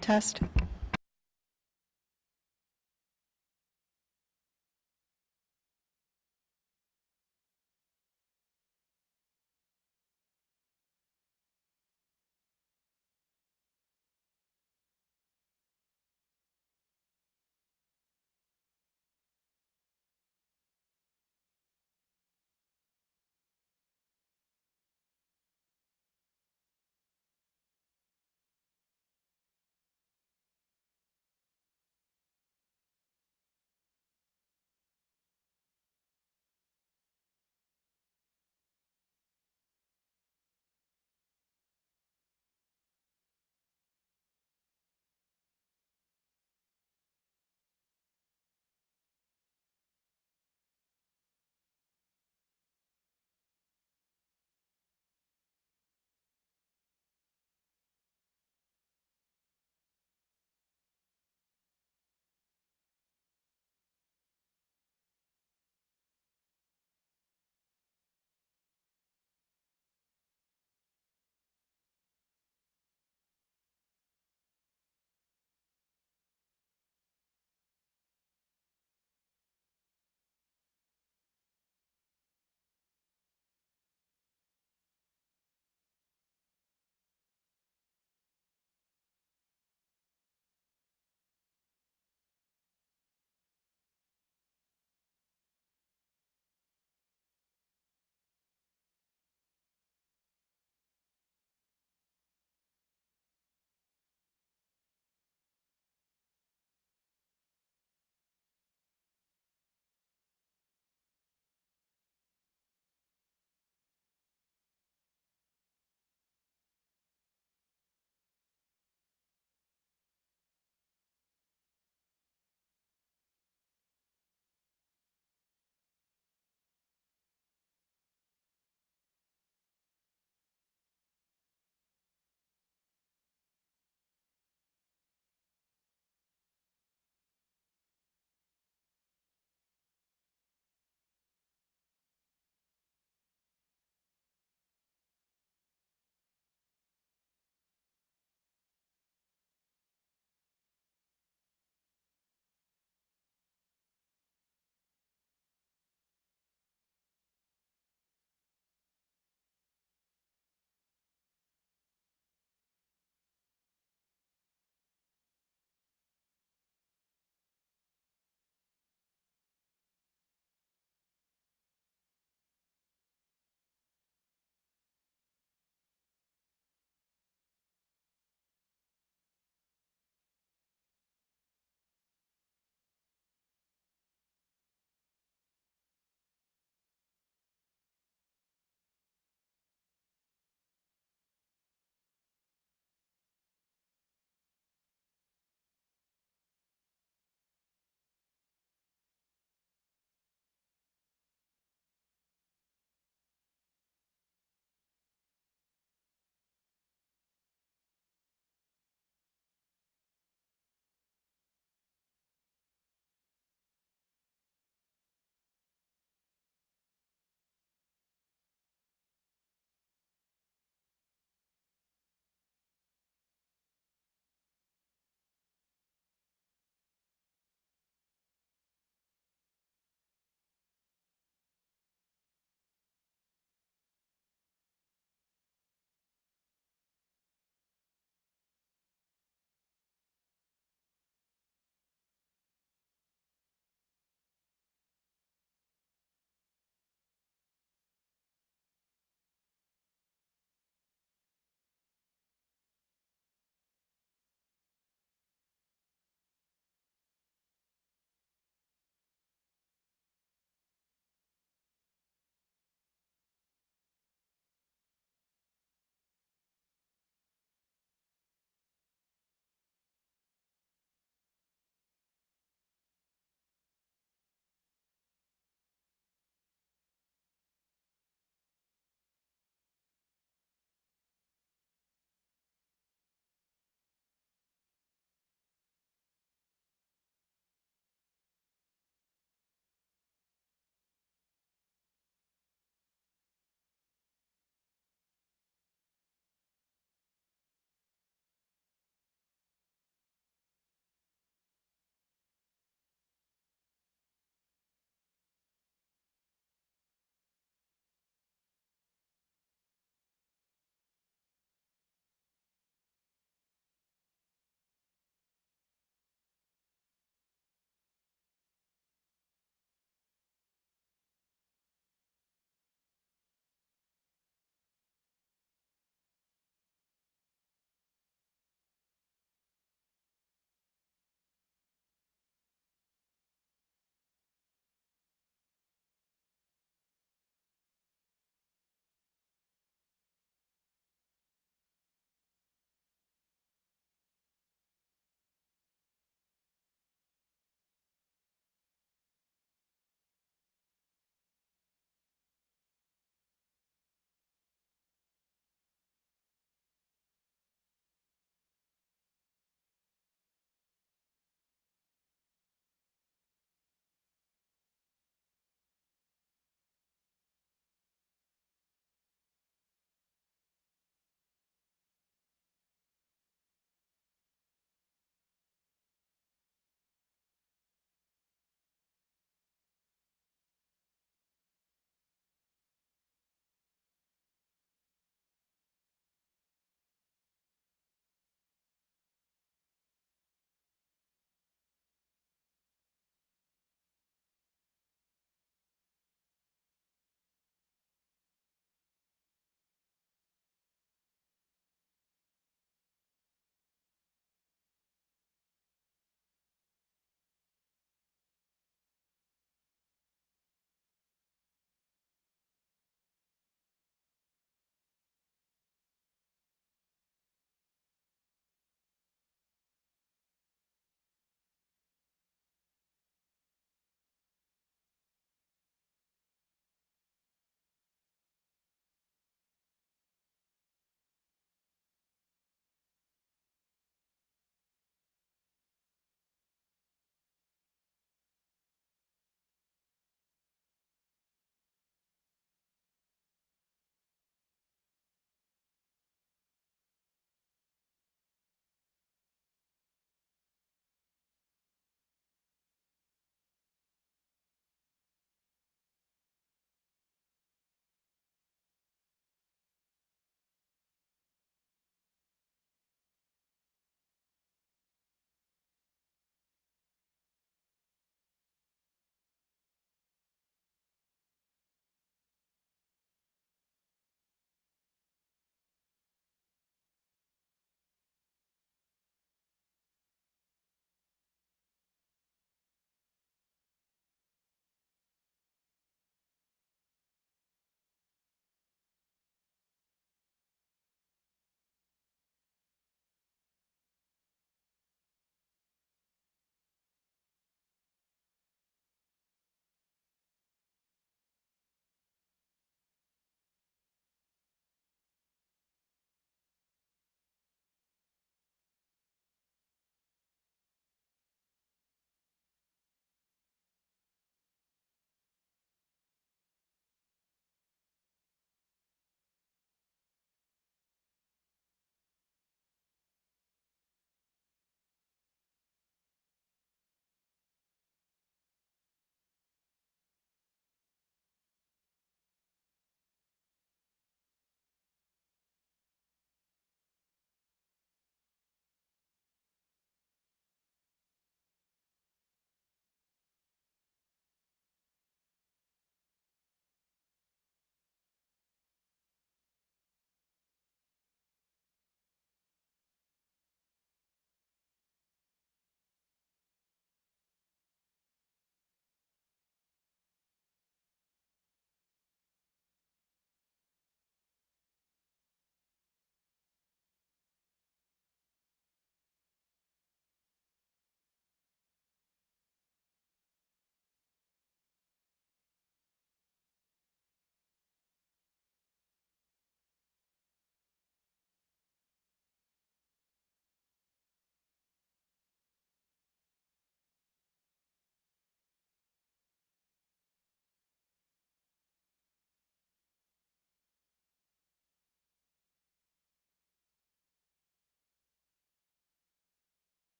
Test.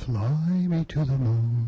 Fly me to the moon.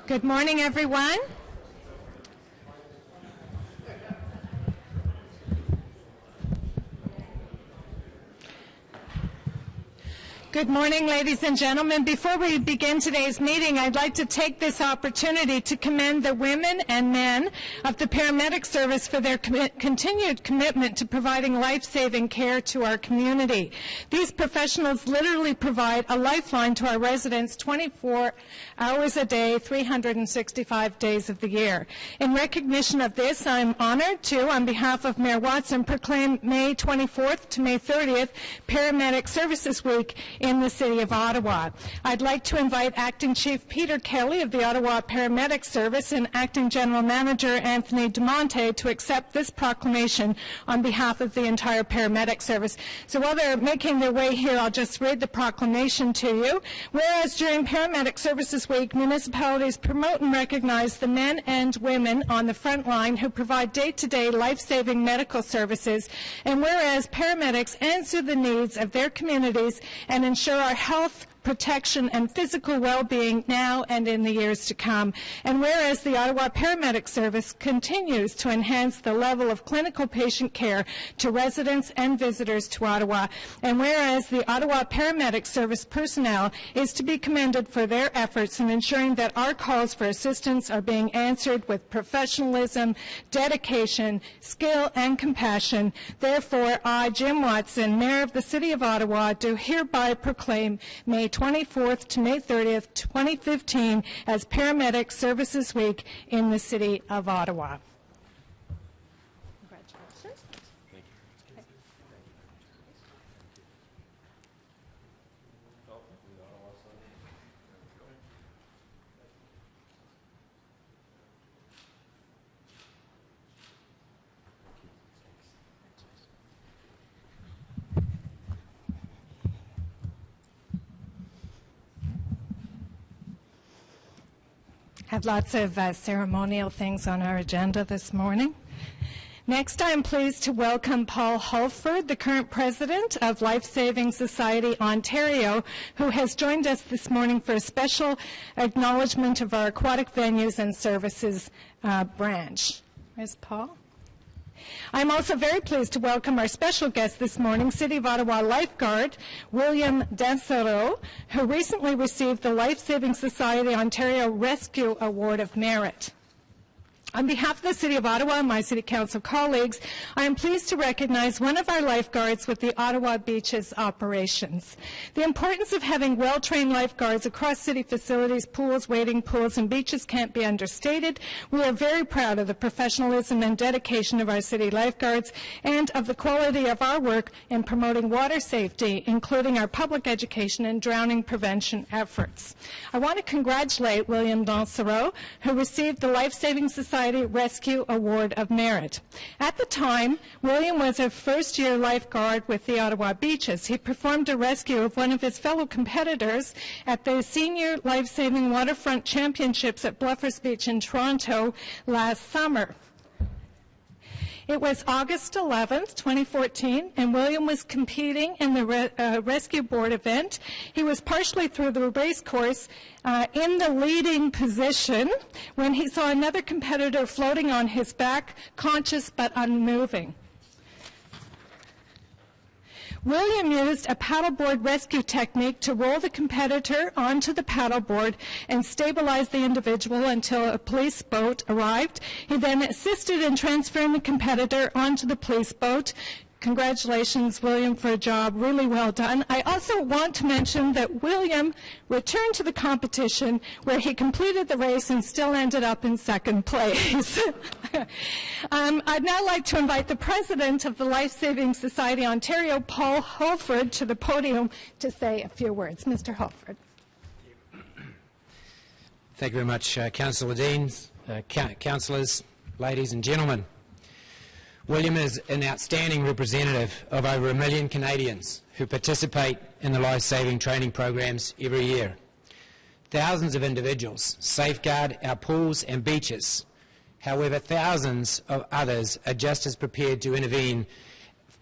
Good morning, everyone. Good morning, ladies and gentlemen. Before we begin today's meeting, I'd like to take this opportunity to commend the women and men of the paramedic service for their continued commitment to providing life-saving care to our community. These professionals literally provide a lifeline to our residents 24 hours a day, 365 days of the year. In recognition of this, I'm honored to, on behalf of Mayor Watson, proclaim May 24th to May 30th Paramedic Services Week in the City of Ottawa. I'd like to invite Acting Chief Peter Kelly of the Ottawa Paramedic Service and Acting General Manager Anthony DeMonte to accept this proclamation on behalf of the entire paramedic service. So while they're making their way here, I'll just read the proclamation to you. Whereas during Paramedic Services Week, municipalities promote and recognize the men and women on the front line who provide day-to-day life-saving medical services, and whereas paramedics answer the needs of their communities and ensure our health, protection, and physical well-being now and in the years to come. And whereas the Ottawa Paramedic Service continues to enhance the level of clinical patient care to residents and visitors to Ottawa, and whereas the Ottawa Paramedic Service personnel is to be commended for their efforts in ensuring that our calls for assistance are being answered with professionalism, dedication, skill, and compassion, therefore I, Jim Watson, Mayor of the City of Ottawa, do hereby proclaim May 24th to May 30th, 2015 as Paramedic Services Week in the City of Ottawa. Congratulations. Thank you. Okay. Have lots of ceremonial things on our agenda this morning. Next, I am pleased to welcome Paul Holford, the current president of Life Saving Society Ontario, who has joined us this morning for a special acknowledgement of our aquatic venues and services branch. Where's Paul? I'm also very pleased to welcome our special guest this morning, City of Ottawa lifeguard William Dansereau, who recently received the Life Saving Society Ontario Rescue Award of Merit. On behalf of the City of Ottawa and my City Council colleagues, I am pleased to recognize one of our lifeguards with the Ottawa Beaches operations. The importance of having well-trained lifeguards across city facilities, pools, wading pools, and beaches can't be understated. We are very proud of the professionalism and dedication of our city lifeguards and of the quality of our work in promoting water safety, including our public education and drowning prevention efforts. I want to congratulate William Dansereau, who received the Life Saving Society Rescue Award of Merit. At the time, William was a first-year lifeguard with the Ottawa Beaches. He performed a rescue of one of his fellow competitors at the Senior Life-Saving Waterfront Championships at Bluffers Beach in Toronto last summer. It was August 11th, 2014, and William was competing in the Rescue Board event. He was partially through the race course in the leading position when he saw another competitor floating on his back, conscious but unmoving. William used a paddleboard rescue technique to roll the competitor onto the paddleboard and stabilize the individual until a police boat arrived. He then assisted in transferring the competitor onto the police boat. Congratulations, William, for a job really well done. I also want to mention that William returned to the competition where he completed the race and still ended up in second place. I'd now like to invite the president of the Life Saving Society Ontario, Paul Holford, to the podium to say a few words. Mr. Holford. Thank you very much, Councillor Deans, councillors, ladies and gentlemen. William is an outstanding representative of over 1 million Canadians who participate in the life-saving training programs every year. Thousands of individuals safeguard our pools and beaches, However, thousands of others are just as prepared to intervene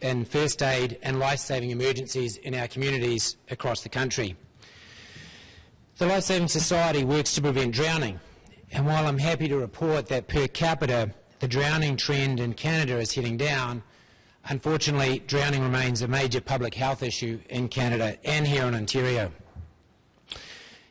in first aid and life-saving emergencies in our communities across the country. The Life Saving Society works to prevent drowning, and while I'm happy to report that per capita the drowning trend in Canada is heading down, unfortunately drowning remains a major public health issue in Canada and here in Ontario.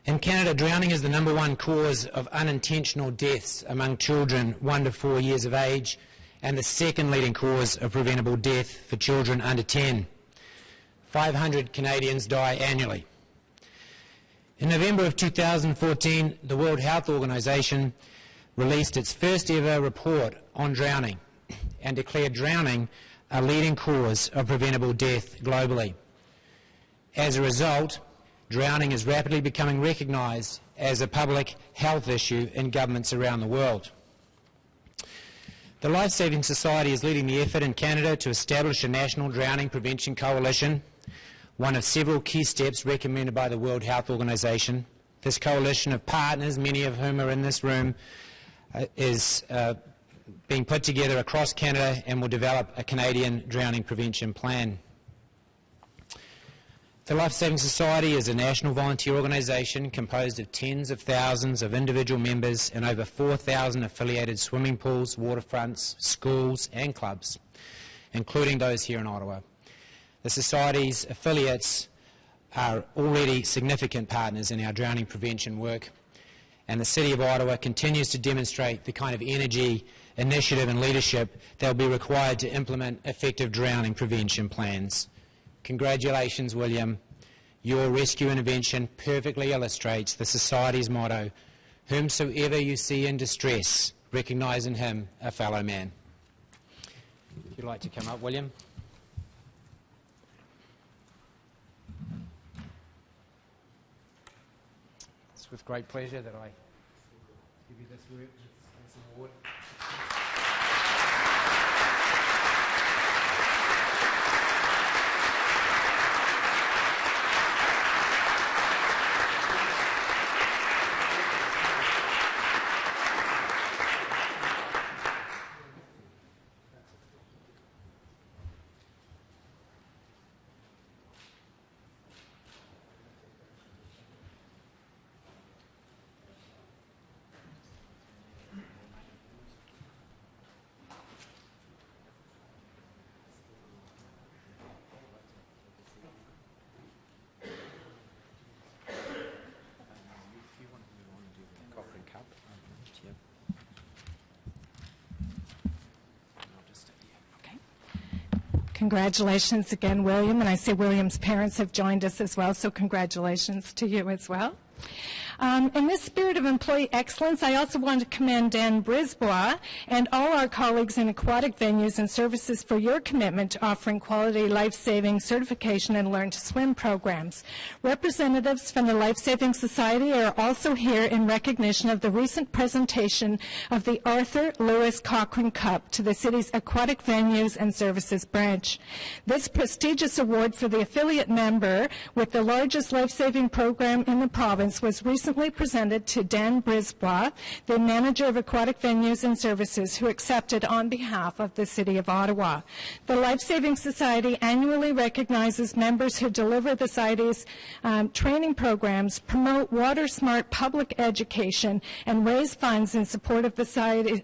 In Canada, drowning is the #1 cause of unintentional deaths among children 1 to 4 years of age, and the second leading cause of preventable death for children under 10. 500 Canadians die annually. In November of 2014, the World Health Organization released its first ever report on drowning and declared drowning a leading cause of preventable death globally. As a result, drowning is rapidly becoming recognised as a public health issue in governments around the world. The Life Saving Society is leading the effort in Canada to establish a national drowning prevention coalition, one of several key steps recommended by the World Health Organization. This coalition of partners, many of whom are in this room, is being put together across Canada and will develop a Canadian drowning prevention plan. The Life Saving Society is a national volunteer organisation composed of tens of thousands of individual members and over 4,000 affiliated swimming pools, waterfronts, schools and clubs, including those here in Ottawa. The Society's affiliates are already significant partners in our drowning prevention work, and the City of Ottawa continues to demonstrate the kind of energy, initiative and leadership that will be required to implement effective drowning prevention plans. Congratulations, William. Your rescue intervention perfectly illustrates the Society's motto, whomsoever you see in distress, recognise in him a fellow man. If you'd like to come up, William. It's with great pleasure that I give you this award. Congratulations again, William. And I see William's parents have joined us as well, so congratulations to you as well. In this spirit of employee excellence, I also want to commend Dan Brisbois and all our colleagues in aquatic venues and services for your commitment to offering quality life-saving certification and Learn to Swim programs. Representatives from the Life Saving Society are also here in recognition of the recent presentation of the Arthur Lewis Cochrane Cup to the city's aquatic venues and services branch. This prestigious award for the affiliate member with the largest life-saving program in the province was recently presented to Dan Brisbois, the manager of aquatic venues and services, who accepted on behalf of the City of Ottawa. The Life Saving Society annually recognizes members who deliver the Society's training programs, promote water-smart public education, and raise funds in support of the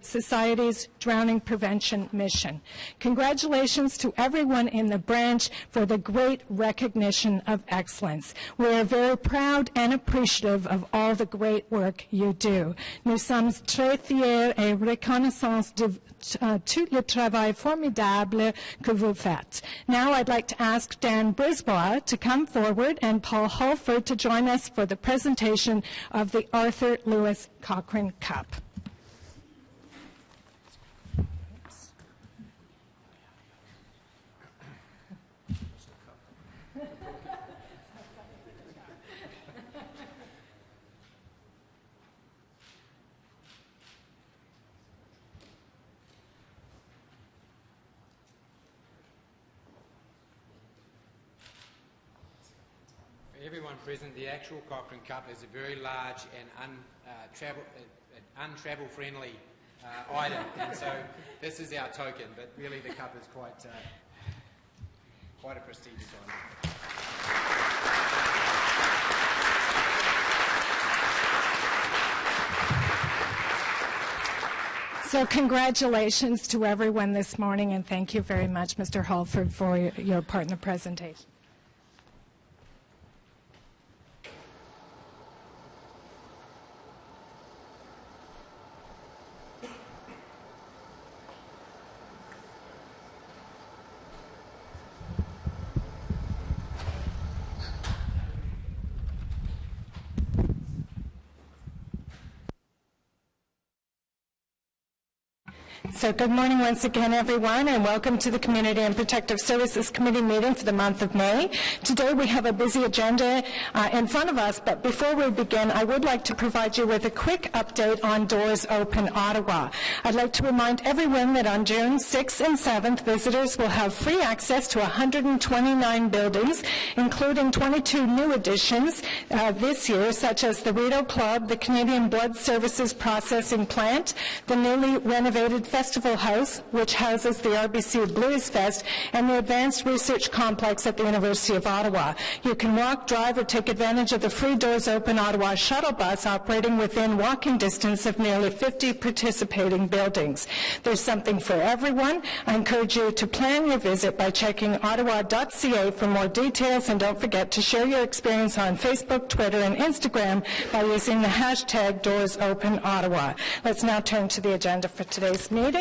Society's drowning prevention mission. Congratulations to everyone in the branch for the great recognition of excellence. We are very proud and appreciative of all the great work you do. Nous sommes très fiers et reconnaissants de tout le travail formidable que vous faites. Now I'd like to ask Dan Brisbois to come forward and Paul Holford to join us for the presentation of the Arthur Lewis Cochrane Cup. Everyone present, the actual Cochrane Cup is a very large and untravel-friendly item, and so this is our token, but really the cup is quite a prestigious item. So congratulations to everyone this morning, and thank you very much, Mr. Halford, for your part in the presentation. So good morning once again, everyone, and welcome to the Community and Protective Services Committee meeting for the month of May. Today we have a busy agenda in front of us, but before we begin, I would like to provide you with a quick update on Doors Open Ottawa. I'd like to remind everyone that on June 6th and 7th, visitors will have free access to 129 buildings, including 22 new additions this year, such as the Rideau Club, the Canadian Blood Services Processing Plant, the newly renovated Festival House, which houses the RBC Blues Fest, and the Advanced Research Complex at the University of Ottawa. You can walk, drive, or take advantage of the free Doors Open Ottawa shuttle bus operating within walking distance of nearly 50 participating buildings. There's something for everyone. I encourage you to plan your visit by checking ottawa.ca for more details, and don't forget to share your experience on Facebook, Twitter, and Instagram by using the hashtag Doors Open Ottawa. Let's now turn to the agenda for today's meeting.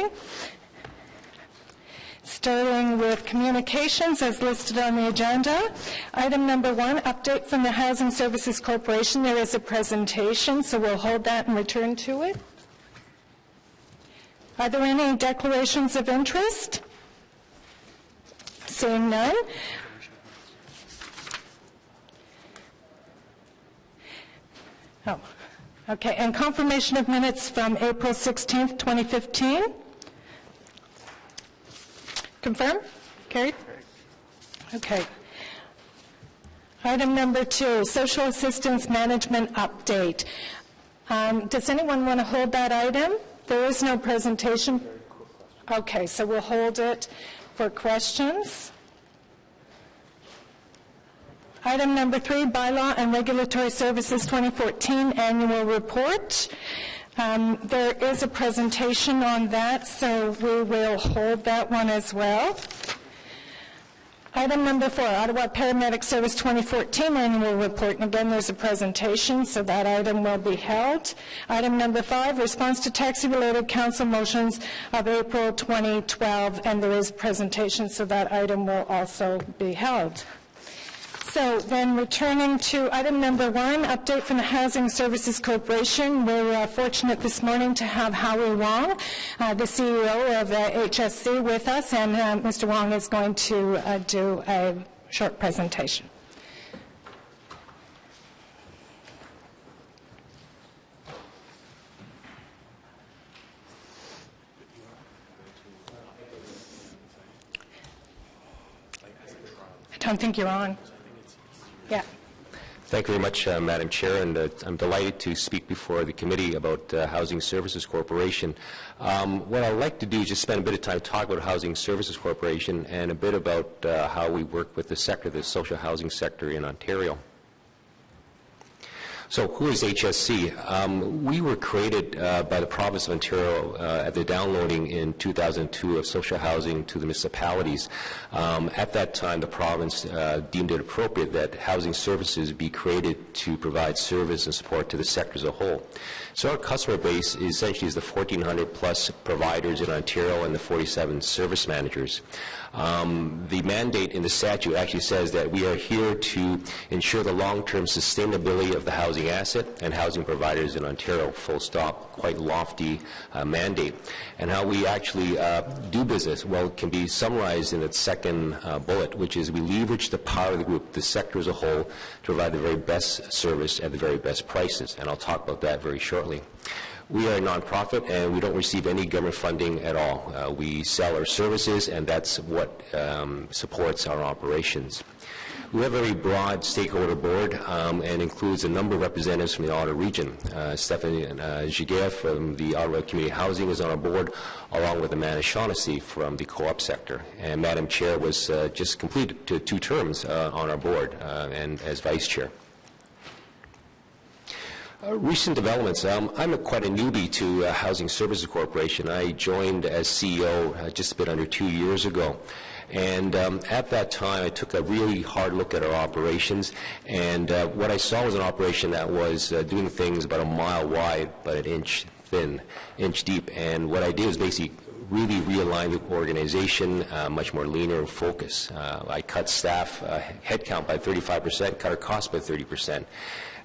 Starting with communications as listed on the agenda. Item number 1, update from the Housing Services Corporation. There is a presentation, so we'll hold that and return to it. Are there any declarations of interest? Seeing none. Oh, okay. And confirmation of minutes from April 16th, 2015. Confirm? Carried? Okay. Item number 2, social assistance management update. Does anyone want to hold that item? There is no presentation. Okay, so we'll hold it for questions. Item number 3, Bylaw and Regulatory Services 2014 Annual Report. There is a presentation on that, so we will hold that one as well. Item number 4, Ottawa Paramedic Service 2014 Annual Report. And again, there's a presentation, so that item will be held. Item number 5, Response to Taxi-Related Council Motions of April 2012. And there is a presentation, so that item will also be held. So then returning to item number 1, update from the Housing Services Corporation. We're fortunate this morning to have Howie Wong, the CEO of HSC, with us, and Mr. Wong is going to do a short presentation. I don't think you're on. Yeah. Thank you very much, Madam Chair, and I'm delighted to speak before the committee about Housing Services Corporation. What I'd like to do is just spend a bit of time talking about Housing Services Corporation and a bit about how we work with the sector, the social housing sector in Ontario. So who is HSC? We were created by the province of Ontario at the downloading in 2002 of social housing to the municipalities. At that time, the province deemed it appropriate that housing services be created to provide service and support to the sector as a whole. So our customer base essentially is the 1,400 plus providers in Ontario and the 47 service managers. The mandate in the statute actually says that we are here to ensure the long-term sustainability of the housing asset and housing providers in Ontario, full stop. Quite lofty mandate. And how we actually do business, well, it can be summarized in its second bullet, which is we leverage the power of the group, the sector as a whole, to provide the very best service at the very best prices. And I'll talk about that very shortly. We are a nonprofit, and we don't receive any government funding at all. We sell our services, and that's what supports our operations. We have a very broad stakeholder board and includes a number of representatives from the Ottawa region. Stephanie Giguère from the Ottawa Community Housing is on our board, along with Amanda Shaughnessy from the co-op sector. And Madam Chair was just completed to 2 terms on our board and as Vice Chair. Recent developments. I'm quite a newbie to Housing Services Corporation. I joined as CEO just a bit under 2 years ago. And at that time, I took a really hard look at our operations. And what I saw was an operation that was doing things about a mile wide, but an inch thin, inch deep. And what I did was basically really realign the organization, much more leaner and focused. I cut staff headcount by 35%, cut our costs by 30%.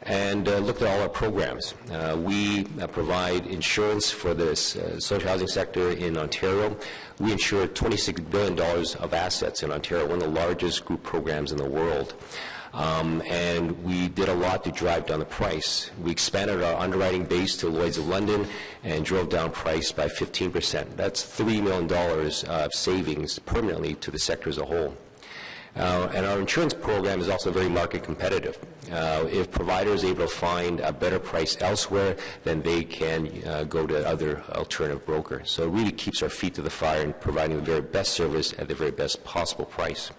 And looked at all our programs. We provide insurance for the social housing sector in Ontario. We insure $26 billion of assets in Ontario, one of the largest group programs in the world. And we did a lot to drive down the price. We expanded our underwriting base to Lloyd's of London and drove down price by 15%. That's $3 million of savings permanently to the sector as a whole. And our insurance program is also very market competitive. If providers are able to find a better price elsewhere, then they can go to other alternative brokers. So it really keeps our feet to the fire in providing the very best service at the very best possible price.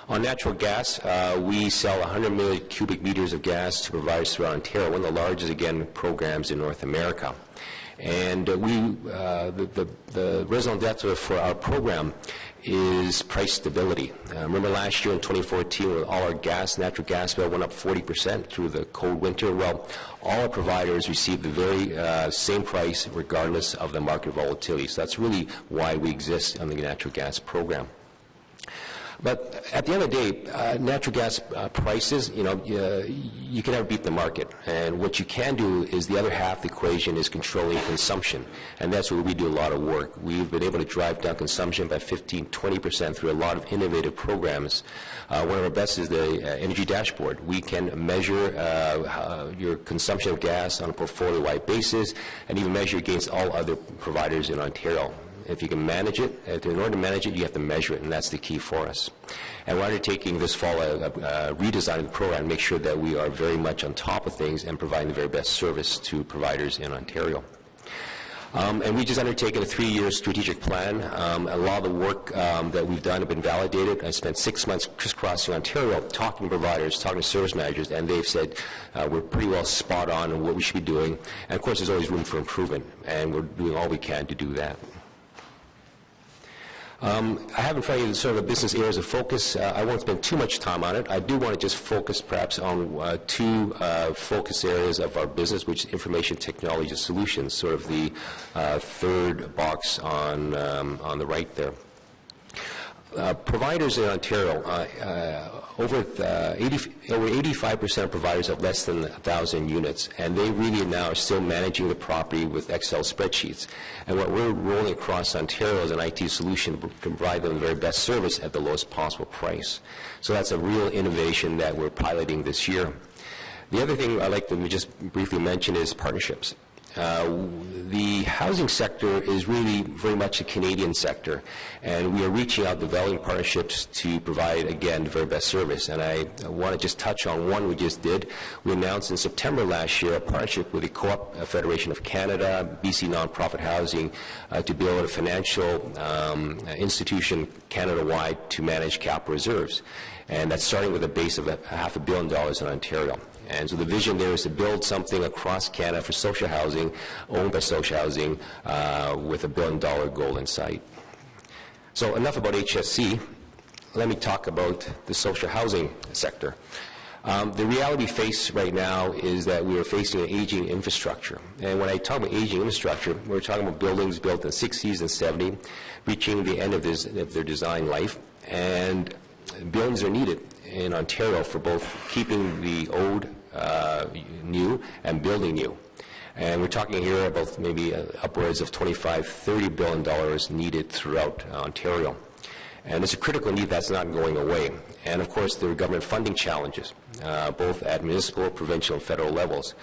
On natural gas, we sell 100 million cubic meters of gas to providers throughout Ontario, one of the largest, again, programs in North America. And the raison d'etre for our program is price stability. Remember last year in 2014, when all our natural gas bill went up 40% through the cold winter? Well, all our providers received the very same price regardless of the market volatility. So that's really why we exist on the natural gas program. But at the end of the day, natural gas prices, you can never beat the market. And what you can do is the other half of the equation is controlling consumption. And that's where we do a lot of work. We've been able to drive down consumption by 15-20% through a lot of innovative programs. One of our best is the Energy Dashboard. We can measure your consumption of gas on a portfolio-wide basis and even measure against all other providers in Ontario. If you can manage it, in order to manage it, you have to measure it, and that's the key for us. And we're undertaking this fall a redesign of the program to make sure that we are very much on top of things and providing the very best service to providers in Ontario. And we just undertaken a 3-year strategic plan. A lot of the work that we've done have been validated. I spent 6 months crisscrossing Ontario, talking to providers, talking to service managers, and they've said we're pretty well spot on what we should be doing. And of course, there's always room for improvement, and we're doing all we can to do that. I have in front of you sort of the business areas of focus. I won't spend too much time on it. I do want to just focus perhaps on 2 focus areas of our business, which is information technology solutions, sort of the third box on the right there. Providers in Ontario, over 85% of providers have less than 1,000 units, and they really now are still managing the property with Excel spreadsheets. And what we're rolling across Ontario is an IT solution to provide them the very best service at the lowest possible price. So that's a real innovation that we're piloting this year. The other thing I'd like to just briefly mention is partnerships. The housing sector is really very much a Canadian sector, and we are reaching out, developing partnerships to provide, again, the very best service. And I want to just touch on one we just did. We announced in September last year a partnership with the Co-op Federation of Canada, BC Nonprofit Housing, to build a financial institution Canada-wide to manage capital reserves. And that's starting with a base of $500 million in Ontario. And so the vision there is to build something across Canada for social housing, owned by social housing, with $1 billion goal in sight. So enough about HSC. Let me talk about the social housing sector. The reality we face right now is that we are facing an aging infrastructure. And when I talk about aging infrastructure, we're talking about buildings built in the 60s and 70s, reaching the end of their design life. And buildings are needed in Ontario for both keeping the old new and building new. And we're talking here about maybe upwards of $25-30 billion needed throughout Ontario. And it's a critical need that's not going away. And of course, there are government funding challenges, both at municipal, provincial, and federal levels.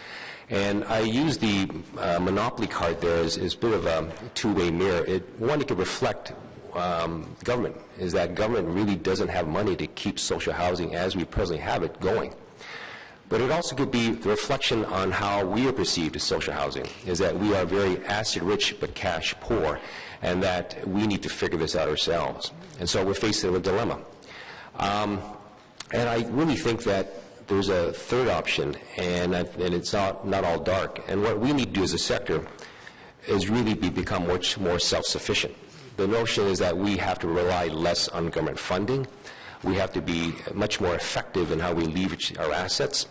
And I use the monopoly card there as a bit of a two-way mirror. One, it can reflect government, is that government really doesn't have money to keep social housing as we presently have it going. But it also could be the reflection on how we are perceived as social housing, is that we are very asset-rich but cash-poor, and that we need to figure this out ourselves. And so we're facing a dilemma. And I really think that there's a third option, and it's not all dark. And what we need to do as a sector is really become much more self-sufficient. The notion is that we have to rely less on government funding. We have to be much more effective in how we leverage our assets.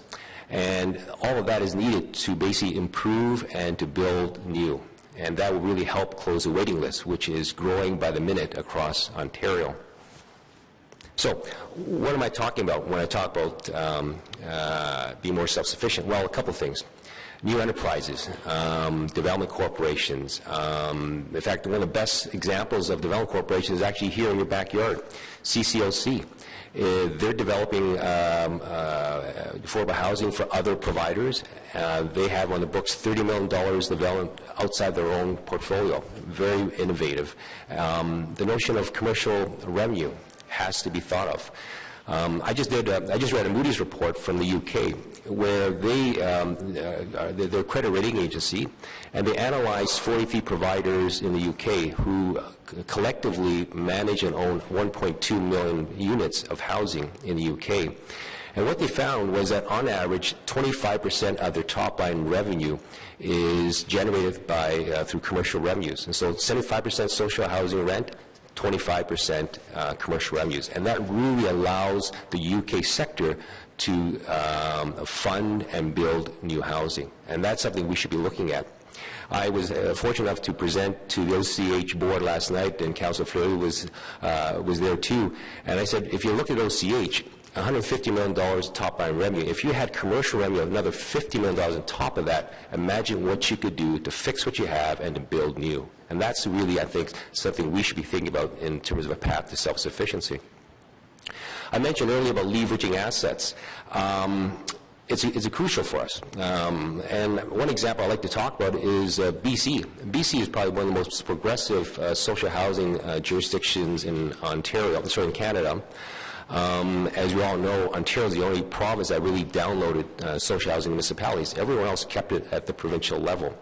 And all of that is needed to basically improve and to build new. And that will really help close the waiting list, which is growing by the minute across Ontario. So what am I talking about when I talk about being more self-sufficient? Well, a couple things. New enterprises, development corporations. In fact, one of the best examples of development corporations is actually here in your backyard, CCOC. They're developing affordable housing for other providers. They have on the books $30 million developed outside their own portfolio. Very innovative. The notion of commercial revenue has to be thought of. I just read a Moody's report from the UK where they're a credit rating agency, and they analyzed 43 providers in the UK who collectively manage and own 1.2 million units of housing in the UK. And what they found was that on average, 25% of their top line revenue is generated through commercial revenues. And so 75% social housing rent, 25% commercial revenues. And that really allows the UK sector to fund and build new housing. And that's something we should be looking at. I was fortunate enough to present to the OCH board last night, and Councillor Fleury was there too. And I said, if you look at OCH, $150 million top line revenue. If you had commercial revenue of another $50 million on top of that, imagine what you could do to fix what you have and to build new. And that's really, I think, something we should be thinking about in terms of a path to self-sufficiency. I mentioned earlier about leveraging assets. It's crucial for us. And one example I like to talk about is BC. BC is probably one of the most progressive social housing jurisdictions in Ontario, in Canada. As you all know, Ontario is the only province that really downloaded social housing municipalities. Everyone else kept it at the provincial level.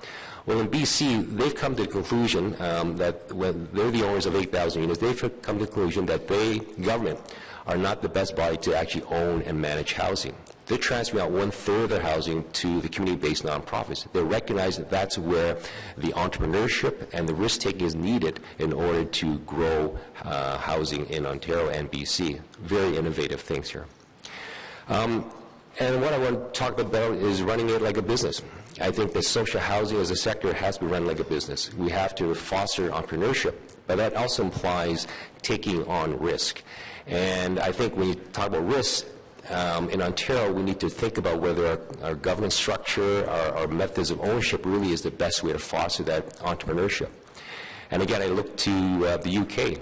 Well, in BC, they've come to the conclusion that when they're the owners of 8,000 units, they've come to the conclusion that they, government, are not the best body to actually own and manage housing. They're transferring out 1/3 of their housing to the community-based nonprofits. They recognize that that's where the entrepreneurship and the risk-taking is needed in order to grow housing in Ontario and BC. Very innovative things here. And what I want to talk about is running it like a business. I think that social housing as a sector has to be run like a business. We have to foster entrepreneurship, but that also implies taking on risk. And I think when you talk about risk, in Ontario, we need to think about whether our governance structure, our methods of ownership really is the best way to foster that entrepreneurship. And again, I look to the UK.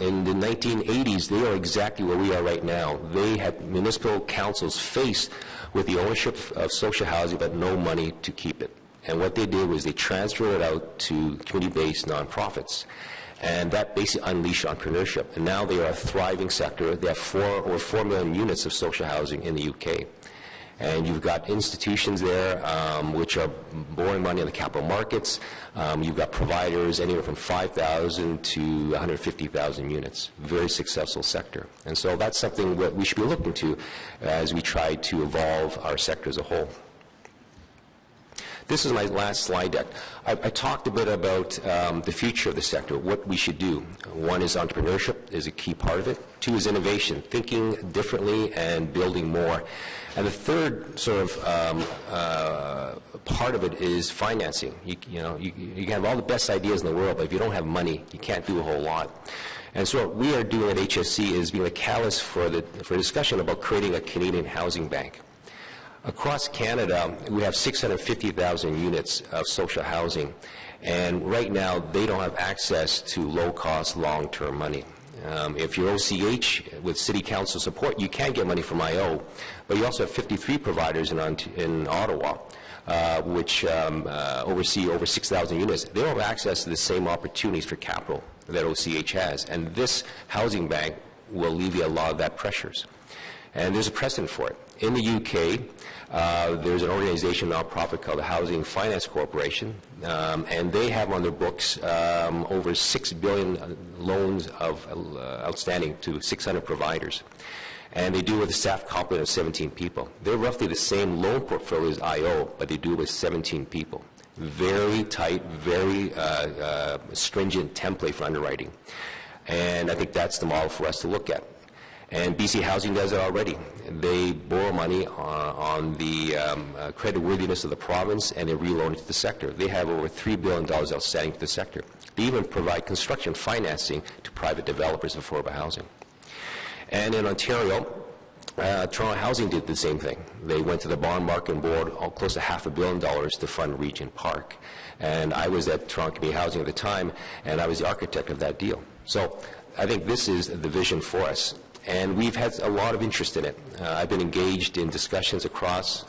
In the 1980s, they are exactly where we are right now. They had municipal councils faced with the ownership of social housing, but no money to keep it. And what they did was they transferred it out to community-based nonprofits. And that basically unleashed entrepreneurship. And now they are a thriving sector. They have over 4 million units of social housing in the UK. And you've got institutions there which are borrowing money in the capital markets. You've got providers anywhere from 5,000 to 150,000 units. Very successful sector. And so that's something that we should be looking to as we try to evolve our sector as a whole. This is my last slide deck. I talked a bit about the future of the sector, what we should do. One is entrepreneurship is a key part of it. Two is innovation, thinking differently and building more. And the third sort of part of it is financing. You can have all the best ideas in the world, but if you don't have money, you can't do a whole lot. And so what we are doing at HSC is being a catalyst for discussion about creating a Canadian housing bank. Across Canada, we have 650,000 units of social housing, and right now they don't have access to low-cost, long-term money. If you're OCH with City Council support, you can get money from IO, but you also have 53 providers in Ottawa, which oversee over 6,000 units. They don't have access to the same opportunities for capital that OCH has. And this housing bank will alleviate a lot of that pressures. And there's a precedent for it. In the UK, there's an organization, nonprofit, called the Housing Finance Corporation, and they have on their books over 6 billion loans of outstanding to 600 providers. And they do it with a staff complement of 17 people. They're roughly the same loan portfolio as IO, but they do it with 17 people. Very tight, very stringent template for underwriting. And I think that's the model for us to look at. And BC Housing does it already. They borrow money on the creditworthiness of the province, and they reloan it to the sector. They have over $3 billion outstanding to the sector. They even provide construction financing to private developers of affordable housing. And in Ontario, Toronto Housing did the same thing. They went to the bond market and borrowed close to $500 million to fund Regent Park. And I was at Toronto Community Housing at the time, and I was the architect of that deal. So I think this is the vision for us. And we've had a lot of interest in it. I've been engaged in discussions across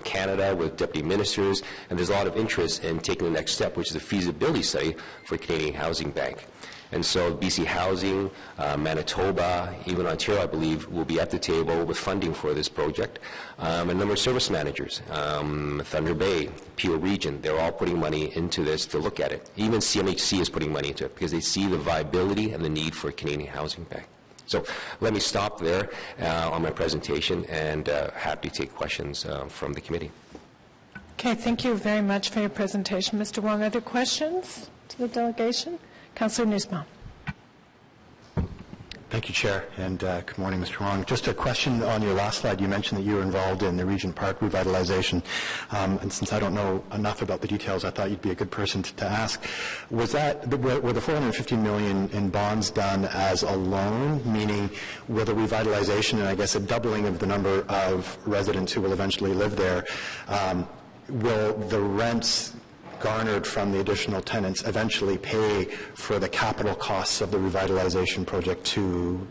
Canada with deputy ministers, and there's a lot of interest in taking the next step, which is a feasibility study for a Canadian Housing Bank. And so BC Housing, Manitoba, even Ontario, I believe, will be at the table with funding for this project. A number of service managers, Thunder Bay, Peel Region, they're all putting money into this to look at it. Even CMHC is putting money into it because they see the viability and the need for a Canadian Housing Bank. So let me stop there on my presentation, and happy to take questions from the committee. Okay, thank you very much for your presentation, Mr. Wong. Are there questions to the delegation? Councillor Nussbaum. Thank you, Chair, and good morning, Mr. Wong. Just a question on your last slide. You mentioned that you were involved in the Regent Park revitalization, and since I don't know enough about the details, I thought you'd be a good person to ask. Were the $450 million in bonds done as a loan, meaning will the revitalization and I guess a doubling of the number of residents who will eventually live there, will the rents garnered from the additional tenants eventually pay for the capital costs of the revitalization project to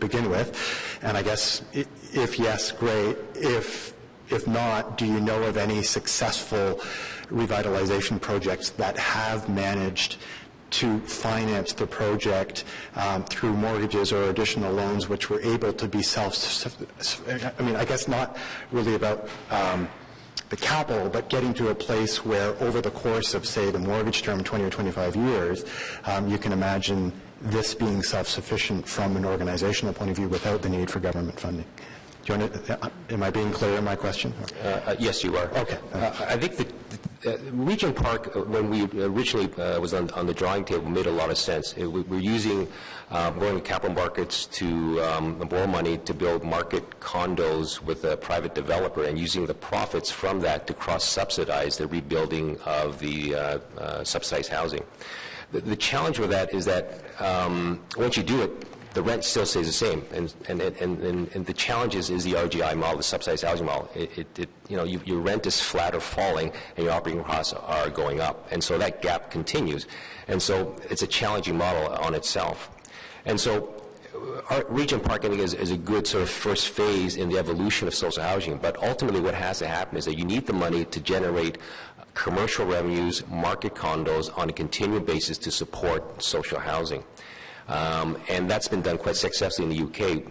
begin with? And I guess if yes, great. If not, do you know of any successful revitalization projects that have managed to finance the project through mortgages or additional loans which were able to be I mean, I guess not really about the capital, but getting to a place where over the course of, say, the mortgage term, 20 or 25 years, you can imagine this being self-sufficient from an organizational point of view without the need for government funding. Do you want to, am I being clear in my question? Yes, you are. Okay. I think that Regent Park, when we originally was on the drawing table, made a lot of sense. We're using going to capital markets to borrow money to build market condos with a private developer, and using the profits from that to cross-subsidize the rebuilding of the subsidized housing. The challenge with that is that once you do it, the rent still stays the same, and the challenge is the RGI model, the subsidized housing model. Your rent is flat or falling, and your operating costs are going up, and so that gap continues, and so it's a challenging model on itself. And so Regent Park, I think, is a good sort of first phase in the evolution of social housing, but ultimately what has to happen is that you need the money to generate commercial revenues, market condos on a continual basis to support social housing. And that's been done quite successfully in the UK.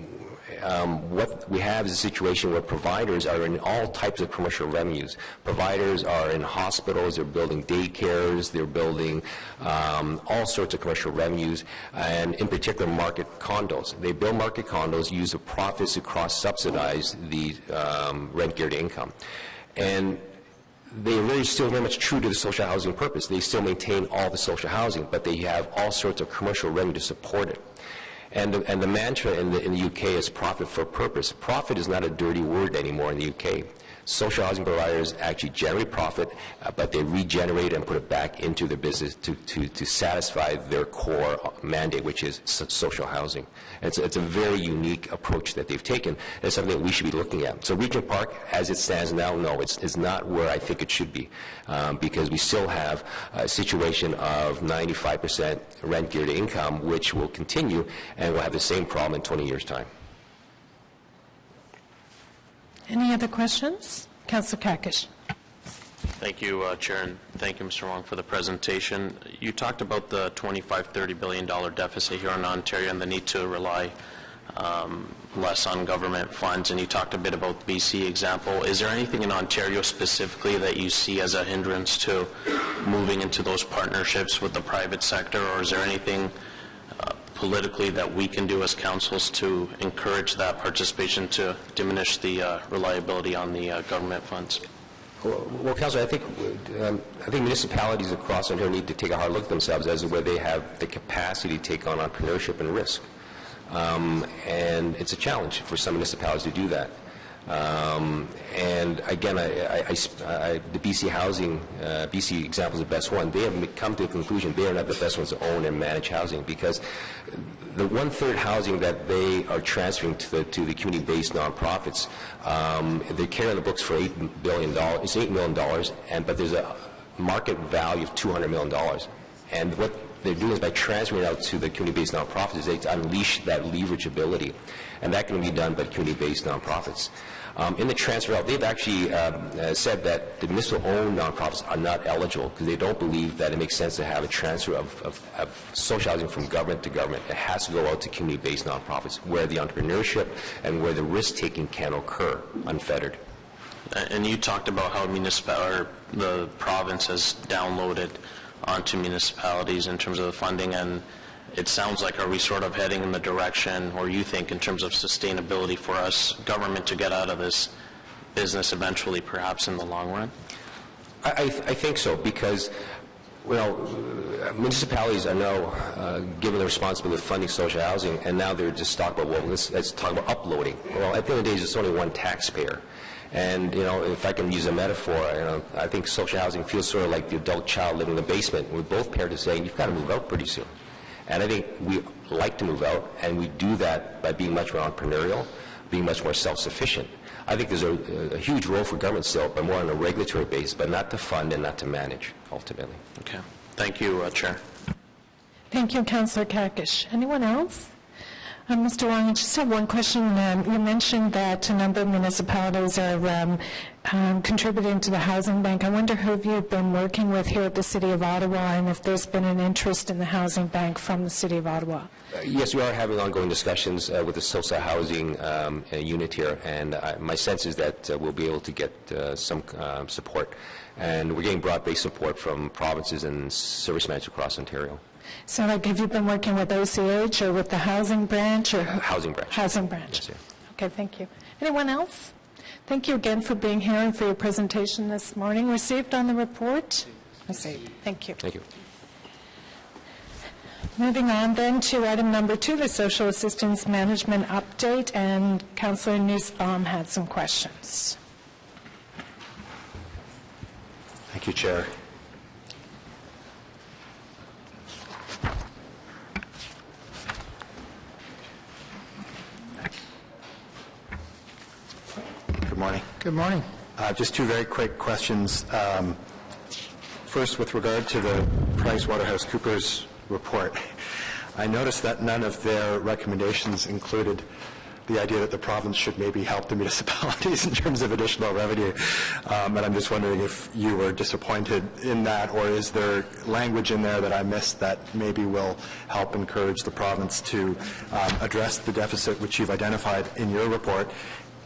What we have is a situation where providers are in all types of commercial revenues. Providers are in hospitals, they're building daycares, they're building all sorts of commercial revenues, and in particular market condos. They build market condos, use the profits to cross-subsidize the rent geared income. And they're really still very much true to the social housing purpose. They still maintain all the social housing, but they have all sorts of commercial revenue to support it. And the mantra in the UK is profit for purpose. Profit is not a dirty word anymore in the UK. Social housing providers actually generate profit, but they regenerate and put it back into their business to satisfy their core mandate, which is social housing. And it's a very unique approach that they've taken. It's something that we should be looking at. So Regent Park, as it stands now, no, it's not where I think it should be, because we still have a situation of 95% rent geared income, which will continue, and we'll have the same problem in 20 years' time. Any other questions? Councillor Kakish. Thank you, Chair, and thank you, Mr. Wong, for the presentation. You talked about the $25–30 billion deficit here in Ontario and the need to rely less on government funds, and you talked a bit about the BC example. Is there anything in Ontario specifically that you see as a hindrance to moving into those partnerships with the private sector, or is there anything politically that we can do as councils to encourage that participation to diminish the reliability on the government funds? Well, Councillor, I think municipalities across Ontario need to take a hard look at themselves as to whether they have the capacity to take on entrepreneurship and risk. And it's a challenge for some municipalities to do that. And again, the BC housing, BC example is the best one. They have come to the conclusion they are not the best ones to own and manage housing, because the one-third housing that they are transferring to the community-based nonprofits, they're carrying the books for $8 billion. It's $8 million, but there's a market value of $200 million. And what they're doing is by transferring it out to the community-based nonprofits, they unleash that leverage ability. And that can be done by community-based nonprofits. In the transfer out, they've actually said that the municipal-owned nonprofits are not eligible because they don't believe that it makes sense to have a transfer of social housing from government to government. It has to go out to community-based nonprofits where the entrepreneurship and where the risk-taking can occur unfettered. And you talked about how the province has downloaded onto municipalities in terms of the funding, and it sounds like, are we sort of heading in the direction, or you think in terms of sustainability for us, government, to get out of this business eventually, perhaps in the long run? I think so, because, well, municipalities are now given the responsibility of funding social housing, and now they're just talking about, well, let's talk about uploading. Well, at the end of the day, there's only one taxpayer. And, if I can use a metaphor, I think social housing feels sort of like the adult child living in the basement, with both parents saying, you've got to move out pretty soon. And I think we like to move out, and we do that by being much more entrepreneurial, being much more self-sufficient. I think there's a huge role for government still, but more on a regulatory basis, but not to fund and not to manage, ultimately. Okay. Thank you, Chair. Thank you, Councillor Kakish. Anyone else? Mr. Wong, I just have one question. You mentioned that a number of municipalities are contributing to the housing bank. I wonder who you've been working with here at the City of Ottawa, and if there's been an interest in the housing bank from the City of Ottawa. Yes, we are having ongoing discussions with the social housing unit here, and my sense is that we'll be able to get some support. And we're getting broad-based support from provinces and service managers across Ontario. So, have you been working with OCH or with the housing branch? Or housing branch. Housing branch. Yes, yeah. Okay, thank you. Anyone else? Thank you again for being here and for your presentation this morning. Received on the report? Received. Thank you. Thank you. Moving on then to item number 2, the social assistance management update, and Councillor Nussbaum had some questions. Thank you, Chair. Good morning. Good morning. Just 2 very quick questions. First, with regard to the PricewaterhouseCoopers report, I noticed that none of their recommendations included the idea that the province should maybe help the municipalities in terms of additional revenue. And I'm just wondering if you were disappointed in that, or is there language in there that I missed that maybe will help encourage the province to address the deficit which you've identified in your report?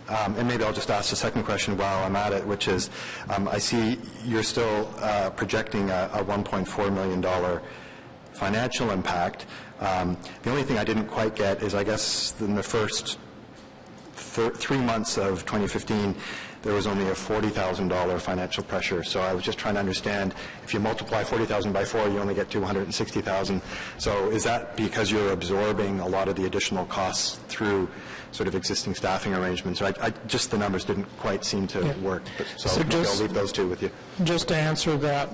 And maybe I'll just ask a second question while I'm at it, which is, I see you're still projecting a $1.4 million financial impact. The only thing I didn't quite get is, I guess, in the first 3 months of 2015, there was only a $40,000 financial pressure. So I was just trying to understand, if you multiply 40,000 by 4, you only get 260,000. So is that because you're absorbing a lot of the additional costs through sort of existing staffing arrangements? Just the numbers didn't quite seem to work. So maybe I'll leave those 2 with you. Just to answer that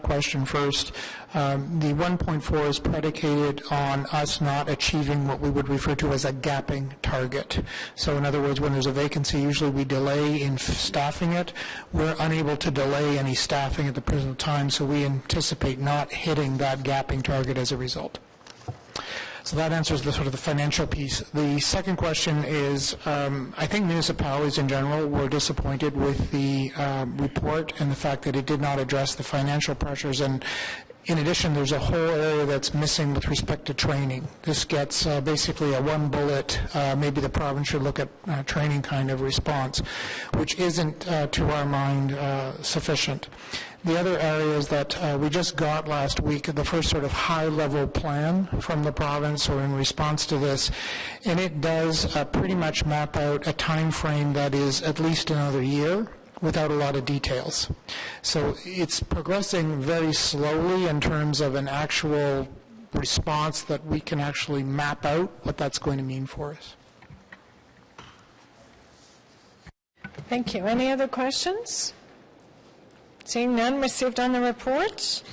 question first, the 1.4 is predicated on us not achieving what we would refer to as a gapping target. So in other words, when there's a vacancy, usually we delay in staffing it. We're unable to delay any staffing at the present time, so we anticipate not hitting that gapping target as a result. So that answers the sort of the financial piece. The second question is, I think municipalities in general were disappointed with the report and the fact that it did not address the financial pressures. And in addition, there's a whole area that's missing with respect to training. This gets basically a one bullet, maybe the province should look at training kind of response, which isn't, to our mind, sufficient. The other areas that we just got last week, the first sort of high-level plan from the province or in response to this, and it does pretty much map out a time frame that is at least another year without a lot of details. So it's progressing very slowly in terms of an actual response that we can actually map out what that's going to mean for us. Thank you. Any other questions? Seeing none received on the report.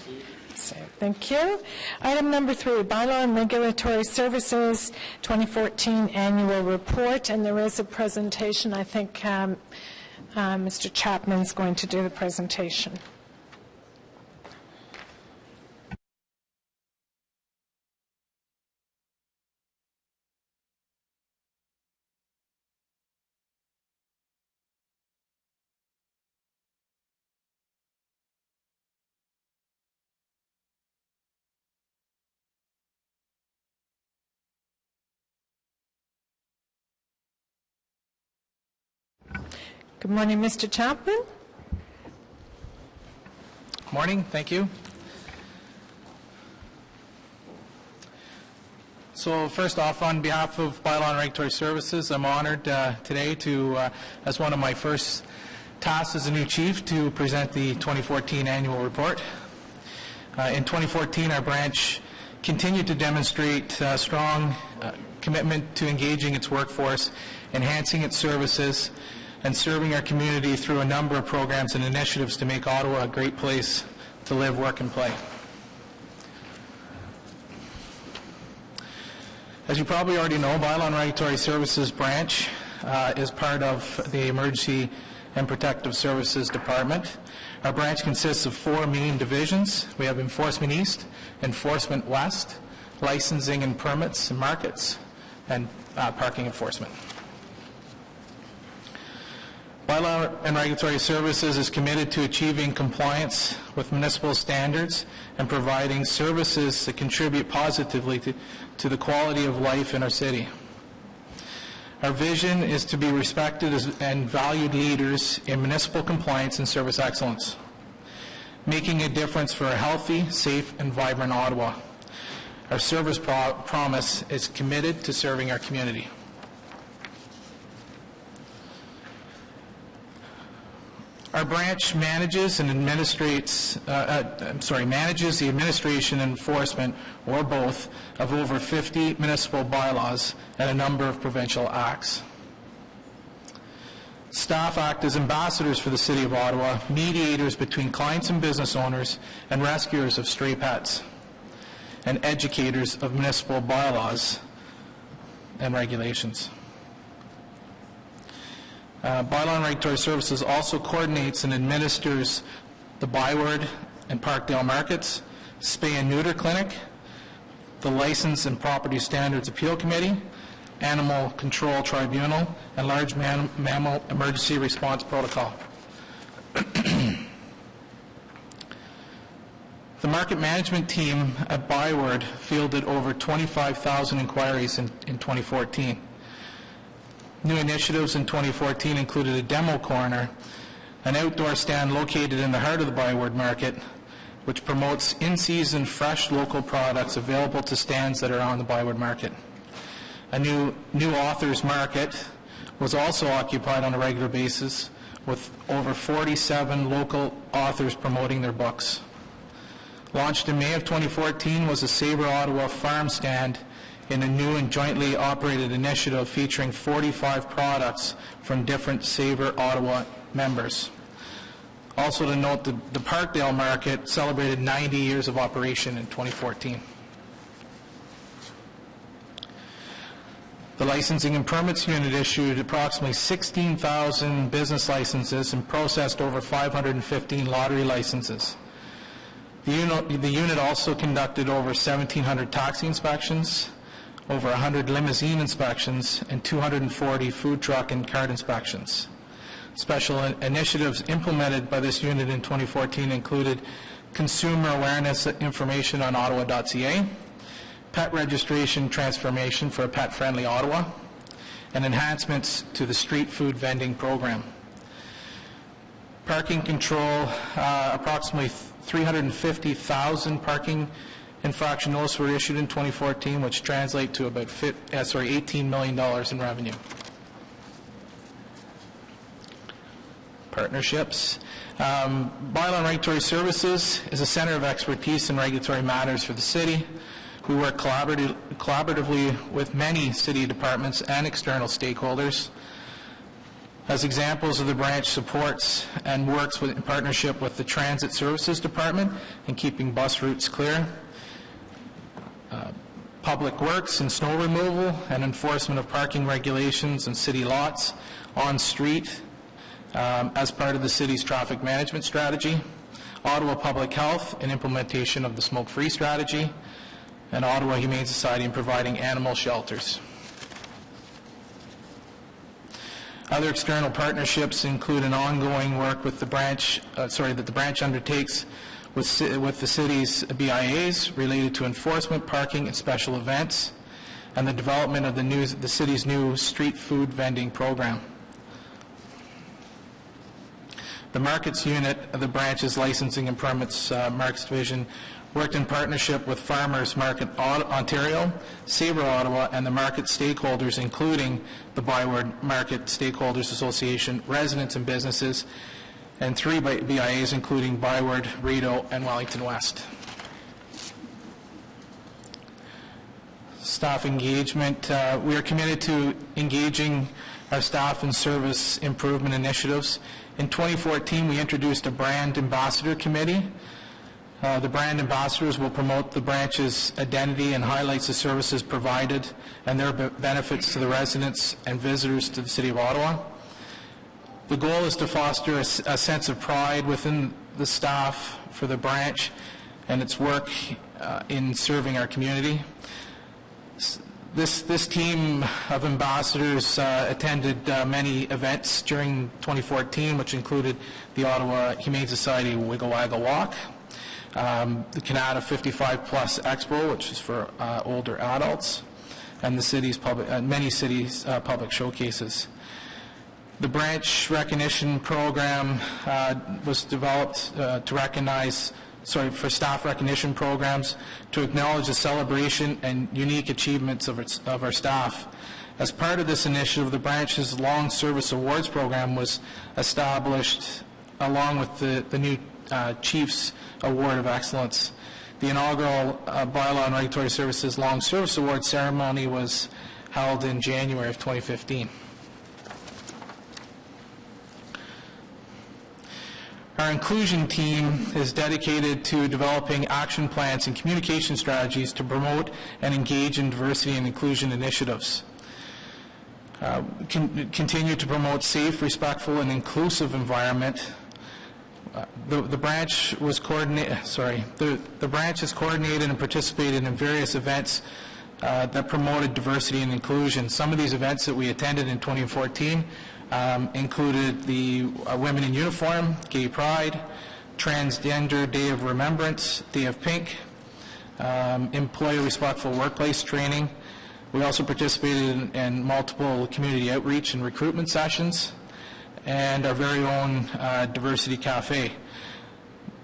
Thank you. Item number 3, Bylaw and Regulatory Services 2014 Annual Report, and there is a presentation. I think Mr. Chapman's going to do the presentation. Good morning, Mr. Chapman. Morning, thank you. So first off, on behalf of Bylaw and Regulatory Services, I'm honored today to, as one of my first tasks as a new chief, to present the 2014 annual report. In 2014, our branch continued to demonstrate strong commitment to engaging its workforce, enhancing its services, and serving our community through a number of programs and initiatives to make Ottawa a great place to live, work, and play. As you probably already know, Bylaw and Regulatory Services branch is part of the Emergency and Protective Services Department. Our branch consists of 4 main divisions. We have Enforcement East, Enforcement West, Licensing and Permits and Markets, and Parking Enforcement. Bylaw and Regulatory Services is committed to achieving compliance with municipal standards and providing services that contribute positively to the quality of life in our city. Our vision is to be respected and valued leaders in municipal compliance and service excellence, making a difference for a healthy, safe, and vibrant Ottawa. Our service promise is committed to serving our community. Our branch manages and manages the administration and enforcement, or both, of over 50 municipal bylaws and a number of provincial acts. Staff act as ambassadors for the City of Ottawa, mediators between clients and business owners, and rescuers of stray pets, and educators of municipal bylaws and regulations. Bylaw and Regulatory Services also coordinates and administers the Byward and Parkdale Markets, Spay and Neuter Clinic, the License and Property Standards Appeal Committee, Animal Control Tribunal, and Large Mammal Emergency Response Protocol. The market management team at Byward fielded over 25,000 inquiries in 2014. New initiatives in 2014 included a demo corner, an outdoor stand located in the heart of the Byward Market, which promotes in-season fresh local products available to stands that are on the Byward Market. A new authors market was also occupied on a regular basis, with over 47 local authors promoting their books. Launched in May of 2014 was a Savour Ottawa farm stand in a new and jointly operated initiative featuring 45 products from different Savour Ottawa members. Also to note, the Parkdale Market celebrated 90 years of operation in 2014. The Licensing and Permits Unit issued approximately 16,000 business licenses and processed over 515 lottery licenses. The unit also conducted over 1,700 taxi inspections, over 100 limousine inspections, and 240 food truck and cart inspections. Special initiatives implemented by this unit in 2014 included consumer awareness information on ottawa.ca, pet registration transformation for a pet-friendly Ottawa, and enhancements to the street food vending program. Parking control, approximately 350,000 parking infraction notices were issued in 2014, which translate to about $18 million in revenue. Partnerships. Bylaw and Regulatory Services is a center of expertise in regulatory matters for the city. We work collaboratively with many city departments and external stakeholders. As examples of the branch supports and works in partnership with the Transit Services Department in keeping bus routes clear, Public Works and snow removal and enforcement of parking regulations in city lots, on street, as part of the city's traffic management strategy, Ottawa Public Health and implementation of the smoke-free strategy, and Ottawa Humane Society in providing animal shelters. Other external partnerships include an ongoing work with the branch, that the branch undertakes with the city's BIAs related to enforcement, parking, and special events, and the development of the city's new street food vending program. The Markets Unit of the branch's Licensing and Permits Markets Division worked in partnership with Farmers Market Ontario, Savour Ottawa, and the market stakeholders, including the Byward Market Stakeholders Association, residents and businesses, and 3 BIAs, including Byward, Rideau, and Wellington West. Staff engagement. We are committed to engaging our staff in service improvement initiatives. In 2014, we introduced a Brand Ambassador Committee. The brand ambassadors will promote the branch's identity and highlights the services provided and their benefits to the residents and visitors to the City of Ottawa. The goal is to foster a sense of pride within the staff for the branch and its work in serving our community. This team of ambassadors attended many events during 2014, which included the Ottawa Humane Society Wiggle Waggle Walk, the Canada 55 Plus Expo, which is for older adults, and the city's many cities' public showcases. The branch recognition program was developed to recognize, for staff recognition programs to acknowledge the celebration and unique achievements of our staff. As part of this initiative, the branch's Long Service Awards program was established along with the new Chiefs Award of Excellence. The inaugural Bylaw and Regulatory Services Long Service Award ceremony was held in January of 2015. Our inclusion team is dedicated to developing action plans and communication strategies to promote and engage in diversity and inclusion initiatives. Continue to promote safe, respectful, and inclusive environment. The branch has coordinated and participated in various events that promoted diversity and inclusion. Some of these events that we attended in 2014 included the Women in Uniform, Gay Pride, Transgender Day of Remembrance, Day of Pink, Employee Respectful Workplace Training. We also participated in multiple community outreach and recruitment sessions, and our very own Diversity Cafe.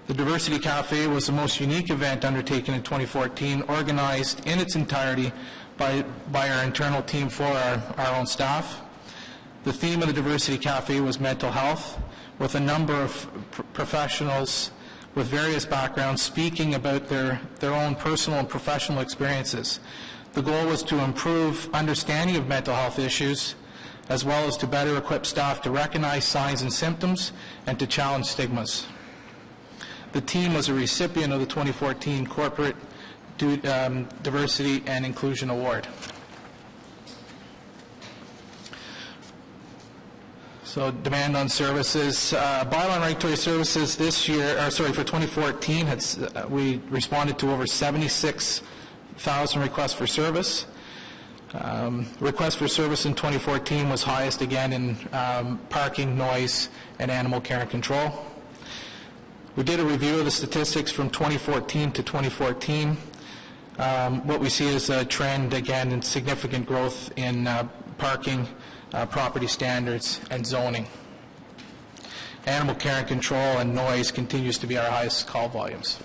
The Diversity Cafe was the most unique event undertaken in 2014, organized in its entirety by our internal team for our own staff. The theme of the Diversity Cafe was mental health, with a number of professionals with various backgrounds speaking about their own personal and professional experiences. The goal was to improve understanding of mental health issues, as well as to better equip staff to recognize signs and symptoms and to challenge stigmas. The team was a recipient of the 2014 Corporate Diversity and Inclusion Award. So demand on services. Bylaw and Regulatory Services this year, for 2014, we responded to over 76,000 requests for service. Request for service in 2014 was highest again in parking, noise, and animal care and control. We did a review of the statistics from 2014 to 2014. What we see is a trend again in significant growth in parking, property standards, and zoning. Animal care and control and noise continues to be our highest call volumes.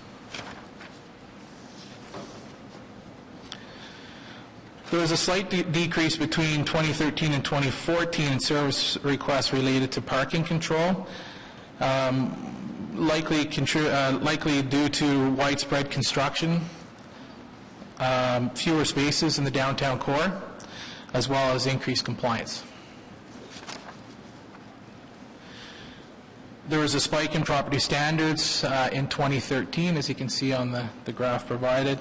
There was a slight decrease between 2013 and 2014 in service requests related to parking control, likely due to widespread construction, fewer spaces in the downtown core, as well as increased compliance. There was a spike in property standards in 2013, as you can see on the graph provided,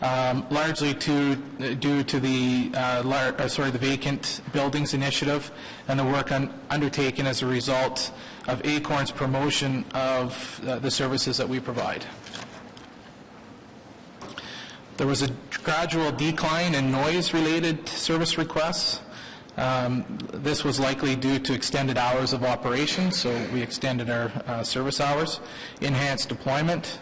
largely due to the Vacant Buildings Initiative and the work undertaken as a result of ACORN's promotion of the services that we provide. There was a gradual decline in noise-related service requests. This was likely due to extended hours of operation, so we extended our service hours, enhanced deployment,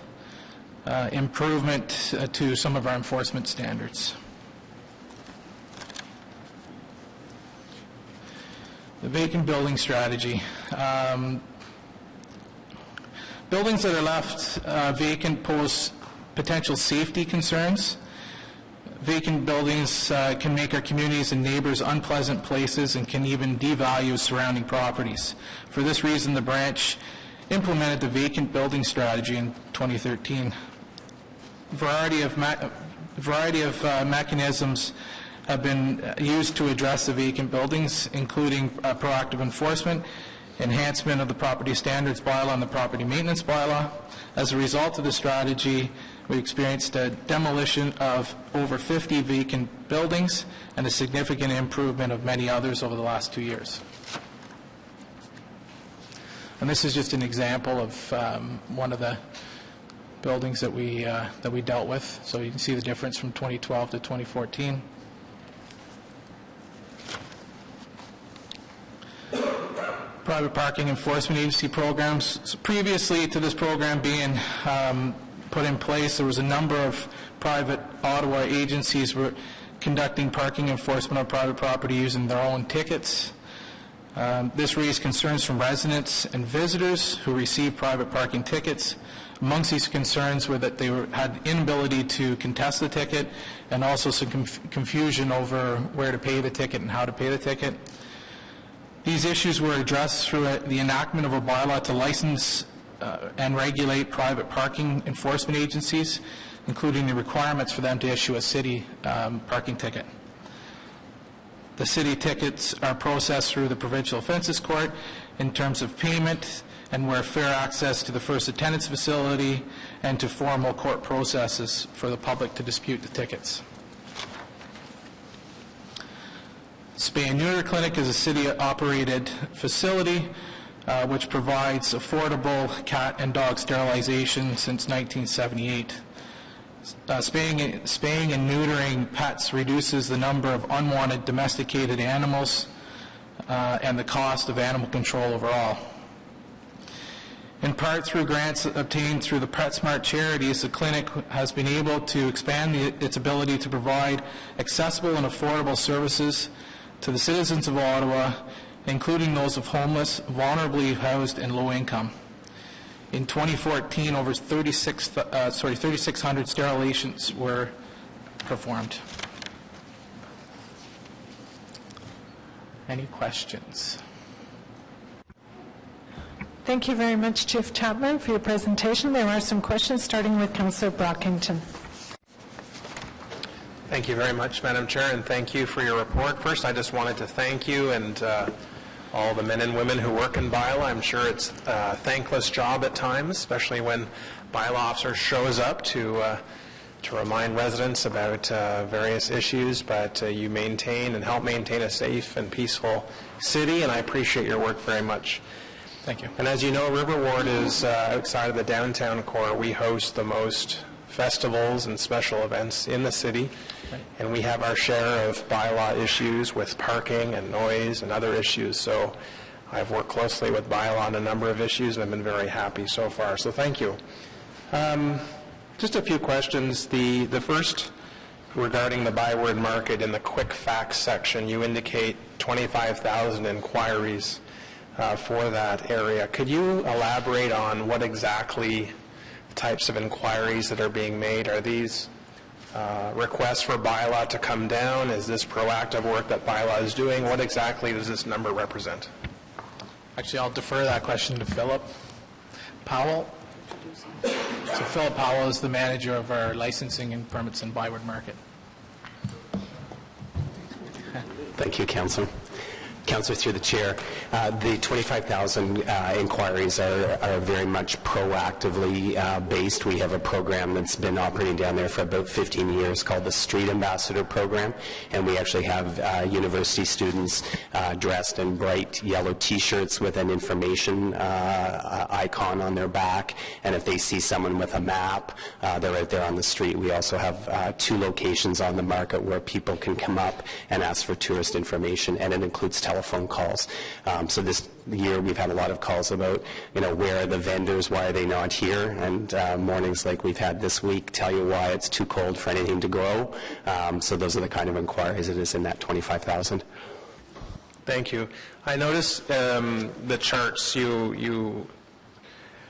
improvement to some of our enforcement standards. The vacant building strategy. Buildings that are left vacant pose potential safety concerns. Vacant buildings can make our communities and neighbors unpleasant places and can even devalue surrounding properties. For this reason, the branch implemented the vacant building strategy in 2013. A variety of mechanisms have been used to address the vacant buildings, including proactive enforcement, enhancement of the property standards bylaw and the property maintenance bylaw. As a result of the strategy, we experienced a demolition of over 50 vacant buildings and a significant improvement of many others over the last 2 years. And this is just an example of one of the buildings that we dealt with. So you can see the difference from 2012 to 2014. Private parking enforcement agency programs. So previously to this program being put in place, there was a number of private Ottawa agencies were conducting parking enforcement on private property using their own tickets. This raised concerns from residents and visitors who received private parking tickets. Amongst these concerns were that they had inability to contest the ticket and also some confusion over where to pay the ticket and how to pay the ticket. These issues were addressed through the enactment of a bylaw to license and regulate private parking enforcement agencies, including the requirements for them to issue a city parking ticket. The city tickets are processed through the Provincial Offences Court in terms of payment and where fair access to the first attendance facility and to formal court processes for the public to dispute the tickets. Spay and Neuter Clinic is a city-operated facility which provides affordable cat and dog sterilization since 1978. Spaying and neutering pets reduces the number of unwanted domesticated animals and the cost of animal control overall. In part through grants obtained through the PetSmart charities, the clinic has been able to expand its ability to provide accessible and affordable services to the citizens of Ottawa, including those of homeless, vulnerably housed, and low income. In 2014, over 3,600 sterilizations were performed. Any questions? Thank you very much, Chief Chapman, for your presentation. There are some questions, starting with Councillor Brockington. Thank you very much, Madam Chair, and thank you for your report. First, I just wanted to thank you and all the men and women who work in bylaw. I'm sure it's a thankless job at times, especially when bylaw officer shows up to remind residents about various issues, but you maintain and help maintain a safe and peaceful city, and I appreciate your work very much. Thank you. And as you know, River Ward is outside of the downtown core. We host the most festivals and special events in the city, and we have our share of bylaw issues with parking and noise and other issues. So I've worked closely with bylaw on a number of issues, and I've been very happy so far. So thank you. Just a few questions. The first regarding the byword market in the quick facts section, you indicate 25,000 inquiries for that area. Could you elaborate on what exactly types of inquiries that are being made? Are these requests for bylaw to come down? Is this proactive work that bylaw is doing? What exactly does this number represent? Actually, I'll defer that question to Philip Powell. So Philip Powell is the manager of our licensing and permits and byword market. Thank you, Councillor. Councillor, through the chair, the 25,000 inquiries are very much proactively based. We have a program that's been operating down there for about 15 years called the Street Ambassador Program, and we actually have university students dressed in bright yellow T-shirts with an information icon on their back, and if they see someone with a map, they're out there on the street. We also have 2 locations on the market where people can come up and ask for tourist information, and it includes telephone calls. So this year we've had a lot of calls about, where are the vendors, why are they not here? And mornings like we've had this week tell you why it's too cold for anything to grow. So those are the kind of inquiries it is in that 25,000. Thank you. I noticed the charts, you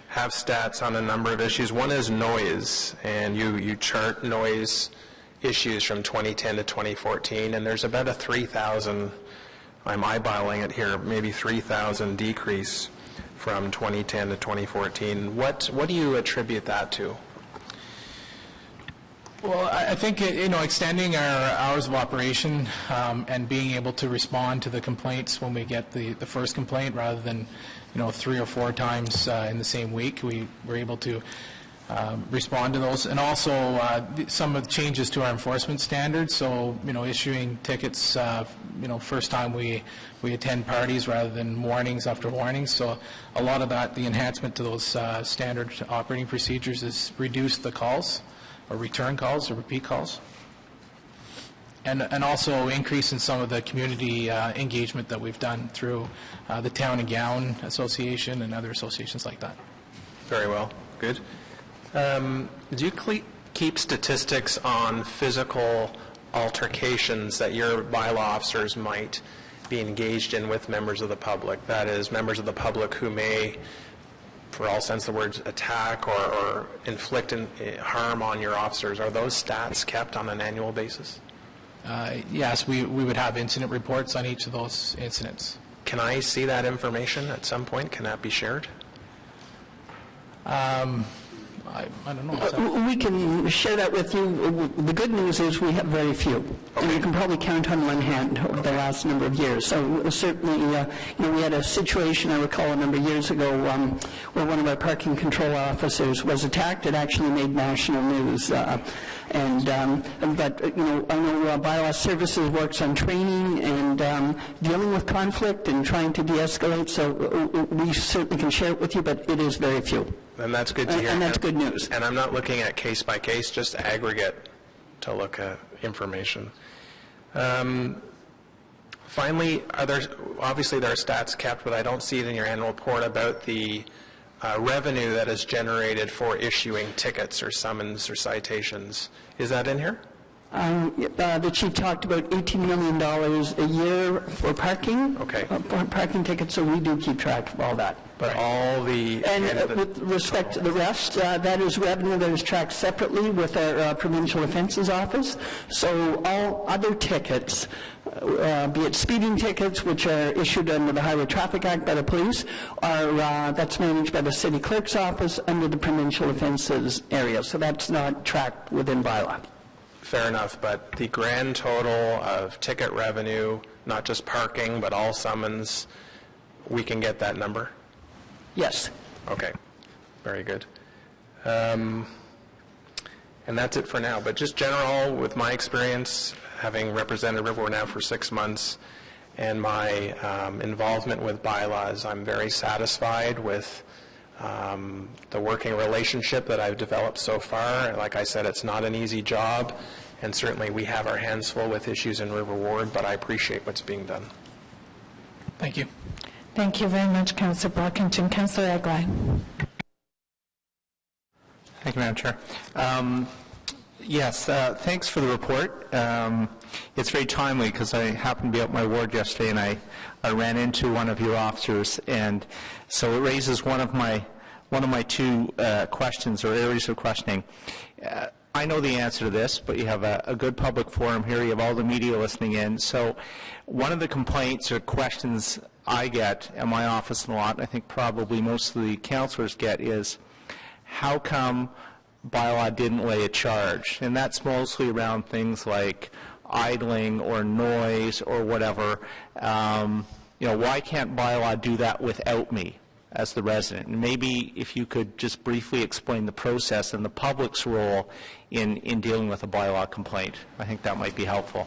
have stats on a number of issues. One is noise, and you chart noise issues from 2010 to 2014, and there's about a 3,000, I'm eyeballing it here, maybe 3,000 decrease from 2010 to 2014. What do you attribute that to? Well, I think, extending our hours of operation and being able to respond to the complaints when we get the first complaint rather than, 3 or 4 times in the same week, we were able to respond to those, and also some of the changes to our enforcement standards. So, issuing tickets, first time we attend parties rather than warnings after warnings. So, a lot of that, the enhancement to those standard operating procedures, is reduce the calls, or return calls, or repeat calls, and also increase in some of the community engagement that we've done through the Town and Gown Association and other associations like that. Very well. Good. Do you keep statistics on physical altercations that your bylaw officers might be engaged in with members of the public? That is, members of the public who may, for all sense of the words, attack or inflict harm on your officers. Are those stats kept on an annual basis? Yes, we would have incident reports on each of those incidents. Can I see that information at some point? Can that be shared? I don't know. We can share that with you. The good news is we have very few. Okay. And you can probably count on one hand over the last number of years. So certainly, we had a situation, I recall, a number of years ago where one of our parking control officers was attacked. It actually made national news. But I know Bylaw Services works on training and dealing with conflict and trying to de-escalate. So we certainly can share it with you, but it is very few. And that's good to hear. And that's good news. And I'm not looking at case by case, just aggregate to look at information. Finally, obviously there are stats kept, but I don't see it in your annual report about the revenue that is generated for issuing tickets or summons or citations. Is that in here? The chief talked about $18 million a year for parking. Okay. Parking tickets, so we do keep track of all that. But all the... And with respect to the rest, that is revenue that is tracked separately with our Provincial Offences Office. So all other tickets, be it speeding tickets, which are issued under the Highway Traffic Act by the police, that's managed by the City Clerk's Office under the Provincial Offences area. So that's not tracked within bylaw. Fair enough, but the grand total of ticket revenue, not just parking, but all summons, we can get that number? Yes. Okay, very good. And that's it for now, but just general, with my experience, having represented Riverwood now for 6 months, and my involvement with bylaws, I'm very satisfied with the working relationship that I've developed so far. Like I said, it's not an easy job, and certainly we have our hands full with issues in River Ward, but I appreciate what's being done. Thank you. Thank you very much, Councillor Brockington. Councillor Eglai. Thank you, Madam Chair. Yes, thanks for the report. It's very timely because I happened to be out in my ward yesterday and I ran into one of your officers, and so it raises one of my two questions or areas of questioning. I know the answer to this, but you have a good public forum here. You have all the media listening in. So one of the complaints or questions I get in my office a lot, and I think probably most of the councillors get, is how come bylaw didn't lay a charge? And that's mostly around things like idling or noise or whatever. Why can't bylaw do that without me as the resident? And maybe if you could just briefly explain the process and the public's role in dealing with a bylaw complaint. I think that might be helpful.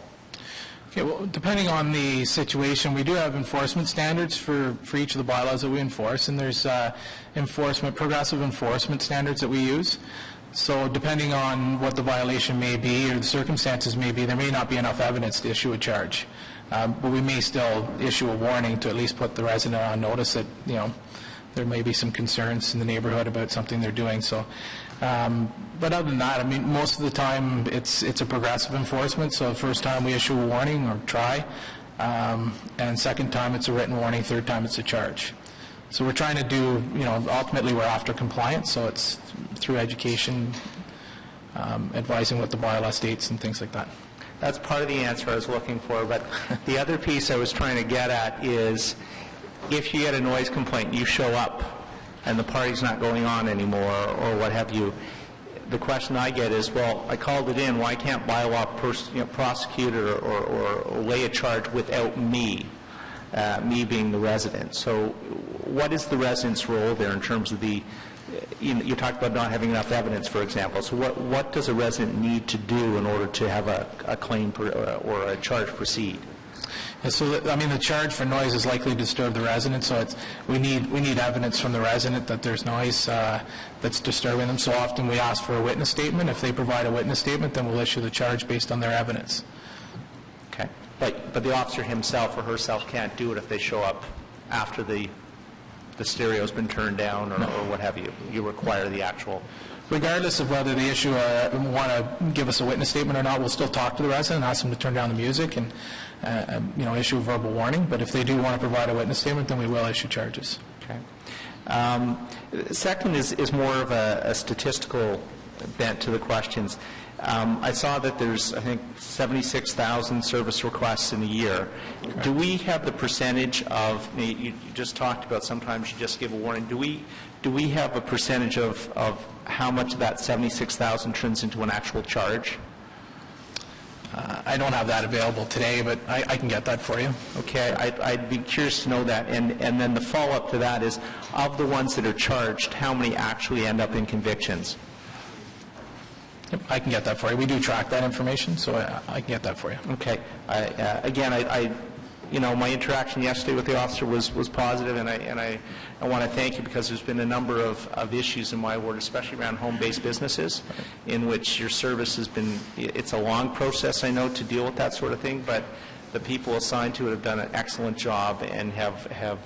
Okay, well, depending on the situation, we do have enforcement standards for each of the bylaws that we enforce, and there's progressive enforcement standards that we use. So depending on what the violation may be or the circumstances may be, there may not be enough evidence to issue a charge. But we may still issue a warning to at least put the resident on notice that, there may be some concerns in the neighborhood about something they're doing. So, but other than that, I mean, most of the time it's a progressive enforcement. So the first time we issue a warning or try, and second time it's a written warning, third time it's a charge. So we're trying to do, ultimately we're after compliance, so it's through education, advising what the bylaw states and things like that. That's part of the answer I was looking for, but the other piece I was trying to get at is if you get a noise complaint, you show up and the party's not going on anymore or what have you, the question I get is, well, I called it in, why can't bylaw prosecute or lay a charge without me? Me being the resident. So what is the resident's role there in terms of the, you talked about not having enough evidence, for example. So what does a resident need to do in order to have a claim or a charge proceed? Yeah, so, the charge for noise is likely to disturb the resident, so we need evidence from the resident that there's noise that's disturbing them. So often we ask for a witness statement. If they provide a witness statement, then we'll issue the charge based on their evidence. Okay. But the officer himself or herself can't do it if they show up after the stereo's been turned down or what have you. You require the actual... Regardless of whether the issue want to give us a witness statement or not, we'll still talk to the resident, ask them to turn down the music and issue a verbal warning. But if they do want to provide a witness statement, then we will issue charges. Okay. Second is more of a statistical bent to the questions. I saw that there's, I think, 76,000 service requests in a year. Okay. Do we have the percentage of, you just talked about sometimes you just give a warning, do we have a percentage of how much of that 76,000 turns into an actual charge? I don't have that available today, but I can get that for you. Okay, I'd be curious to know that. And then the follow-up to that is, of the ones that are charged, how many actually end up in convictions? Yep, I can get that for you. We do track that information, so I can get that for you. Okay. My interaction yesterday with the officer was positive, and I want to thank you because there's been a number of issues in my ward, especially around home-based businesses, in which your service has been, it's a long process, I know, to deal with that sort of thing, but the people assigned to it have done an excellent job and have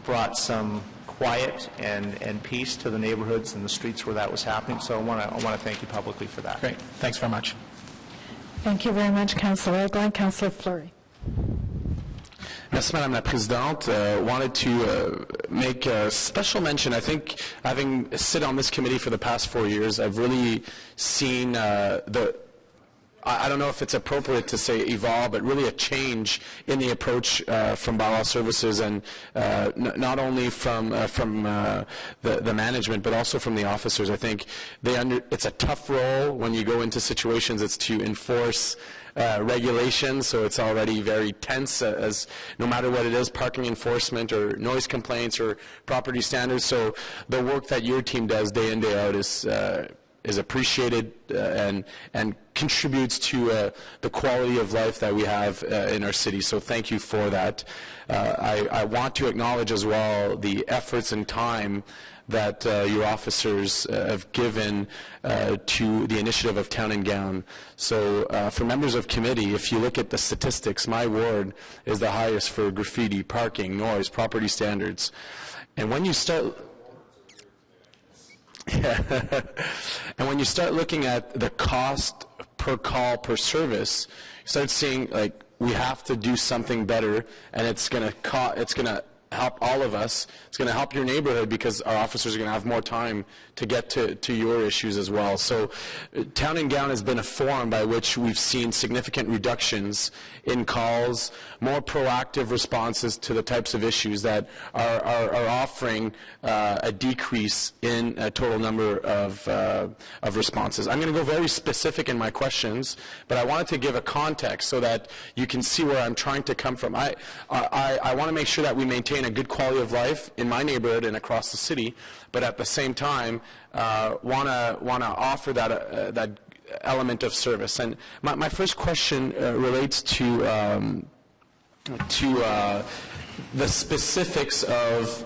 brought some quiet and peace to the neighborhoods and the streets where that was happening. So I want to thank you publicly for that. Great. Thanks very much. Thank you very much, Councillor Eglin. Councillor Fleury. Merci, Madame la Présidente. Wanted to make a special mention. I think, having sit on this committee for the past 4 years, I've really seen I don't know if it's appropriate to say evolve, but really a change in the approach from bylaw services, and not only from the management, but also from the officers. I think it's a tough role when you go into situations. It's to enforce regulations, so it's already very tense, as no matter what it is, parking enforcement or noise complaints or property standards. So the work that your team does day in, day out is is appreciated and contributes to the quality of life that we have in our city. So thank you for that. I want to acknowledge as well the efforts and time that your officers have given to the initiative of Town and Gown. So for members of committee, if you look at the statistics, my ward is the highest for graffiti, parking, noise, property standards. And when you start and when you start looking at the cost per call per service, you start seeing like we have to do something better, and it's going to help all of us. It's going to help your neighborhood because our officers are going to have more time to get to your issues as well. So Town and Gown has been a forum by which we've seen significant reductions in calls, more proactive responses to the types of issues that are offering a decrease in a total number of responses. I'm going to go very specific in my questions, but I wanted to give a context so that you can see where I'm trying to come from. I want to make sure that we maintain a good quality of life in my neighborhood and across the city, but at the same time want to offer that element of service. And my first question relates to the specifics of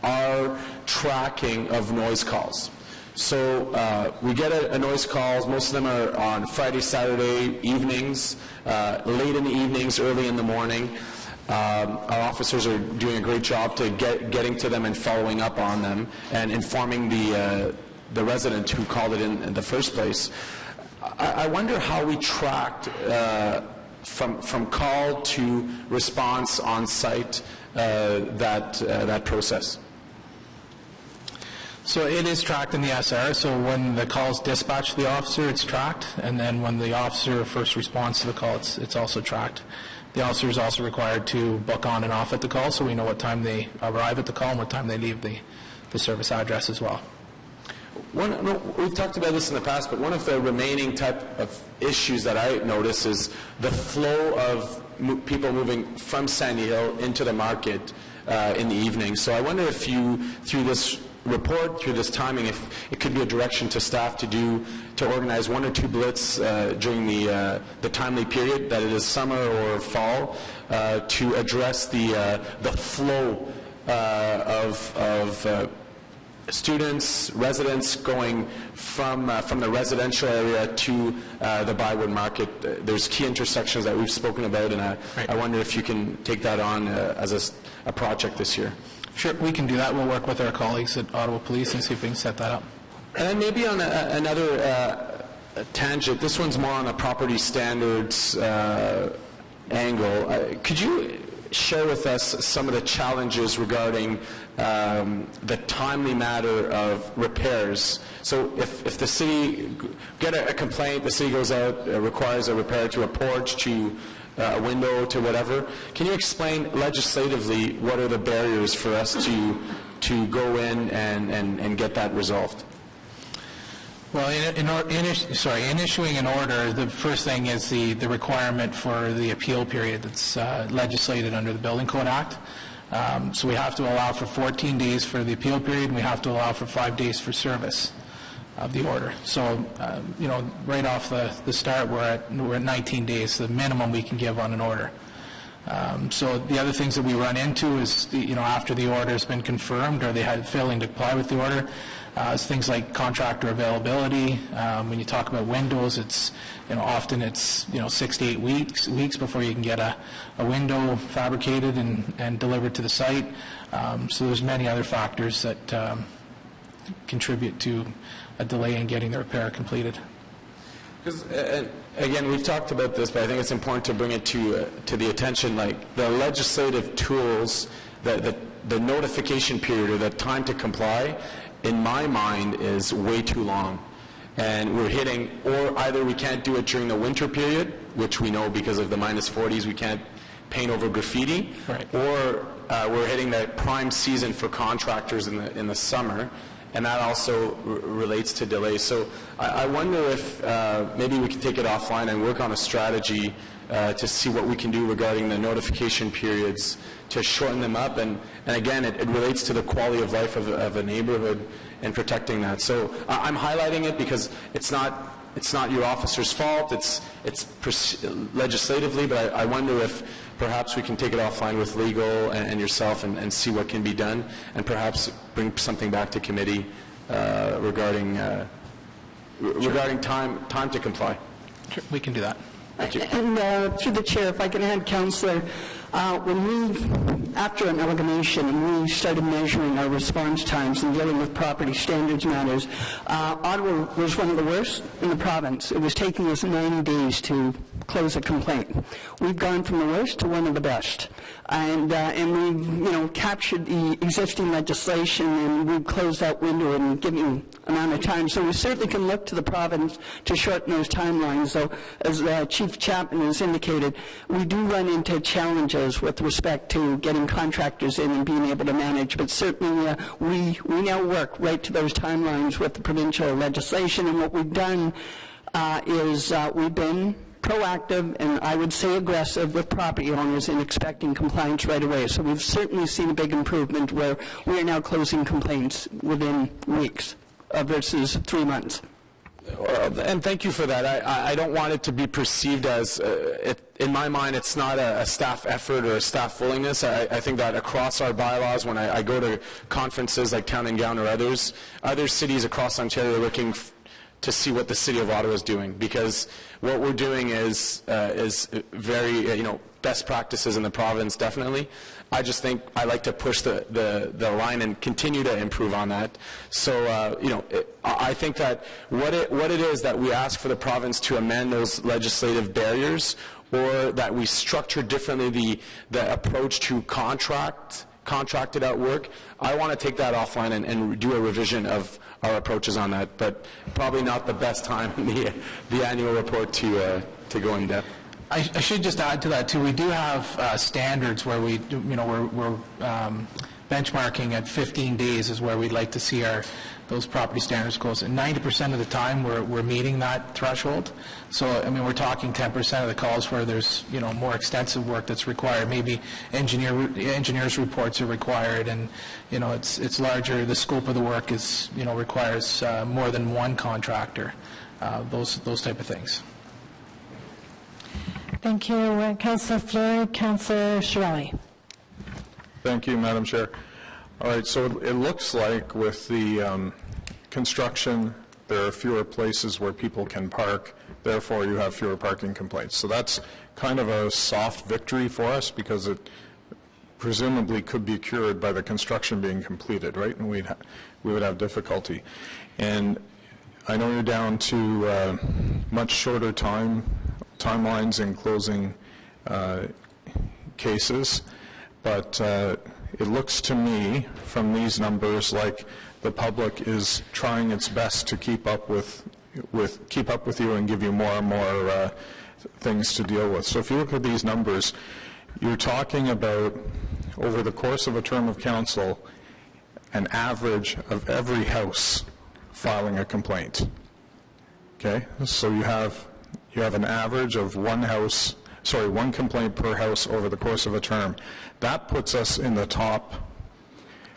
our tracking of noise calls. So we get a noise calls. Most of them are on Friday, Saturday evenings, late in the evenings, early in the morning. Our officers are doing a great job to getting to them and following up on them and informing the resident who called it in the first place. I wonder how we tracked from call to response on site that process. So it is tracked in the SR, so when the call is dispatched to the officer, it's tracked, and then when the officer first responds to the call, it's also tracked. The officer is also required to book on and off at the call, so we know what time they arrive at the call and what time they leave the service address as well. We've talked about this in the past, but one of the remaining type of issues that I notice is the flow of people moving from Sandy Hill into the market in the evening. So I wonder if you, through this report, through this timing, if it could be a direction to staff to organize 1 or 2 blitz during the timely period, that it is summer or fall, to address the flow of students, residents going from the residential area to the Bywood Market. There's key intersections that we've spoken about, and I wonder if you can take that on as a project this year. Sure, we can do that. We'll work with our colleagues at Ottawa Police and see if we can set that up. And then maybe on another tangent, this one's more on the property standards angle. Could you share with us some of the challenges regarding the timely matter of repairs? So if the city get a complaint, the city goes out, requires a repair to a porch, to a window, to whatever. Can you explain legislatively what are the barriers for us to go in and get that resolved? Well, in issuing an order, the first thing is the requirement for the appeal period that's legislated under the Building Code Act. So we have to allow for 14 days for the appeal period, and we have to allow for 5 days for service of the order. So, right off the start, we're at 19 days, the minimum we can give on an order. So the other things that we run into is, after the order has been confirmed or they had failing to comply with the order, is things like contractor availability. When you talk about windows, it's, often it's, 6 to 8 weeks before you can get a window fabricated and delivered to the site. So there's many other factors that contribute to a delay in getting the repair completed. Because, again, we've talked about this, but I think it's important to bring it to the attention, like the legislative tools, the notification period or the time to comply, in my mind, is way too long. And we're hitting, or either we can't do it during the winter period, which we know because of the -40s we can't paint over graffiti, right, or we're hitting that prime season for contractors in the summer, and that also relates to delays. So I wonder if maybe we can take it offline and work on a strategy to see what we can do regarding the notification periods to shorten them up. And again, it relates to the quality of life of a neighborhood and protecting that. So I'm highlighting it because it's not your officer's fault. It's legislatively, but I wonder if perhaps we can take it offline with legal and yourself and see what can be done, and perhaps bring something back to committee regarding time to comply. Sure, we can do that. And through the chair, if I can add, Councillor, after an amalgamation, we started measuring our response times and dealing with property standards matters. Ottawa was one of the worst in the province. It was taking us 90 days to close a complaint. We've gone from the worst to one of the best. And we've, captured the existing legislation, and we've closed that window and given amount of time. So we certainly can look to the province to shorten those timelines. So as Chief Chapman has indicated, we do run into challenges with respect to getting contractors in and being able to manage. But certainly we now work right to those timelines with the provincial legislation. And what we've done is we've been proactive and I would say aggressive with property owners in expecting compliance right away. So we've certainly seen a big improvement where we are now closing complaints within weeks versus 3 months. And thank you for that. I don't want it to be perceived as, in my mind, it's not a staff effort or a staff willingness. I think that across our bylaws, when I go to conferences like Town and Gown or other cities across Ontario are looking to see what the City of Ottawa is doing, because what we're doing is very, best practices in the province, definitely. I just think I like to push the line and continue to improve on that. So, I think that what it is that we ask for the province to amend those legislative barriers, or that we structure differently the approach to contracted out work, I want to take that offline and do a revision of our approaches on that, but probably not the best time in the annual report to go in depth. I should just add to that too. We do have standards where we're benchmarking at 15 days is where we'd like to see those property standards close. And 90% of the time we're meeting that threshold. So we're talking 10% of the calls where there's more extensive work that's required. Maybe engineers reports are required, and it's larger. The scope of the work is requires more than one contractor. Those type of things. Thank you, Councillor Fleury. Councillor Shirelli. Thank you, Madam Chair. All right, so it looks like with the construction, there are fewer places where people can park, therefore you have fewer parking complaints. So that's kind of a soft victory for us, because it presumably could be cured by the construction being completed, right? And we would have difficulty. And I know you're down to much shorter timelines in closing cases, but it looks to me from these numbers like the public is trying its best to keep up with you and give you more and more things to deal with. So if you look at these numbers, you're talking about, over the course of a term of council, an average of every house filing a complaint. Okay, so you have an average of one complaint per house over the course of a term. That puts us in the top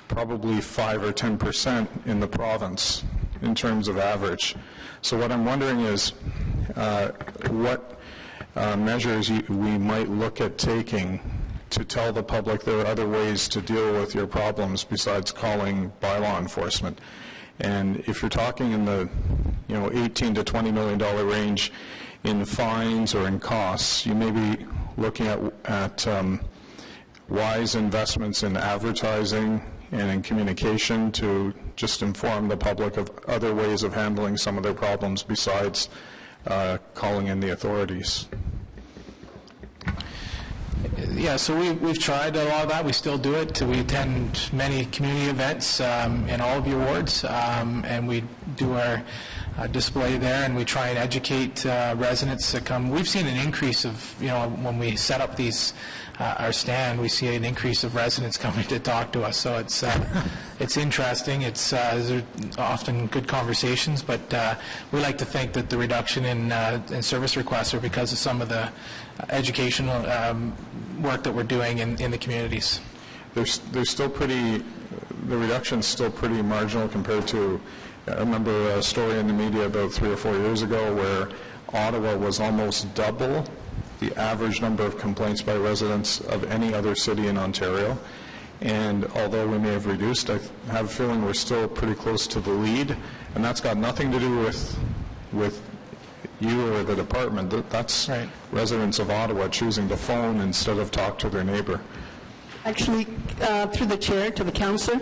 probably 5 or 10% in the province in terms of average. So what I'm wondering is what measures we might look at taking to tell the public there are other ways to deal with your problems besides calling bylaw enforcement. And if you're talking in the $18 to $20 million range in fines or in costs, you may be looking at wise investments in advertising and in communication to just inform the public of other ways of handling some of their problems besides calling in the authorities. Yeah, so we've tried a lot of that. We still do it. We attend many community events in all of your wards, and we do our display there, and we try and educate residents to come. We've seen an increase of, when we set up these our stand, we see an increase of residents coming to talk to us. So it's interesting. It's often good conversations, but we like to think that the reduction in service requests are because of some of the educational work that we're doing in the communities. They're still pretty. The reduction's still pretty marginal compared to. I remember a story in the media about 3 or 4 years ago where Ottawa was almost double the average number of complaints by residents of any other city in Ontario. And although we may have reduced, I have a feeling we're still pretty close to the lead. And that's got nothing to do with you or the department. That's right. Residents of Ottawa choosing to phone instead of talk to their neighbor. Actually, through the chair to the councillor,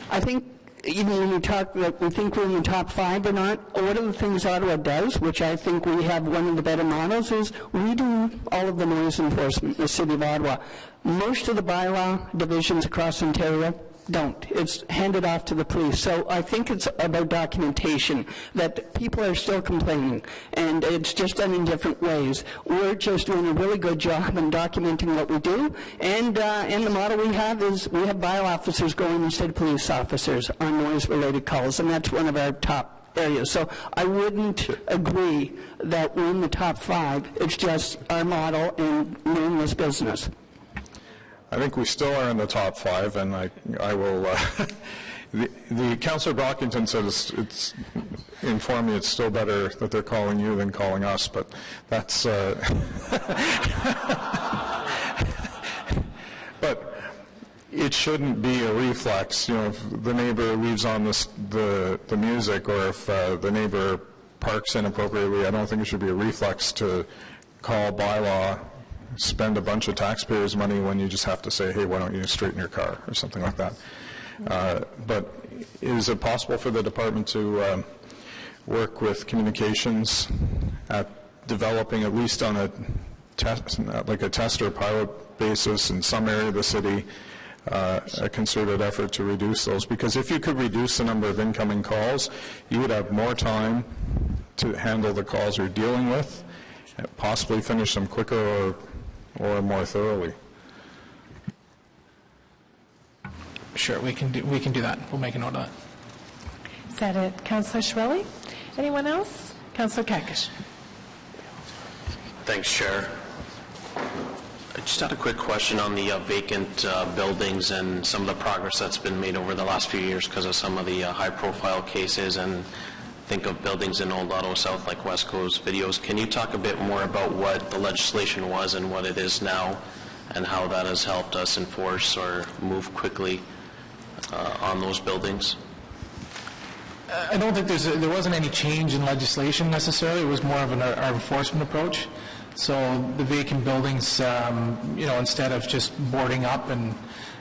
I think even when you talk that we think we're in the top 5 or not, one of the things Ottawa does, which I think we have one of the better models, is we do all of the noise enforcement in the City of Ottawa. Most of the bylaw divisions across Ontario don't. It's handed off to the police. So I think it's about documentation, that people are still complaining, and it's just done in different ways. We're just doing a really good job in documenting what we do, and the model we have is we have bylaw officers going instead of police officers on noise-related calls, and that's one of our top areas. So I wouldn't agree that we're in the top 5. It's just our model and doing this business. I think we still are in the top 5, and I will. The Councillor Brockington said it's informed me it's still better that they're calling you than calling us, but that's. But it shouldn't be a reflex. If the neighbor leaves on the music, or if the neighbor parks inappropriately, I don't think it should be a reflex to call bylaw, spend a bunch of taxpayers' money when you just have to say, hey, why don't you straighten your car, or something like that. But is it possible for the department to work with communications at developing, at least on a test, like a test or pilot basis in some area of the city, a concerted effort to reduce those? Because if you could reduce the number of incoming calls, you would have more time to handle the calls you're dealing with, possibly finish them quicker or more thoroughly. Sure, we can do that. We'll make a note of that. Is that it, Councillor Shirley? Anyone else? Councillor Kakish. Thanks, Chair. I just had a quick question on the vacant buildings and some of the progress that's been made over the last few years because of some of the high-profile cases, and think of buildings in Old Ottawa South like West Coast videos. Can you talk a bit more about what the legislation was and what it is now, and how that has helped us enforce or move quickly on those buildings? I don't think there wasn't any change in legislation necessarily. It was more of our enforcement approach. So the vacant buildings, instead of just boarding up, and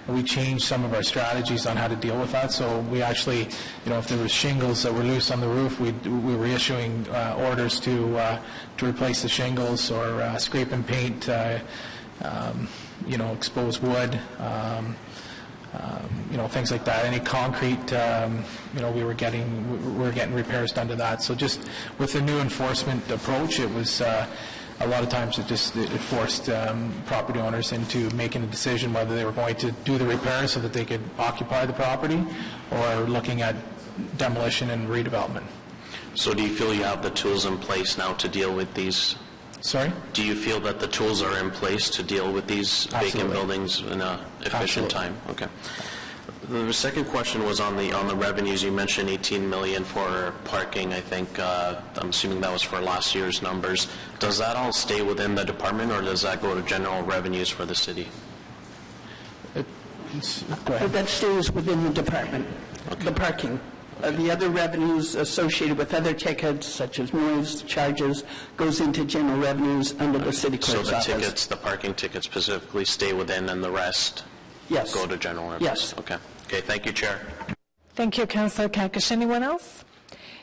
we changed some of our strategies on how to deal with that. So we actually, if there was shingles that were loose on the roof, we were issuing orders to replace the shingles, or scrape and paint, exposed wood, things like that. Any concrete, we were getting repairs done to that. So just with the new enforcement approach, it was a lot of times it forced property owners into making a decision whether they were going to do the repair so that they could occupy the property, or looking at demolition and redevelopment. So do you feel you have the tools in place now to deal with these? Sorry? Do you feel that the tools are in place to deal with these vacant buildings in an efficient time? Okay. The second question was on the revenues. You mentioned $18 million for parking. I think I'm assuming that was for last year's numbers. Does that all stay within the department, or does that go to general revenues for the city? That stays within the department. Okay. The parking. The other revenues associated with other tickets, such as noise charges, goes into general revenues under the city clerk's office. So the tickets, the parking tickets specifically, stay within, and the rest go to general revenues? Yes. Okay. Okay, thank you, Chair. Thank you, Councillor Kakish. Anyone else?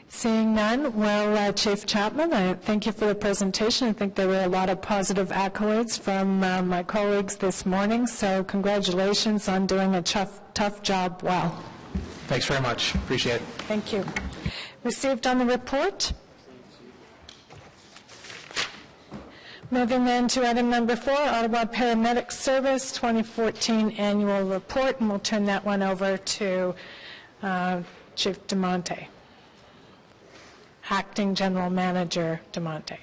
Seeing none, well, Chief Chapman, I thank you for the presentation. I think there were a lot of positive accolades from my colleagues this morning, so congratulations on doing a tough job well. Thanks very much. Appreciate it. Thank you. received on the report? Moving then to item number 4, Ottawa Paramedic Service 2014 Annual Report, and we'll turn that one over to Chief DeMonte, Acting General Manager DeMonte.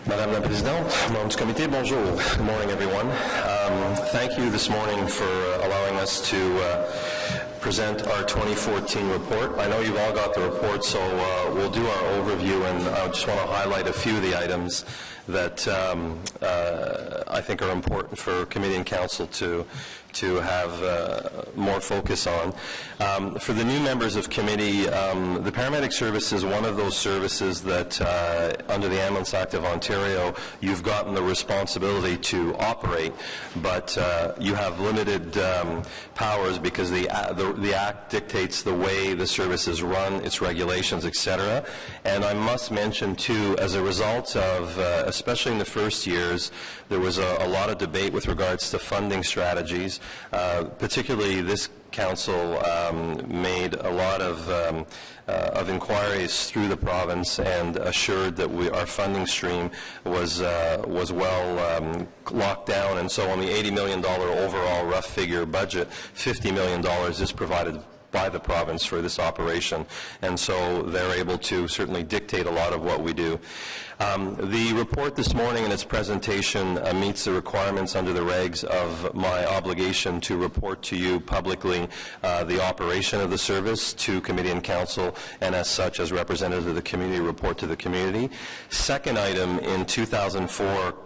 Madame la Présidente, membres du comité, bonjour. Good morning, everyone. Thank you this morning for allowing us to present our 2014 report. I know you've all got the report, so we'll do our overview, and I just want to highlight a few of the items that I think are important for committee and council to have more focus on. For the new members of committee, the paramedic service is one of those services that under the Ambulance Act of Ontario you've gotten the responsibility to operate, but you have limited powers because the Act dictates the way the service is run, its regulations, etc. And I must mention too, as a result of, especially in the first years, there was a lot of debate with regards to funding strategies. Particularly this council made a lot of inquiries through the province and assured that our funding stream was well locked down, and so on the $80 million overall rough figure budget, $50 million is provided by the province for this operation, and so they're able to certainly dictate a lot of what we do. The report this morning in its presentation meets the requirements under the regs of my obligation to report to you publicly the operation of the service to committee and council, and as such, as representative of the community, report to the community. Second item, in 2004,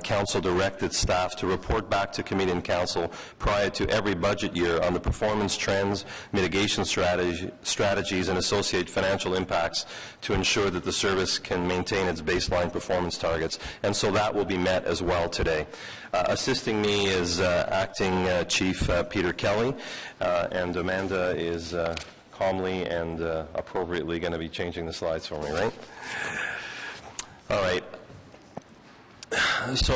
Council directed staff to report back to committee and council prior to every budget year on the performance trends, mitigation strategies, and associated financial impacts to ensure that the service can maintain its baseline performance targets. And so that will be met as well today. Assisting me is Acting Chief Peter Kelly, and Amanda is calmly and appropriately going to be changing the slides for me, right? All right. So,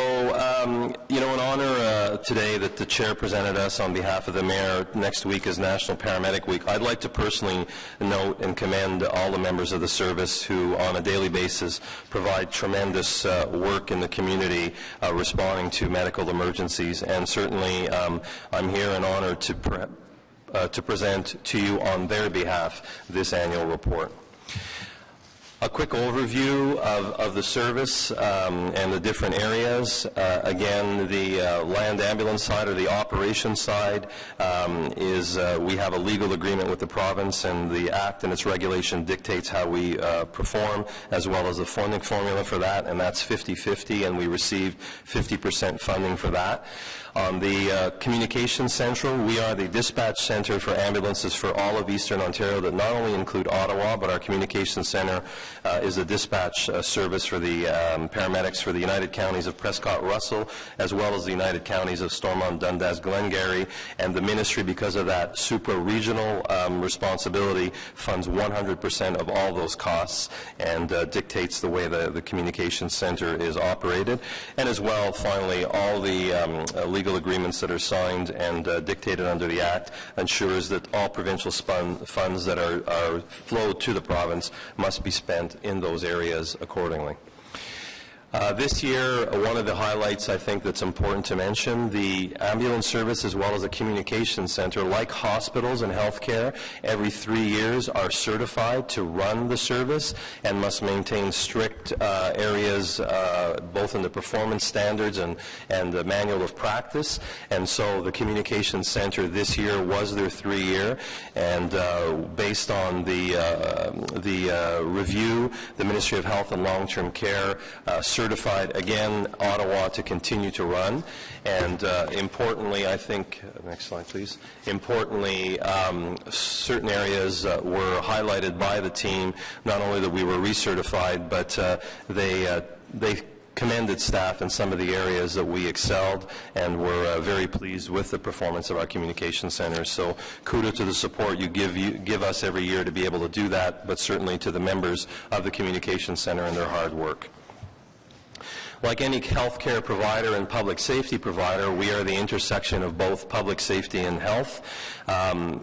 in honor today that the chair presented us on behalf of the mayor, next week is National Paramedic Week. I'd like to personally note and commend all the members of the service who on a daily basis provide tremendous work in the community responding to medical emergencies, and certainly I'm here in honor to present to you on their behalf this annual report. A quick overview of the service and the different areas. Again, the land ambulance side, or the operations side, is we have a legal agreement with the province, and the Act and its regulation dictates how we perform, as well as the funding formula for that, and that's 50-50, and we received 50% funding for that. On the Communications Central, we are the dispatch center for ambulances for all of Eastern Ontario that not only include Ottawa, but our Communications Center is a dispatch service for the paramedics for the United Counties of Prescott-Russell, as well as the United Counties of Stormont, Dundas, Glengarry, and the ministry, because of that supra-regional responsibility, funds 100% of all those costs and dictates the way the Communications Center is operated. And as well, finally, all the legal agreements that are signed and dictated under the Act ensures that all provincial funds that are flowed to the province must be spent in those areas accordingly. This year, one of the highlights I think that's important to mention, the ambulance service as well as the communications center, like hospitals and healthcare, every 3 years are certified to run the service and must maintain strict areas both in the performance standards and the manual of practice. And so the communications center this year was their 3-year, and based on the review, the Ministry of Health and Long-Term Care certified again Ottawa to continue to run. And importantly, I think, next slide please, importantly, certain areas were highlighted by the team, not only that we were recertified, but they they commended staff in some of the areas that we excelled, and we're very pleased with the performance of our communication centers. So kudos to the support you give us every year to be able to do that, but certainly to the members of the communication center and their hard work. Like any healthcare provider and public safety provider, we are the intersection of both public safety and health.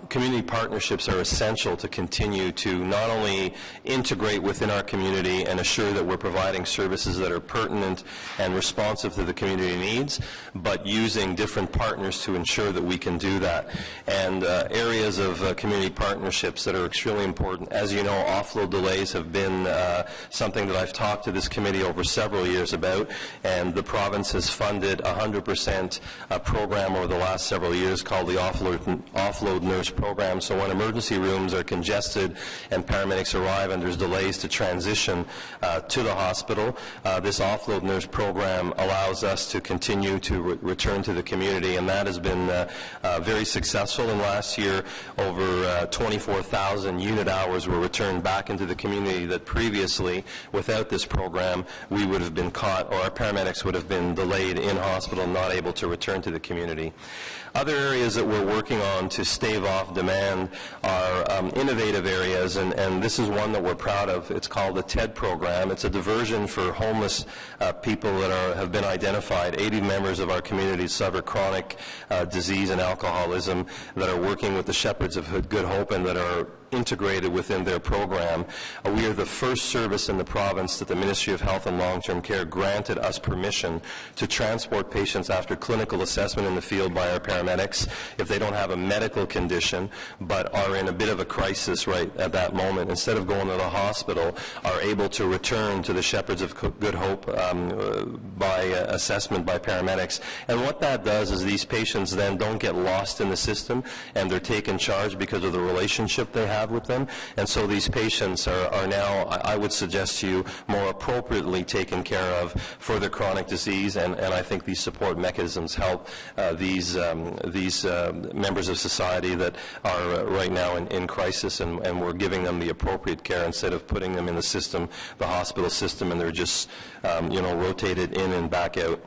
Community partnerships are essential to continue to not only integrate within our community and assure that we're providing services that are pertinent and responsive to the community needs, but using different partners to ensure that we can do that. And areas of community partnerships that are extremely important. As you know, offload delays have been something that I've talked to this committee over several years about, and the province has funded 100% a program over the last several years called the offload nurse program. So when emergency rooms are congested and paramedics arrive and there's delays to transition to the hospital, this offload nurse program allows us to continue to return to the community, and that has been very successful. And last year, over 24,000 unit hours were returned back into the community that previously, without this program, we would have been caught, or our paramedics would have been delayed in hospital, not able to return to the community. Other areas that we're working on to stave off demand are innovative areas, and this is one that we're proud of. It's called the TED program. It's a diversion for homeless people that have been identified. 80 members of our community suffer chronic disease and alcoholism that are working with the Shepherds of Good Hope and that are integrated within their program. We are the first service in the province that the Ministry of Health and Long-Term Care granted us permission to transport patients after clinical assessment in the field by our paramedics if they don't have a medical condition but are in a bit of a crisis right at that moment. Instead of going to the hospital, are able to return to the Shepherds of Good Hope by assessment by paramedics. And what that does is these patients then don't get lost in the system, and they're taken charge because of the relationship they have with them. And so these patients are now, I would suggest to you, more appropriately taken care of for their chronic disease, and I think these support mechanisms help these members of society that are right now in crisis, and we're giving them the appropriate care instead of putting them in the system, the hospital system, and they're just rotated in and back out.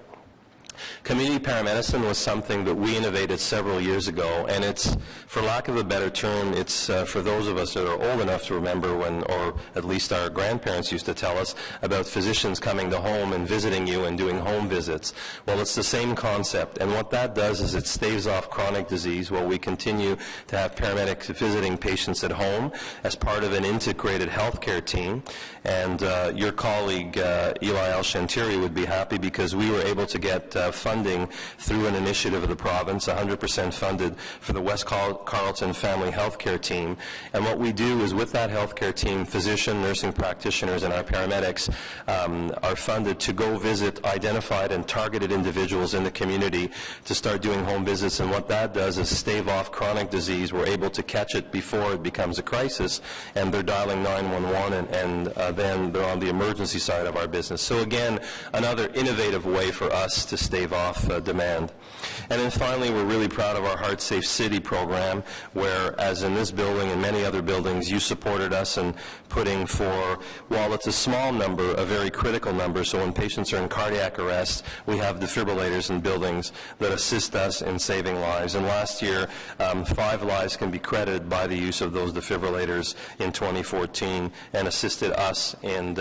Community paramedicine was something that we innovated several years ago, and it's, for lack of a better term, it's for those of us that are old enough to remember when, or at least our grandparents used to tell us about physicians coming to home and visiting you and doing home visits. Well, it's the same concept, and what that does is it staves off chronic disease while we continue to have paramedics visiting patients at home as part of an integrated healthcare team. And your colleague, Eli Al-Shantiri, would be happy because we were able to get funding through an initiative of the province, 100% funded for the West Carleton Family Healthcare Team. And what we do is with that healthcare team, physician, nursing practitioners, and our paramedics are funded to go visit identified and targeted individuals in the community to start doing home visits. And what that does is stave off chronic disease. We're able to catch it before it becomes a crisis, and they're dialing 911, and then they're on the emergency side of our business. So again, another innovative way for us to stave off demand. And then finally, we're really proud of our Heart Safe City program, where, as in this building and many other buildings, you supported us in putting for, while it's a small number, a very critical number. So when patients are in cardiac arrest, we have defibrillators in buildings that assist us in saving lives. And last year, 5 lives can be credited by the use of those defibrillators in 2014, and assisted us in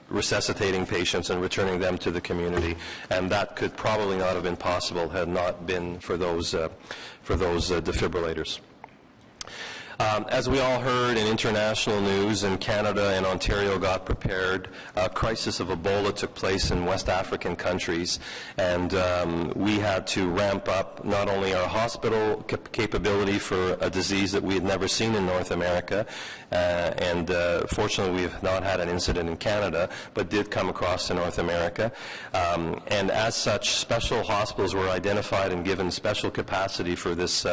resuscitating patients and returning them to the community. And that could probably not have been possible had not been for those defibrillators. As we all heard in international news, in Canada and Ontario got prepared, a crisis of Ebola took place in West African countries, and we had to ramp up not only our hospital capability for a disease that we had never seen in North America, and fortunately we have not had an incident in Canada, but did come across to North America. And as such, special hospitals were identified and given special capacity for this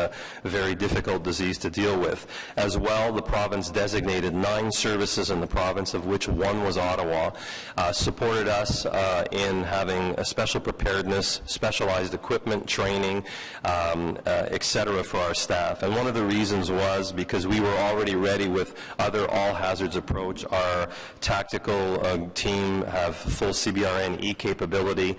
very difficult disease to deal with. As well, the province designated 9 services in the province, of which 1 was Ottawa, supported us in having a special preparedness, specialized equipment, training, etc. for our staff. And one of the reasons was because we were already ready with other all-hazards approach. Our tactical team have full CBRNE capability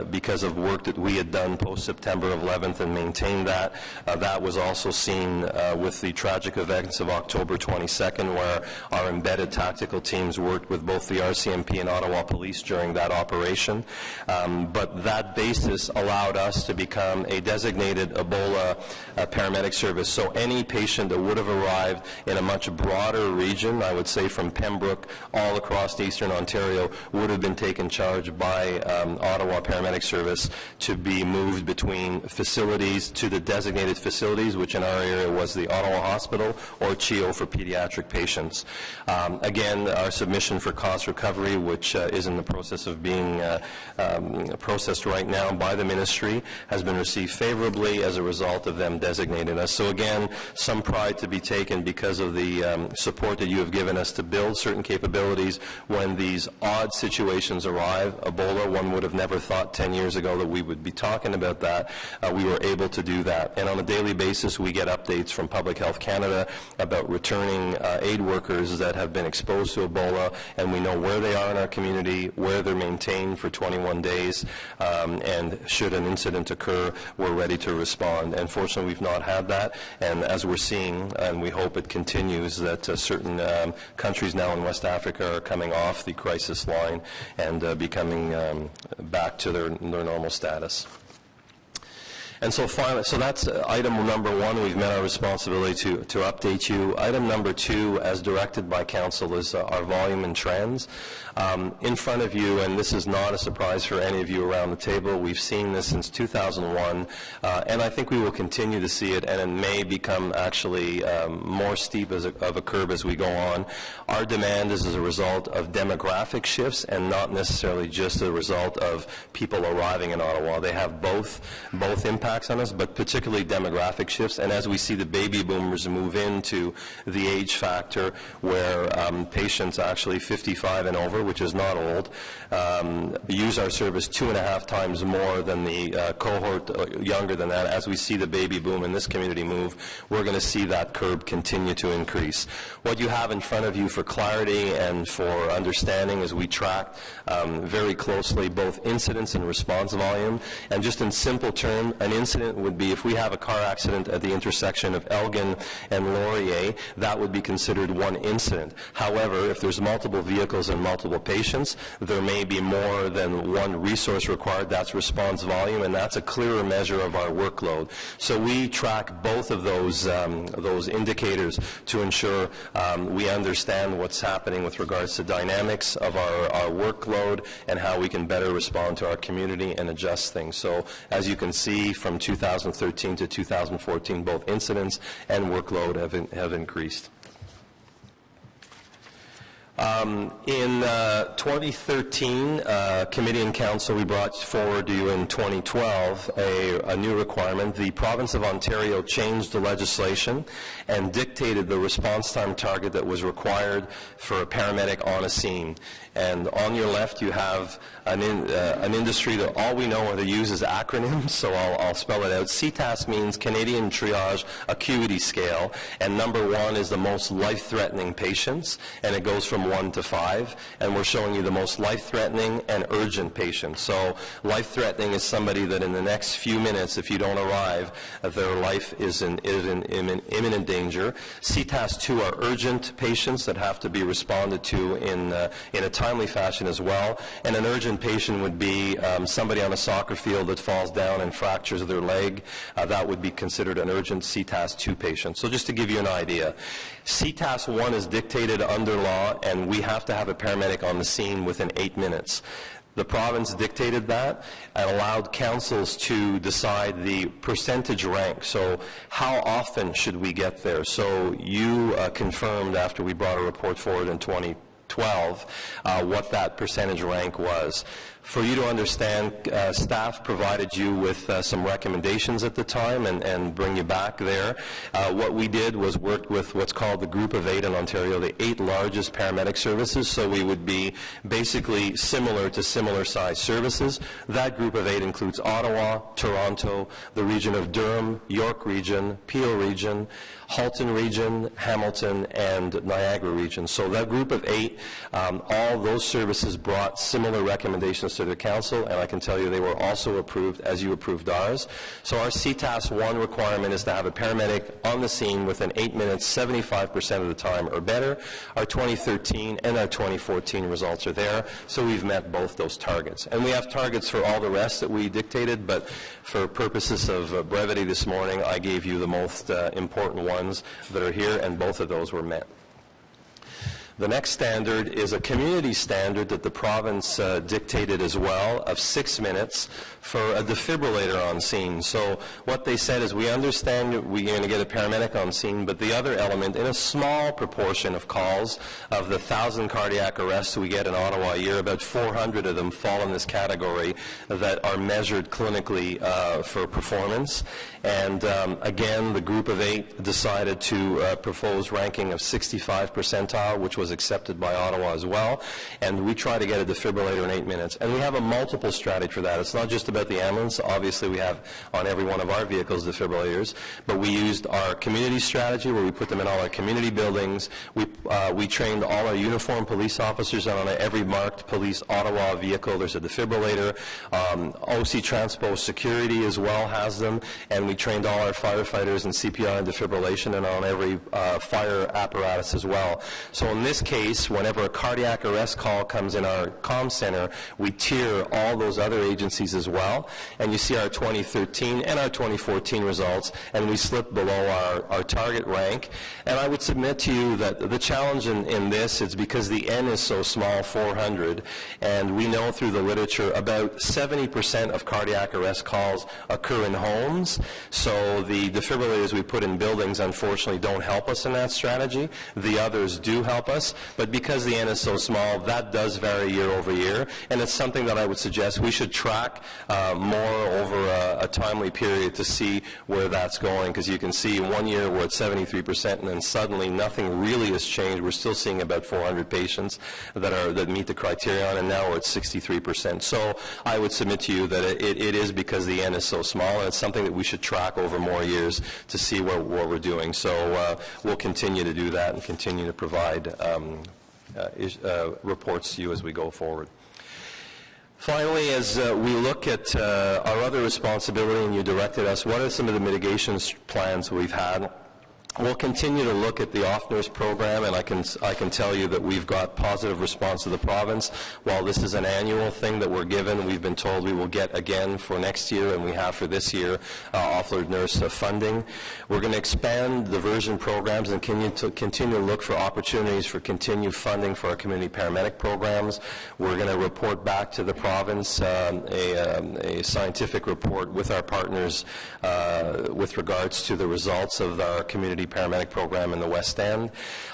because of work that we had done post-September 11th and maintained that. That was also seen with the tragic events of October 22nd, where our embedded tactical teams worked with both the RCMP and Ottawa Police during that operation. But that basis allowed us to become a designated Ebola paramedic service. So any patient that would have arrived in a much broader region, I would say from Pembroke all across eastern Ontario, would have been taken charge by Ottawa Paramedic Service to be moved between facilities to the designated facilities, which in our area was the Ottawa Hospital or CHEO for pediatric patients. Again, our submission for cost recovery, which is in the process of being processed right now by the ministry, has been received favorably as a result of them designating us. So again, some pride to be taken because of the support that you have given us to build certain capabilities when these odd situations arrive. Ebola, one would have never thought 10 years ago that we would be talking about that. We were able to do that. And on a daily basis, we get updates from Public Health Canada about returning aid workers that have been exposed to Ebola, and we know where they are in our community, where they're maintained for 21 days, and should an incident occur, we're ready to respond. And fortunately, we've not had that, and as we're seeing, and we hope it continues, that certain countries now in West Africa are coming off the crisis line and becoming back to their normal status. And so finally, so that's item number 1. We've met our responsibility to update you. Item number 2, as directed by Council, is our volume and trends. In front of you, and this is not a surprise for any of you around the table, we've seen this since 2001, and I think we will continue to see it, and it may become actually more steep of a curve as we go on. Our demand is as a result of demographic shifts and not necessarily just a result of people arriving in Ottawa. They have both impacts on us, but particularly demographic shifts. And as we see the baby boomers move into the age factor where patients actually 55 and over, which is not old, use our service 2.5 times more than the cohort younger than that. As we see the baby boom in this community move, we're going to see that curve continue to increase. What you have in front of you for clarity and for understanding is we track very closely both incidence and response volume. And just in simple terms, an incident would be if we have a car accident at the intersection of Elgin and Laurier, that would be considered one incident. However, if there's multiple vehicles and multiple patients, there may be more than one resource required. That's response volume, and that's a clearer measure of our workload. So we track both of those indicators to ensure we understand what's happening with regards to dynamics of our workload and how we can better respond to our community and adjust things. So as you can see, from 2013 to 2014, both incidents and workload have increased. In 2013, Committee and Council, we brought forward to you in 2012 a new requirement. The Province of Ontario changed the legislation and dictated the response time target that was required for a paramedic on a scene. And on your left, you have an industry that all we know how to use is acronyms, so I'll spell it out. CTAS means Canadian Triage Acuity Scale, and number 1 is the most life-threatening patients, and it goes from 1 to 5, and we're showing you the most life-threatening and urgent patients. So life-threatening is somebody that in the next few minutes, if you don't arrive, their life is in imminent danger. CTAS 2 are urgent patients that have to be responded to in a timely fashion as well. And an urgent patient would be somebody on a soccer field that falls down and fractures their leg. That would be considered an urgent CTAS 2 patient. So just to give you an idea, CTAS 1 is dictated under law, and we have to have a paramedic on the scene within 8 minutes. The province dictated that and allowed councils to decide the percentage rank. So how often should we get there? So you confirmed after we brought a report forward in 2012 what that percentage rank was. For you to understand, staff provided you with some recommendations at the time and bring you back there. What we did was work with what's called the Group of 8 in Ontario, the 8 largest paramedic services, so we would be basically similar to similar-sized services. That Group of 8 includes Ottawa, Toronto, the region of Durham, York region, Peel region, Halton region, Hamilton, and Niagara region. So that Group of 8, all those services brought similar recommendations to the council, and I can tell you they were also approved as you approved ours. So our CTAS 1 requirement is to have a paramedic on the scene within 8 minutes, 75% of the time or better. Our 2013 and our 2014 results are there, so we've met both those targets. And we have targets for all the rest that we dictated, but for purposes of brevity this morning, I gave you the most important ones that are here, and both of those were met. The next standard is a community standard that the province dictated as well, of 6 minutes for a defibrillator on scene. So what they said is, we understand we're going to get a paramedic on scene, but the other element, in a small proportion of calls, of the 1,000 cardiac arrests we get in Ottawa a year, about 400 of them fall in this category that are measured clinically for performance. And again, the Group of 8 decided to propose ranking of 65 percentile, which was accepted by Ottawa as well. And we try to get a defibrillator in 8 minutes. And we have a multiple strategy for that. It's not just about the ambulance. Obviously, we have on every one of our vehicles defibrillators. But we used our community strategy, where we put them in all our community buildings. We trained all our uniformed police officers, and on every marked police Ottawa vehicle there's a defibrillator. OC Transpo Security as well has them. And we trained all our firefighters in CPR and defibrillation, and on every fire apparatus as well. So in this case, whenever a cardiac arrest call comes in our comm center, we tier all those other agencies as well. And you see our 2013 and our 2014 results, and we slip below our target rank. And I would submit to you that the challenge in this is because the N is so small, 400, and we know through the literature about 70% of cardiac arrest calls occur in homes. So the defibrillators we put in buildings, unfortunately, don't help us in that strategy. The others do help us, but because the N is so small, that does vary year over year, and it's something that I would suggest we should track more over a timely period to see where that's going, because you can see 1 year we're at 73%, and then suddenly nothing really has changed. We're still seeing about 400 patients that meet the criterion, and now we're at 63%. So I would submit to you that it is because the N is so small, and it's something that we should track over more years to see what we're doing. So we'll continue to do that and continue to provide reports to you as we go forward. Finally, as we look at our other responsibility, and you directed us, what are some of the mitigation plans we've had? We'll continue to look at the off-nurse program, and I can tell you that we've got positive response to the province. While this is an annual thing that we're given, we've been told we will get again for next year, and we have for this year, off-nurse funding. We're going to expand diversion programs and continue to look for opportunities for continued funding for our community paramedic programs. We're going to report back to the province a scientific report with our partners with regards to the results of our community paramedic program in the West End.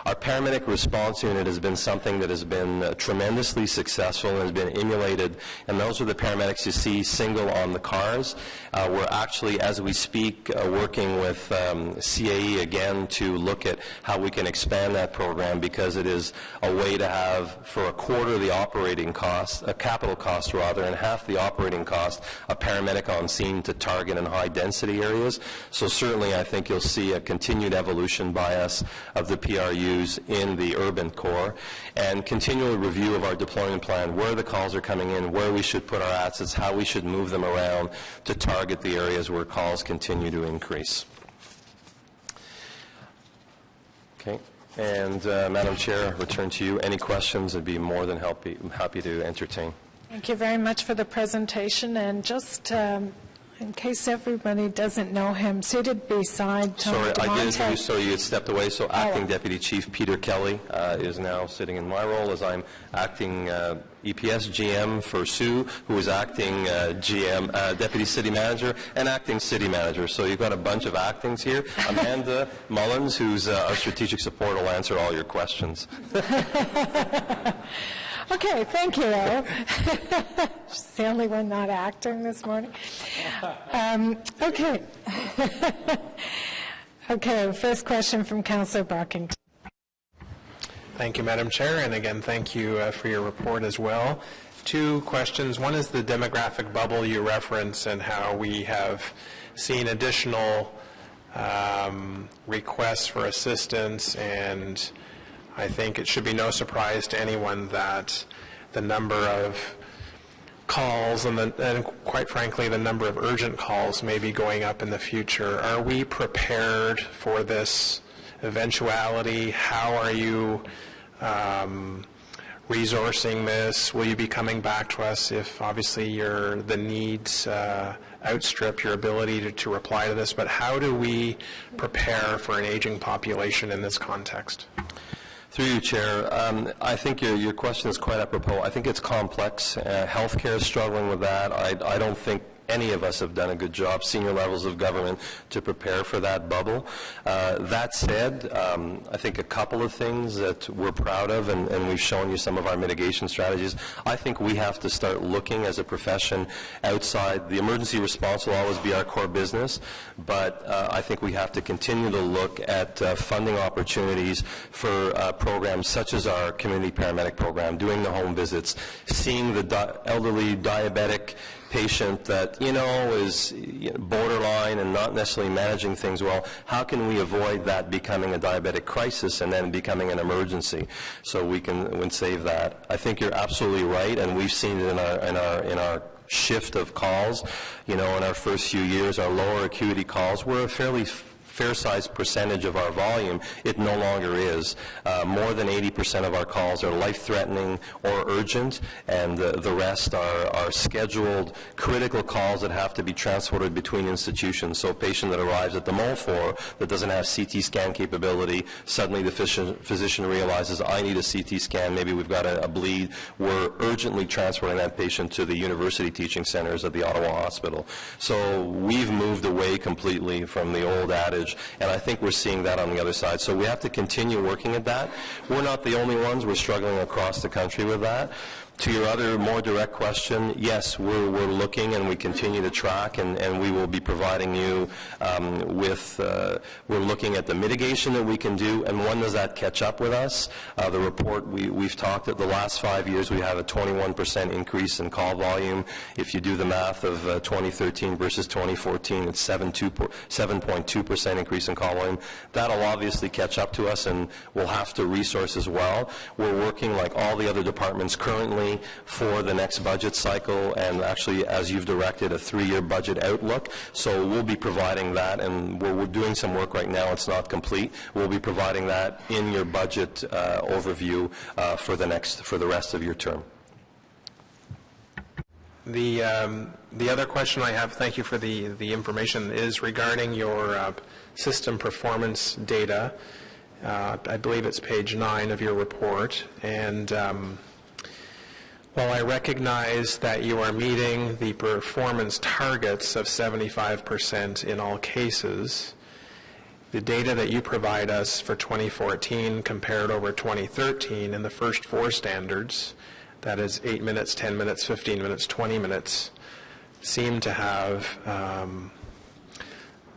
Our paramedic response unit has been something that has been tremendously successful and has been emulated, and those are the paramedics you see single on the cars. We're actually, as we speak, working with CAE again to look at how we can expand that program, because it is a way to have, for a quarter of the operating cost, a capital cost rather, and half the operating cost, a paramedic on scene to target in high density areas. So certainly I think you'll see a continued evolution by us of the PRUs in the urban core, and continual review of our deployment plan, where the calls are coming in, where we should put our assets, how we should move them around to target the areas where calls continue to increase. Okay. And Madam Chair, return to you. Any questions? I'd be more than happy to entertain. Thank you very much for the presentation. And just in case everybody doesn't know him, seated beside Tony Sorry, DeMonte. I did introduce, so you had stepped away. So Acting Deputy Chief Peter Kelly is now sitting in my role, as I'm Acting EPS GM for Sue, who is Acting Deputy City Manager and Acting City Manager. So you've got a bunch of actings here. Amanda Mullins, who's our Strategic Support, will answer all your questions. Okay, thank you. She's the only one not acting this morning. Okay. Okay, first question from Councillor Barkington. Thank you, Madam Chair, and again, thank you for your report as well. Two questions. One is the demographic bubble you reference and how we have seen additional requests for assistance, and I think it should be no surprise to anyone that the number of calls and quite frankly the number of urgent calls may be going up in the future. Are we prepared for this eventuality? How are you resourcing this? Will you be coming back to us if obviously the needs outstrip your ability to reply to this? But how do we prepare for an aging population in this context? Through you, Chair, I think your question is quite apropos. I think it's complex. Healthcare is struggling with that. I don't think any of us have done a good job, senior levels of government, to prepare for that bubble. That said, I think a couple of things that we're proud of, and we've shown you some of our mitigation strategies. I think we have to start looking as a profession outside. The emergency response will always be our core business, but I think we have to continue to look at funding opportunities for programs such as our community paramedic program, doing the home visits, seeing the elderly diabetic patient that, is borderline and not necessarily managing things well. How can we avoid that becoming a diabetic crisis and then becoming an emergency so we can save that? I think you're absolutely right, and we've seen it in our shift of calls. In our first few years, our lower acuity calls were a fairly fair-sized percentage of our volume. It no longer is. More than 80% of our calls are life-threatening or urgent, and the rest are scheduled critical calls that have to be transported between institutions. So a patient that arrives at the MOFOR that doesn't have CT scan capability, suddenly the physician realizes, I need a CT scan, maybe we've got a bleed. We're urgently transporting that patient to the university teaching centers at the Ottawa Hospital. So we've moved away completely from the old adage, and I think we're seeing that on the other side. So we have to continue working at that. We're not the only ones. We're struggling across the country with that. To your other more direct question, yes, we're looking and we continue to track, and we will be providing you with, we're looking at the mitigation that we can do, and when does that catch up with us? The report, we've talked at the last 5 years, we have a 21% increase in call volume. If you do the math of 2013 versus 2014, it's 7.2% increase in call volume. That'll obviously catch up to us, and we'll have to resource as well. We're working like all the other departments currently for the next budget cycle, and actually, as you've directed, a 3-year budget outlook. So we'll be providing that, and we're doing some work right now. It's not complete. We'll be providing that in your budget overview for the rest of your term. The other question I have, thank you for the information, is regarding your system performance data. I believe it's page 9 of your report, and while I recognize that you are meeting the performance targets of 75% in all cases, the data that you provide us for 2014 compared over 2013 in the first 4 standards, that is 8 minutes, 10 minutes, 15 minutes, 20 minutes, seem to have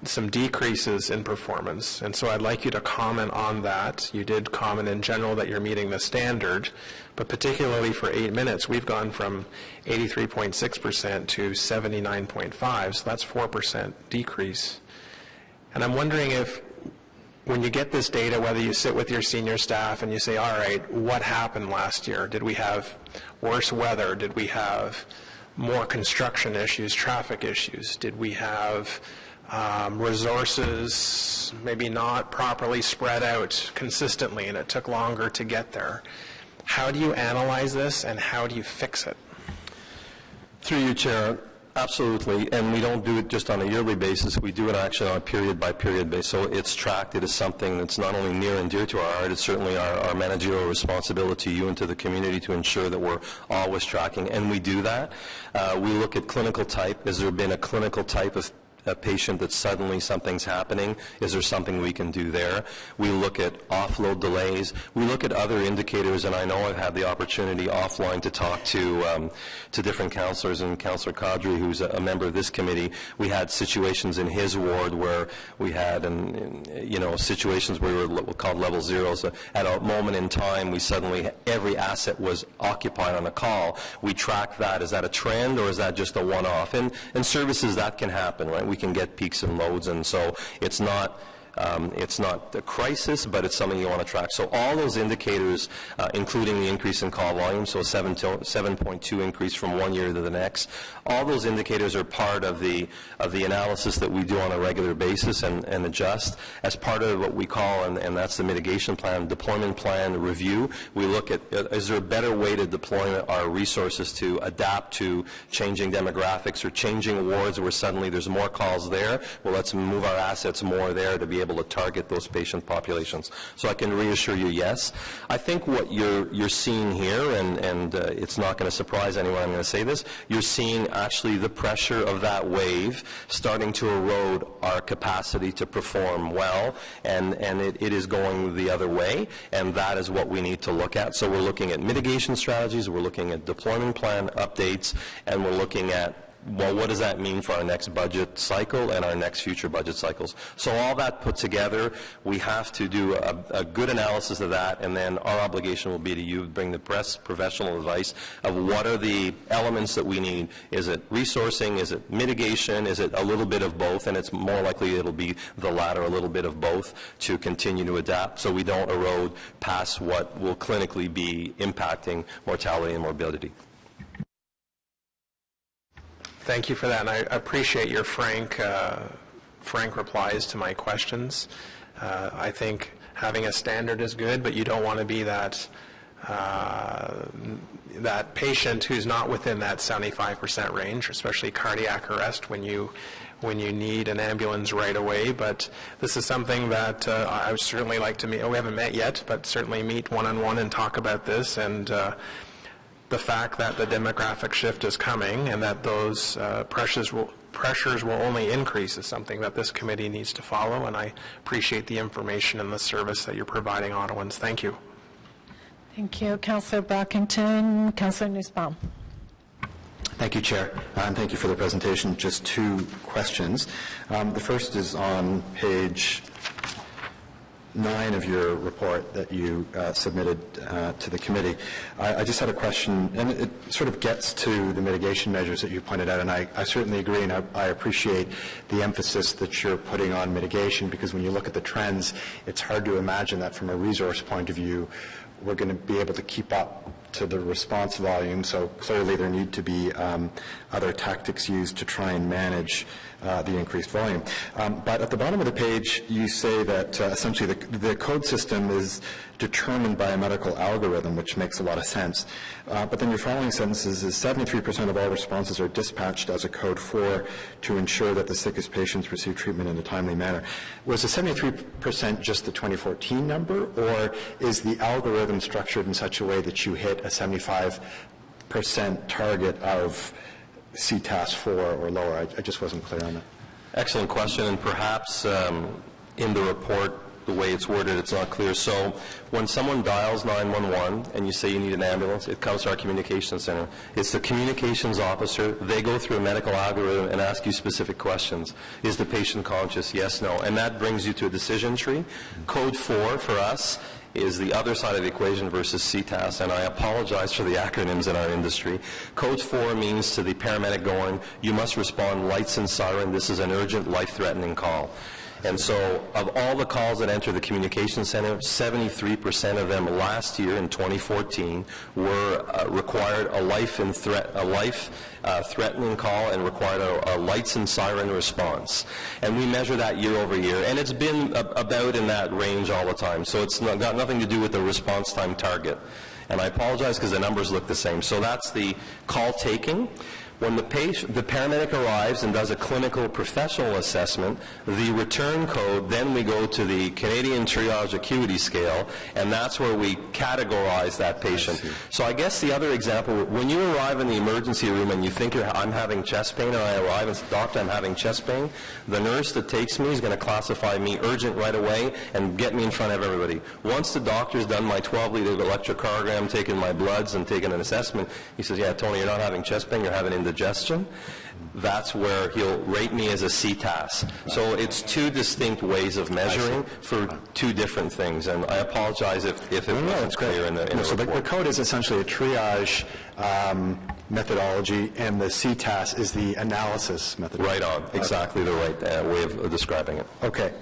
some decreases in performance. And so I'd like you to comment on that. You did comment in general that you're meeting the standard, but particularly for 8 minutes, we've gone from 83.6% to 79.5%, so that's 4% decrease. And I'm wondering if, when you get this data, whether you sit with your senior staff and you say, all right, what happened last year? Did we have worse weather? Did we have more construction issues, traffic issues? Did we have resources maybe not properly spread out consistently and it took longer to get there? How do you analyze this and how do you fix it? Through you, Chair, absolutely, and we don't do it just on a yearly basis. We do it actually on a period-by-period basis, so it's tracked. It is something that's not only near and dear to our heart, it's certainly our managerial responsibility to you and to the community to ensure that we're always tracking, and we do that. We look at clinical type. Has there been a clinical type of a patient that suddenly something's happening. Is there something we can do there? We look at offload delays. We look at other indicators, and I know I've had the opportunity offline to talk to different councillors, and Councillor Kadri, who's a member of this committee. We had situations in his ward where we had, situations where we were called level zeros. At a moment in time, we suddenly, every asset was occupied on a call. We track that. Is that a trend, or is that just a one-off? And services, that can happen, right? We can get peaks and loads, and so it's not a crisis, but it's something you want to track. So all those indicators, including the increase in call volume, so 7.2 increase from one year to the next, all those indicators are part of the analysis that we do on a regular basis and adjust as part of what we call, and that's the mitigation plan, deployment plan review. We look at, is there a better way to deploy our resources to adapt to changing demographics or changing wards where suddenly there's more calls there? Well, let's move our assets more there to be able to target those patient populations. So I can reassure you, yes. I think what you're seeing here, and it's not going to surprise anyone I'm going to say this, you're seeing actually the pressure of that wave starting to erode our capacity to perform well, and it is going the other way, and that is what we need to look at. So we're looking at mitigation strategies, we're looking at deployment plan updates, and we're looking at, well, what does that mean for our next budget cycle and our next future budget cycles? So all that put together, we have to do a good analysis of that, and then our obligation will be to you bring the best professional advice of what are the elements that we need. Is it resourcing? Is it mitigation? Is it a little bit of both? And it's more likely it'll be the latter, a little bit of both, to continue to adapt so we don't erode past what will clinically be impacting mortality and morbidity. Thank you for that, and I appreciate your frank replies to my questions. I think having a standard is good, but you don't want to be that patient who's not within that 75% range, especially cardiac arrest when you need an ambulance right away. But this is something that I would certainly like to meet. We haven't met yet, but certainly meet one-on-one and talk about this, and the fact that the demographic shift is coming and that those pressures will only increase is something that this committee needs to follow, and I appreciate the information and the service that you're providing Ottawans. Thank you. Thank you. Councillor Brockington. Councillor Nussbaum. Thank you, Chair, and thank you for the presentation. Just two questions. The first is on page 9 of your report that you submitted to the committee. I just had a question, and it sort of gets to the mitigation measures that you pointed out, and I certainly agree, and I appreciate the emphasis that you're putting on mitigation, because when you look at the trends, it's hard to imagine that from a resource point of view we're going to be able to keep up to the response volume, so clearly there need to be other tactics used to try and manage the increased volume. But at the bottom of the page, you say that essentially the code system is determined by a medical algorithm, which makes a lot of sense. But then your following sentences is 73% of all responses are dispatched as a code 4 to ensure that the sickest patients receive treatment in a timely manner. Was the 73% just the 2014 number, or is the algorithm structured in such a way that you hit a 75% target of CTAS 4 or lower? I just wasn't clear on that. Excellent question, and perhaps in the report, the way it's worded, it's not clear. So when someone dials 911 and you say you need an ambulance, it comes to our communications center. It's the communications officer. They go through a medical algorithm and ask you specific questions. Is the patient conscious? Yes, no. And that brings you to a decision tree. Code 4 for us is the other side of the equation versus CTAS, and I apologize for the acronyms in our industry. Code 4 means to the paramedic going, you must respond lights and siren. This is an urgent, life-threatening call. And so of all the calls that enter the communication center, 73% of them last year in 2014 were required a life-threatening call and required a lights and siren response. And we measure that year over year, and it's been about in that range all the time. So it's got nothing to do with the response time target. And I apologize because the numbers look the same. So that's the call taking. When the paramedic arrives and does a clinical professional assessment, the return code, then we go to the Canadian Triage Acuity Scale, and that's where we categorize that patient. So I guess the other example, when you arrive in the emergency room and you think I'm having chest pain, or I arrive and say, "Doctor, I'm having chest pain," the nurse that takes me is going to classify me urgent right away and get me in front of everybody. Once the doctor's done my 12-lead electrocardiogram, taken my bloods, and taken an assessment, he says, "Yeah, Tony, you're not having chest pain, you're having indigestion." That's where he'll rate me as a CTAS. So it's two distinct ways of measuring for two different things, and I apologize if it wasn't clear in the report. So the code is essentially a triage methodology, and the CTAS is the analysis methodology. Right on. Exactly the right way of describing it. Okay.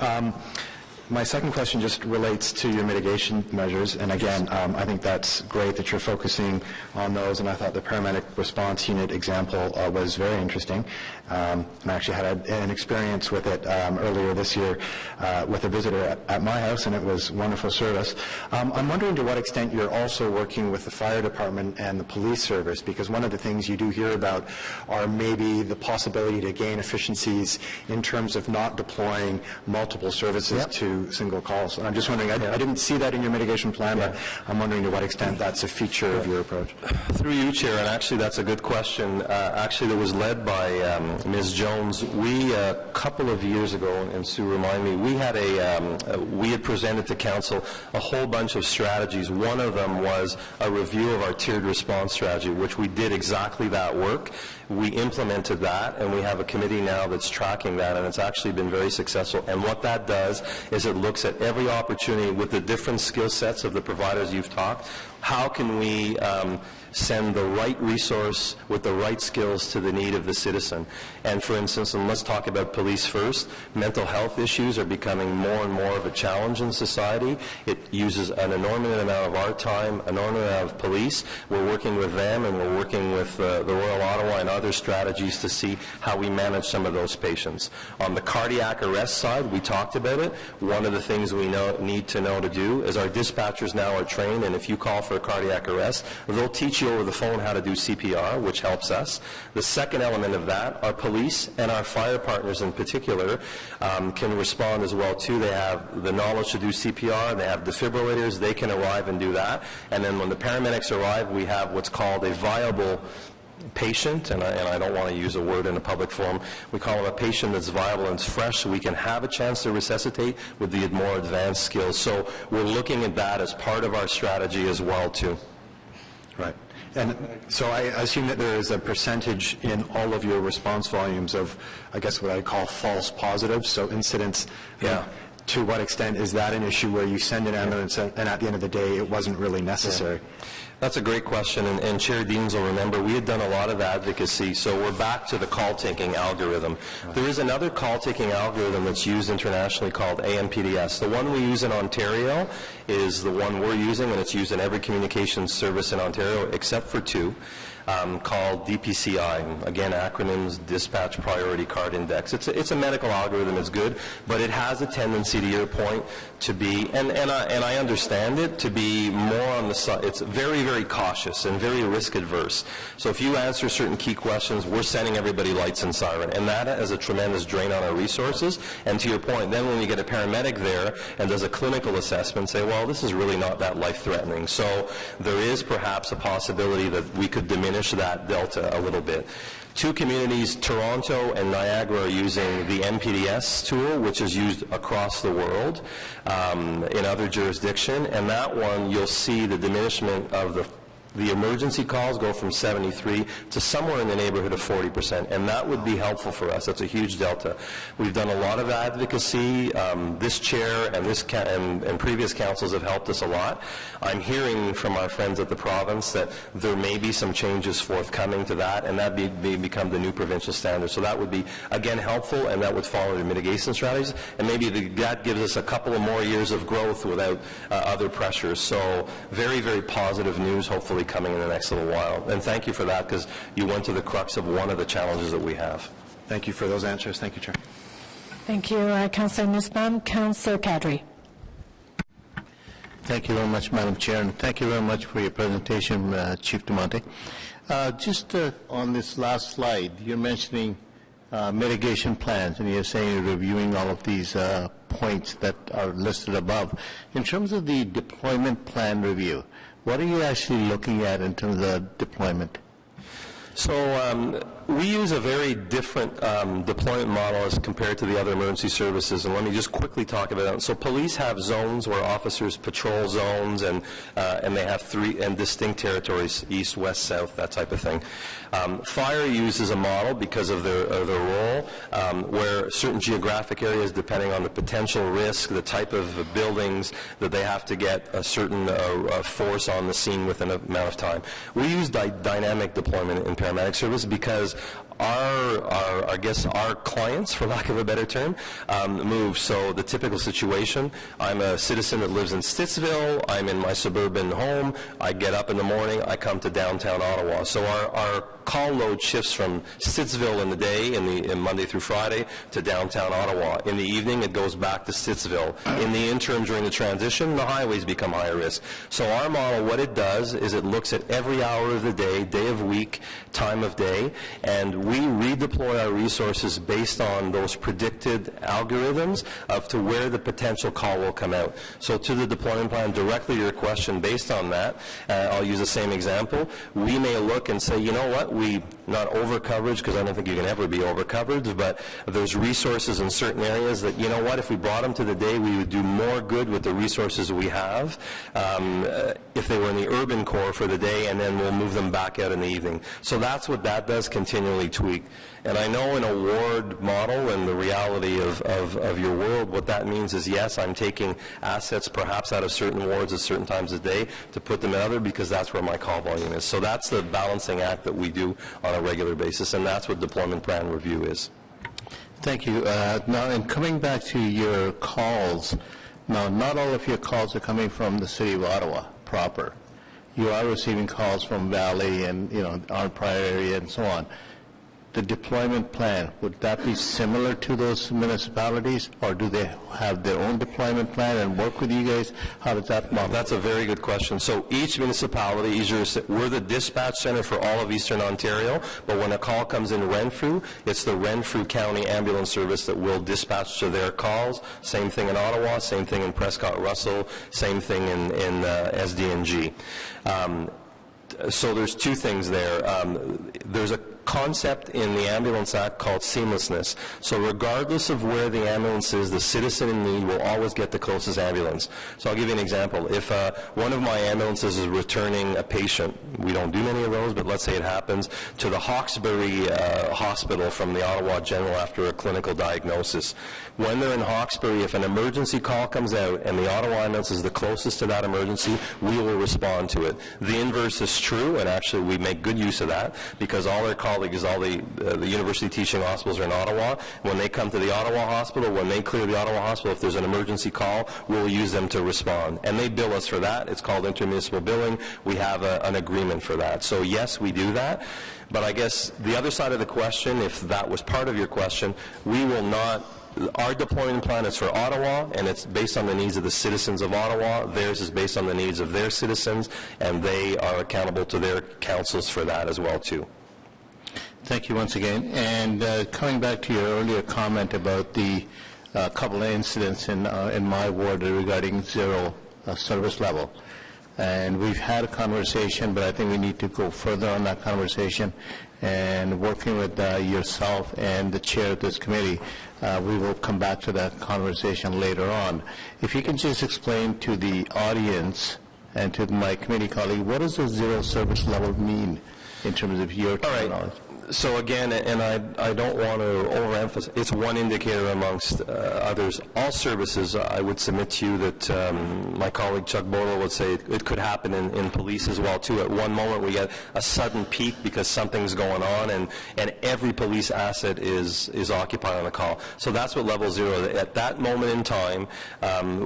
My second question just relates to your mitigation measures, and again, I think that's great that you're focusing on those, and I thought the paramedic response unit example was very interesting. And I actually had an experience with it earlier this year with a visitor at my house, and it was wonderful service. I'm wondering to what extent you're also working with the fire department and the police service, because one of the things you do hear about are maybe the possibility to gain efficiencies in terms of not deploying multiple services to single calls. I'm just wondering, I didn't see that in your mitigation plan, but I'm wondering to what extent that's a feature of your approach. Through you, Chair, and actually that's a good question. Actually, that was led by Ms. Jones. We, a couple of years ago, and Sue, remind me, we had presented to Council a whole bunch of strategies. One of them was a review of our tiered response strategy, which we did exactly that work. We implemented that, and we have a committee now that's tracking that, and it's actually been very successful. And what that does is it looks at every opportunity with the different skill sets of the providers you've talked. How can we send the right resource with the right skills to the need of the citizen? And for instance, and let's talk about police first, mental health issues are becoming more and more of a challenge in society. It uses an enormous amount of our time, an enormous amount of police. We're working with them, and we're working with the Royal Ottawa and other strategies to see how we manage some of those patients. On the cardiac arrest side, we talked about it. One of the things we need to know to do is our dispatchers now are trained, and if you call for a cardiac arrest, they'll teach you over the phone how to do CPR, which helps us. The second element of that, our police and our fire partners in particular can respond as well too. They have the knowledge to do CPR, they have defibrillators, they can arrive and do that. And then when the paramedics arrive, we have what's called a viable patient, and I don't want to use a word in a public forum. We call it a patient that's viable and it's fresh, so we can have a chance to resuscitate with the more advanced skills. So we're looking at that as part of our strategy as well too. Right. And so I assume that there is a percentage in all of your response volumes of, I guess, what I call false positives, so incidents. Yeah. To what extent is that an issue where you send an ambulance and at the end of the day it wasn't really necessary? Yeah. That's a great question, and Chair Deans will remember we had done a lot of advocacy, so we're back to the call-taking algorithm. Right. There is another call-taking algorithm that's used internationally called AMPDS. The one we use in Ontario is the one we're using, and it's used in every communications service in Ontario except for two. Called DPCI, again acronyms, Dispatch Priority Card Index. It's a medical algorithm, it's good, but it has a tendency, to your point, to be, and I understand it, to be more on the side. It's very, very cautious and very risk adverse. So if you answer certain key questions, we're sending everybody lights and siren, and that is a tremendous drain on our resources. And to your point, then when we get a paramedic there and does a clinical assessment, say, well, this is really not that life-threatening. So there is perhaps a possibility that we could diminish that delta a little bit. Two communities, Toronto and Niagara, are using the MPDS tool, which is used across the world in other jurisdictions, and that one you'll see the diminishment of the emergency calls go from 73 to somewhere in the neighborhood of 40%, and that would be helpful for us. That's a huge delta. We've done a lot of advocacy. This chair and previous councils have helped us a lot. I'm hearing from our friends at the province that there may be some changes forthcoming to that, and that may become the new provincial standard. So that would be, again, helpful, and that would follow the mitigation strategies, and maybe that gives us a couple of more years of growth without other pressures. So very, very positive news, hopefully, coming in the next little while. And thank you for that, because you went to the crux of one of the challenges that we have. Thank you for those answers. Thank you, Chair. Thank you, Councillor Nussbaum. Councillor Kadri. Thank you very much, Madam Chair, and thank you very much for your presentation, Chief DeMonte. Just on this last slide, you're mentioning mitigation plans, and you're saying you're reviewing all of these points that are listed above. In terms of the deployment plan review, what are you actually looking at in terms of deployment? So we use a very different deployment model as compared to the other emergency services, and let me just quickly talk about it. So police have zones where officers patrol zones, and they have three distinct territories: east, west, south, that type of thing. Fire uses a model because of their role, where certain geographic areas, depending on the potential risk, the type of buildings, that they have to get a certain force on the scene within an amount of time. We use dynamic deployment in paramedic service because our clients, for lack of a better term, move. So the typical situation, I'm a citizen that lives in Stittsville, I'm in my suburban home, I get up in the morning, I come to downtown Ottawa. So our call load shifts from Stittsville in the day, in Monday through Friday, to downtown Ottawa. In the evening, it goes back to Stittsville. In the interim, during the transition, the highways become higher risk. So our model, what it does is it looks at every hour of the day, day of week, time of day, and we redeploy our resources based on those predicted algorithms of to where the potential call will come out. So to the deployment plan, directly to your question, based on that, I'll use the same example. We may look and say, you know what, not over coverage, because I don't think you can ever be over coverage, but there's resources in certain areas that, you know what, if we brought them to the day, we would do more good with the resources we have if they were in the urban core for the day, and then we'll move them back out in the evening. So that's what that does, continually tweak. And I know in a ward model and the reality of your world, what that means is, yes, I'm taking assets perhaps out of certain wards at certain times of the day to put them in other, because that's where my call volume is. So that's the balancing act that we do on a regular basis, and that's what deployment plan review is. Thank you. Now, in coming back to your calls, now, not all of your calls are coming from the City of Ottawa proper. You are receiving calls from Valley and, our prior area and so on. The deployment plan, would that be similar to those municipalities, or do they have their own deployment plan and work with you guys? How does that model? That's a very good question. So each municipality, we're the dispatch center for all of Eastern Ontario, but when a call comes in Renfrew, it's the Renfrew County Ambulance Service that will dispatch to their calls. Same thing in Ottawa, same thing in Prescott-Russell, same thing in SDNG. So there's two things there. There's a concept in the Ambulance Act called seamlessness. So regardless of where the ambulance is, the citizen in need will always get the closest ambulance. So I'll give you an example. If one of my ambulances is returning a patient, we don't do many of those, but let's say it happens, to the Hawkesbury Hospital from the Ottawa General after a clinical diagnosis. When they're in Hawkesbury, if an emergency call comes out and the Ottawa ambulance is the closest to that emergency, we will respond to it. The inverse is true, and actually we make good use of that, because all our colleagues, all the university teaching hospitals are in Ottawa. When they come to the Ottawa hospital, when they clear the Ottawa hospital, if there's an emergency call, we'll use them to respond. And they bill us for that. It's called intermunicipal billing. We have an agreement for that. So yes, we do that. But I guess the other side of the question, if that was part of your question, we will not. Our deployment plan is for Ottawa, and it's based on the needs of the citizens of Ottawa. Theirs is based on the needs of their citizens, and they are accountable to their councils for that as well, too. Thank you once again. And coming back to your earlier comment about the couple of incidents in my ward regarding zero service level. And we've had a conversation, but I think we need to go further on that conversation. And working with yourself and the chair of this committee, we will come back to that conversation later on. If you can just explain to the audience and to my committee colleague, what does the zero service level mean in terms of your terminology? So again, and I don't want to overemphasize, it's one indicator amongst others. All services, I would submit to you that my colleague Chuck Borla would say it could happen in police as well too. At one moment we get a sudden peak because something's going on, and every police asset is occupied on a call. So that's what level zero, at that moment in time,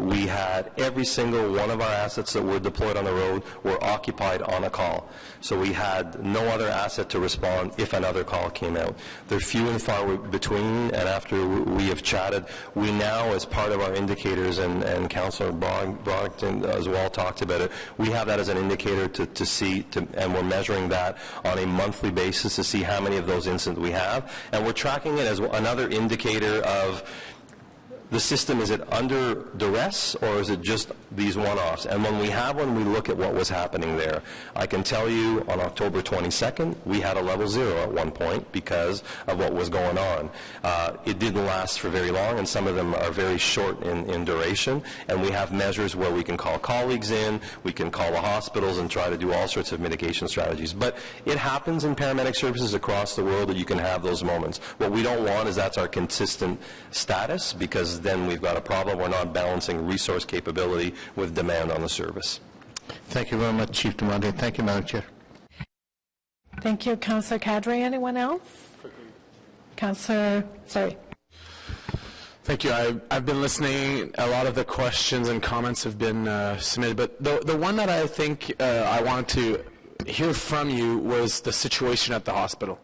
we had every single one of our assets that were deployed on the road were occupied on a call. So we had no other asset to respond if another other call came out. They're few and far between, and after we have chatted, we now, as part of our indicators, and Councillor Brogdon as well talked about it, we have that as an indicator to see, and we're measuring that on a monthly basis to see how many of those incidents we have, and we're tracking it as another indicator of the system. Is it under duress, or is it just these one-offs? And when we have one, we look at what was happening there. I can tell you on October 22nd, we had a level 0 at one point because of what was going on. It didn't last for very long, and some of them are very short in duration, and we have measures where we can call colleagues in, we can call the hospitals and try to do all sorts of mitigation strategies. But it happens in paramedic services across the world that you can have those moments. What we don't want is that's our consistent status, because then we've got a problem. We're not balancing resource capability with demand on the service. Thank you very much, Chief Demande. Thank you, Madam Chair. Thank you, Councillor Cadre. Anyone else? Councillor, sorry. Thank you. I've been listening. A lot of the questions and comments have been submitted, but the one that I think I wanted to hear from you was the situation at the hospital.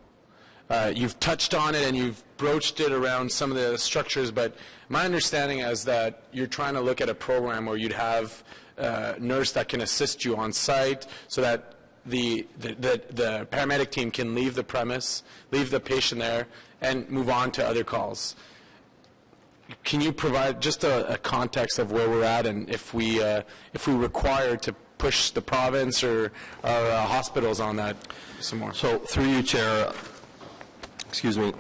You've touched on it and you've broached it around some of the structures, but my understanding is that you're trying to look at a program where you'd have a nurse that can assist you on site so that the paramedic team can leave the premise, leave the patient there, and move on to other calls. Can you provide just a context of where we're at, and if we require to push the province or our hospitals on that some more? So through you, Chair, excuse me.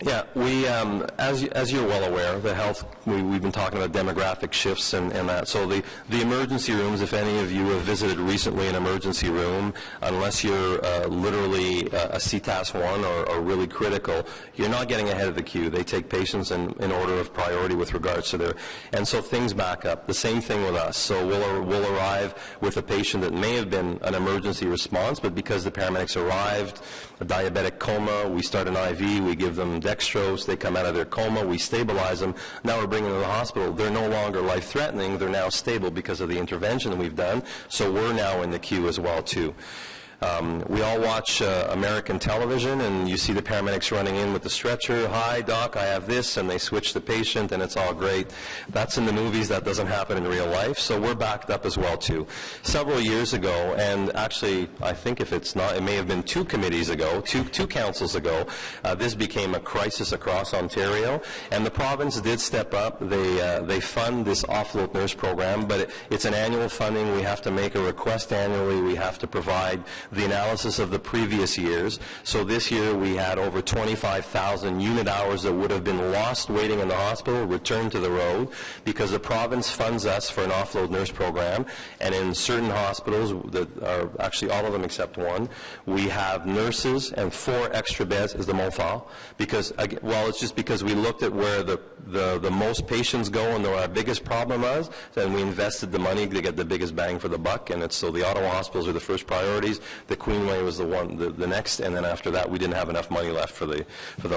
Yeah, we, as you're well aware, the health, we've been talking about demographic shifts and that. So the emergency rooms, if any of you have visited recently an emergency room, unless you're literally a CTAS 1 or really critical, you're not getting ahead of the queue. They take patients in order of priority with regards to their, and so things back up. The same thing with us. So we'll arrive with a patient that may have been an emergency response, but because the paramedics arrived, a diabetic coma, we start an IV, we give them dextrose, they come out of their coma, we stabilize them. Now we're bringing them to the hospital. They're no longer life-threatening, they're now stable because of the intervention that we've done, so we're now in the queue as well too. We all watch American television, and you see the paramedics running in with the stretcher. Hi, doc, I have this, and they switch the patient, and it's all great. That's in the movies. That doesn't happen in real life, so we're backed up as well, too. Several years ago, and actually, I think if it's not, it may have been two committees ago, two councils ago, this became a crisis across Ontario, and the province did step up. They fund this offload nurse program, but it's an annual funding. We have to make a request annually. We have to provide the analysis of the previous years. So this year we had over 25,000 unit hours that would have been lost waiting in the hospital, returned to the road, because the province funds us for an offload nurse program, and in certain hospitals, that are actually all of them except one, we have nurses and 4 extra beds is the Montfort, because, well, it's just because we looked at where the most patients go and where our biggest problem was, and we invested the money to get the biggest bang for the buck, and it's so the Ottawa hospitals are the first priorities. The Queenway was the next, and then after that we didn't have enough money left for the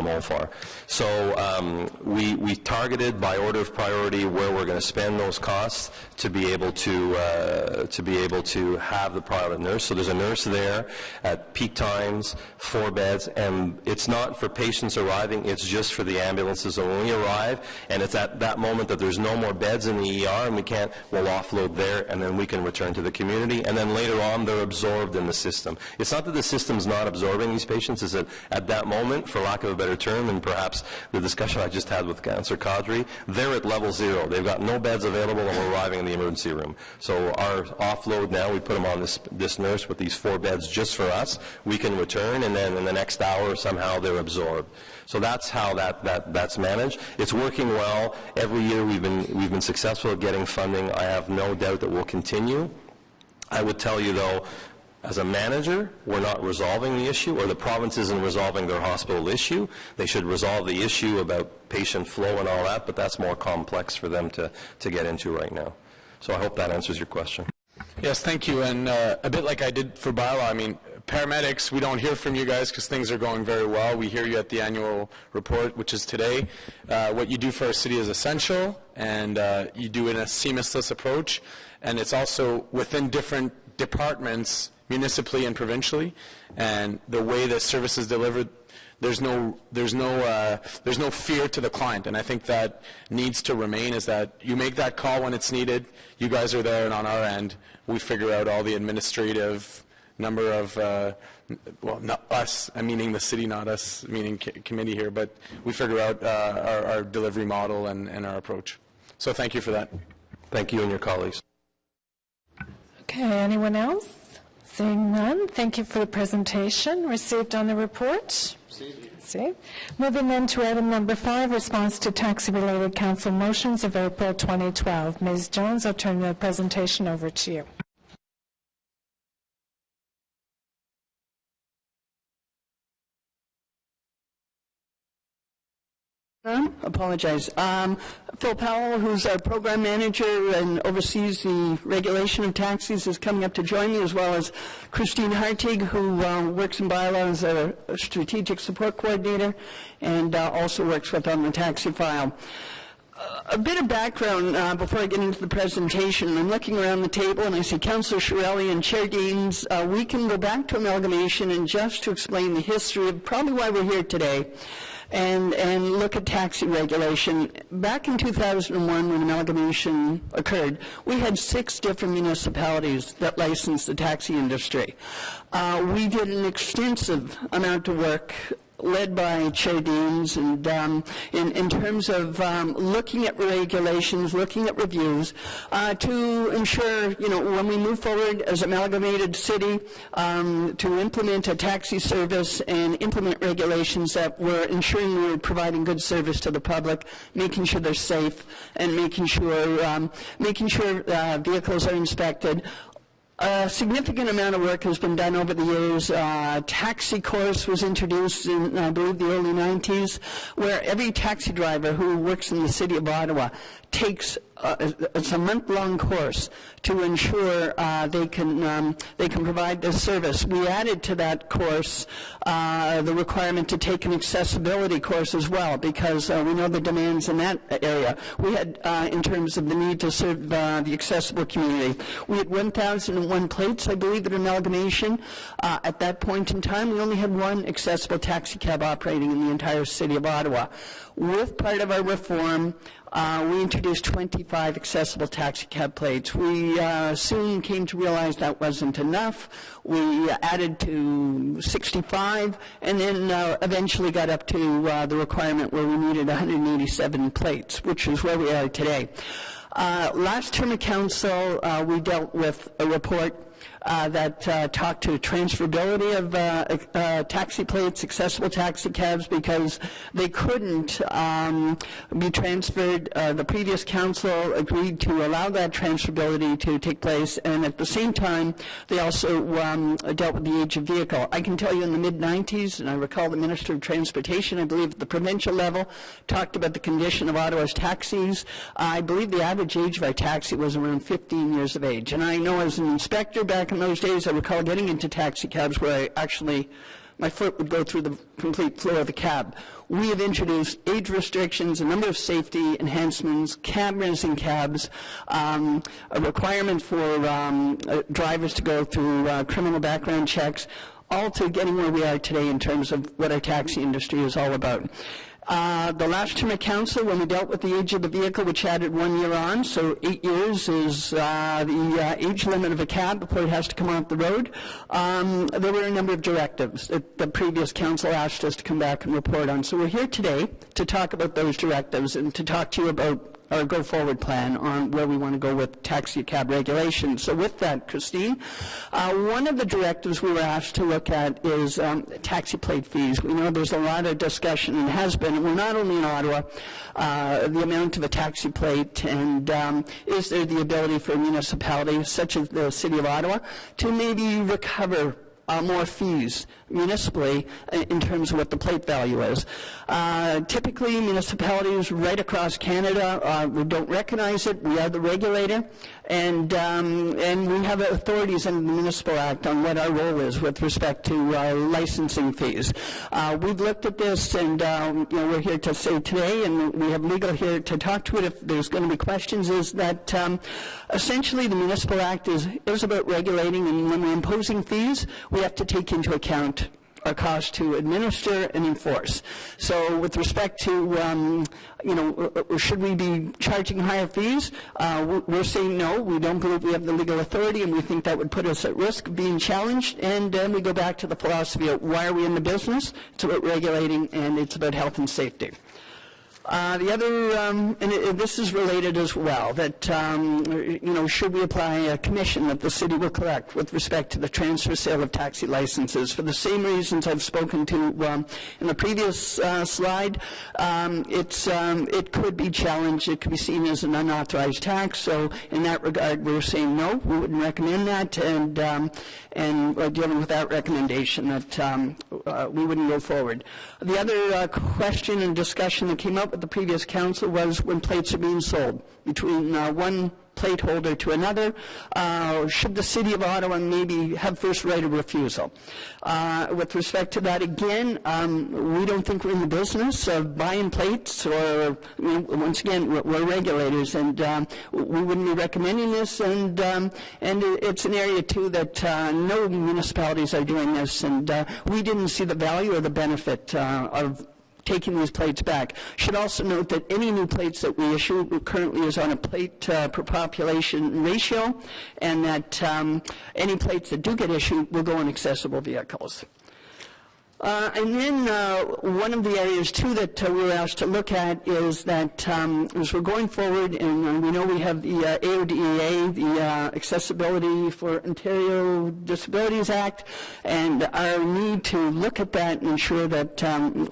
Montfort. So we targeted by order of priority where we're going to spend those costs to be able to have the private nurse. So there's a nurse there at peak times, 4 beds, and it's not for patients arriving, it's just for the ambulances. So when we arrive, and it's at that moment that there's no more beds in the ER, and we'll offload there, and then we can return to the community, and then later on they're absorbed in the system. It's not that the system's not absorbing these patients, it's that at that moment, for lack of a better term, and perhaps the discussion I just had with Councillor Cadre, they're at level 0. They've got no beds available and we're arriving in the emergency room. So our offload now, we put them on this nurse with these 4 beds just for us. We can return, and then in the next hour, somehow they're absorbed. So that's how that's managed. It's working well. Every year we've been successful at getting funding. I have no doubt that we'll continue. I would tell you, though, as a manager, we're not resolving the issue, or the province isn't resolving their hospital issue. They should resolve the issue about patient flow and all that, but that's more complex for them to get into right now. So I hope that answers your question. Yes, thank you. And a bit like I did for bylaw, I mean, paramedics, we don't hear from you guys because things are going very well. We hear you at the annual report, which is today. What you do for our city is essential, and you do it in a seamless approach. And it's also within different departments, municipally and provincially, and the way the service is delivered, there's no fear to the client, and I think that needs to remain, is that you make that call when it's needed, you guys are there, and on our end, we figure out all the administrative number of, well, not us, I'm meaning the city, not us, meaning committee here, but we figure out our delivery model and our approach. So thank you for that. Thank you and your colleagues. Okay, anyone else? Seeing none, thank you for the presentation received on the report. Received. Moving then to item number 5, response to taxi-related council motions of April 2012. Ms. Jones, I'll turn the presentation over to you. Apologize. Phil Powell, who's our program manager and oversees the regulation of taxis, is coming up to join me, as well as Christine Hartig, who works in bylaw as a strategic support coordinator and also works with on the taxi file. A bit of background before I get into the presentation. I'm looking around the table and I see Councillor Shirelli and Chair Gaines. We can go back to amalgamation and just to explain the history of probably why we're here today. And look at taxi regulation. Back in 2001, when amalgamation occurred, we had 6 different municipalities that licensed the taxi industry. We did an extensive amount of work led by Chair Deans, and in terms of looking at regulations, looking at reviews, to ensure, when we move forward as amalgamated city, to implement a taxi service and implement regulations that were ensuring we were providing good service to the public, making sure they're safe, and making sure vehicles are inspected. A significant amount of work has been done over the years. Taxi course was introduced in, I believe, the early 90s, where every taxi driver who works in the city of Ottawa takes it's a month-long course to ensure they can provide this service. We added to that course the requirement to take an accessibility course as well, because we know the demands in that area. We had, in terms of the need to serve the accessible community, we had 1,001 plates, I believe, at amalgamation. At that point in time, we only had 1 accessible taxi cab operating in the entire city of Ottawa. With part of our reform, we introduced 25 accessible taxi cab plates. We soon came to realize that wasn't enough. We added to 65, and then eventually got up to the requirement where we needed 187 plates, which is where we are today. Last term of council, we dealt with a report that talked to transferability of taxi plates, accessible taxi cabs, because they couldn't be transferred. The previous council agreed to allow that transferability to take place, and at the same time, they also dealt with the age of vehicle. I can tell you in the mid-90s, and I recall the Minister of Transportation, I believe at the provincial level, talked about the condition of Ottawa's taxis. I believe the average age of our taxi was around 15 years of age, and I know as an inspector back in those days, I recall getting into taxi cabs where my foot would go through the complete floor of the cab. We have introduced age restrictions, a number of safety enhancements, cameras in cabs, a requirement for drivers to go through criminal background checks, all to getting where we are today in terms of what our taxi industry is all about. The last term of council, when we dealt with the age of the vehicle, which added 1 year on, so 8 years is the age limit of a cab before it has to come off the road. There were a number of directives that the previous council asked us to come back and report on. So we're here today to talk about those directives and to talk to you about our go-forward plan on where we want to go with taxi cab regulation. So with that, Christine, one of the directives we were asked to look at is taxi plate fees. We know there's a lot of discussion, and has been, we're not only in Ottawa, the amount of a taxi plate, and is there the ability for municipalities such as the City of Ottawa to maybe recover more fees municipally in terms of what the plate value is. Typically, municipalities right across Canada, we don't recognize it. We are the regulator, and we have authorities in the Municipal Act on what our role is with respect to licensing fees. We've looked at this, and we're here to say today, and we have legal here to talk to it if there's going to be questions, is that essentially the Municipal Act is about regulating, and when we're imposing fees, we have to take into account our cost to administer and enforce. So with respect to, should we be charging higher fees? We're saying no. We don't believe we have the legal authority, and we think that would put us at risk of being challenged. And then we go back to the philosophy of why are we in the business? It's about regulating, and it's about health and safety. The other, and this is related as well, that, should we apply a commission that the city will collect with respect to the transfer sale of taxi licenses? For the same reasons I've spoken to in the previous slide, it could be challenged. It could be seen as an unauthorized tax. So in that regard, we're saying no, we wouldn't recommend that, and we're dealing with that recommendation that we wouldn't go forward. The other question and discussion that came up with the previous council was when plates are being sold between one plate holder to another, should the City of Ottawa maybe have first right of refusal? With respect to that, again, we don't think we're in the business of buying plates, or once again, we're regulators, and we wouldn't be recommending this, and it's an area too that no municipalities are doing this, and we didn't see the value or the benefit of taking these plates back. Should also note that any new plates that we issue currently is on a plate per population ratio, and that any plates that do get issued will go on accessible vehicles. And then one of the areas, too, that we were asked to look at is that as we're going forward, and we know we have the AODEA, the Accessibility for Ontario Disabilities Act, and our need to look at that and ensure that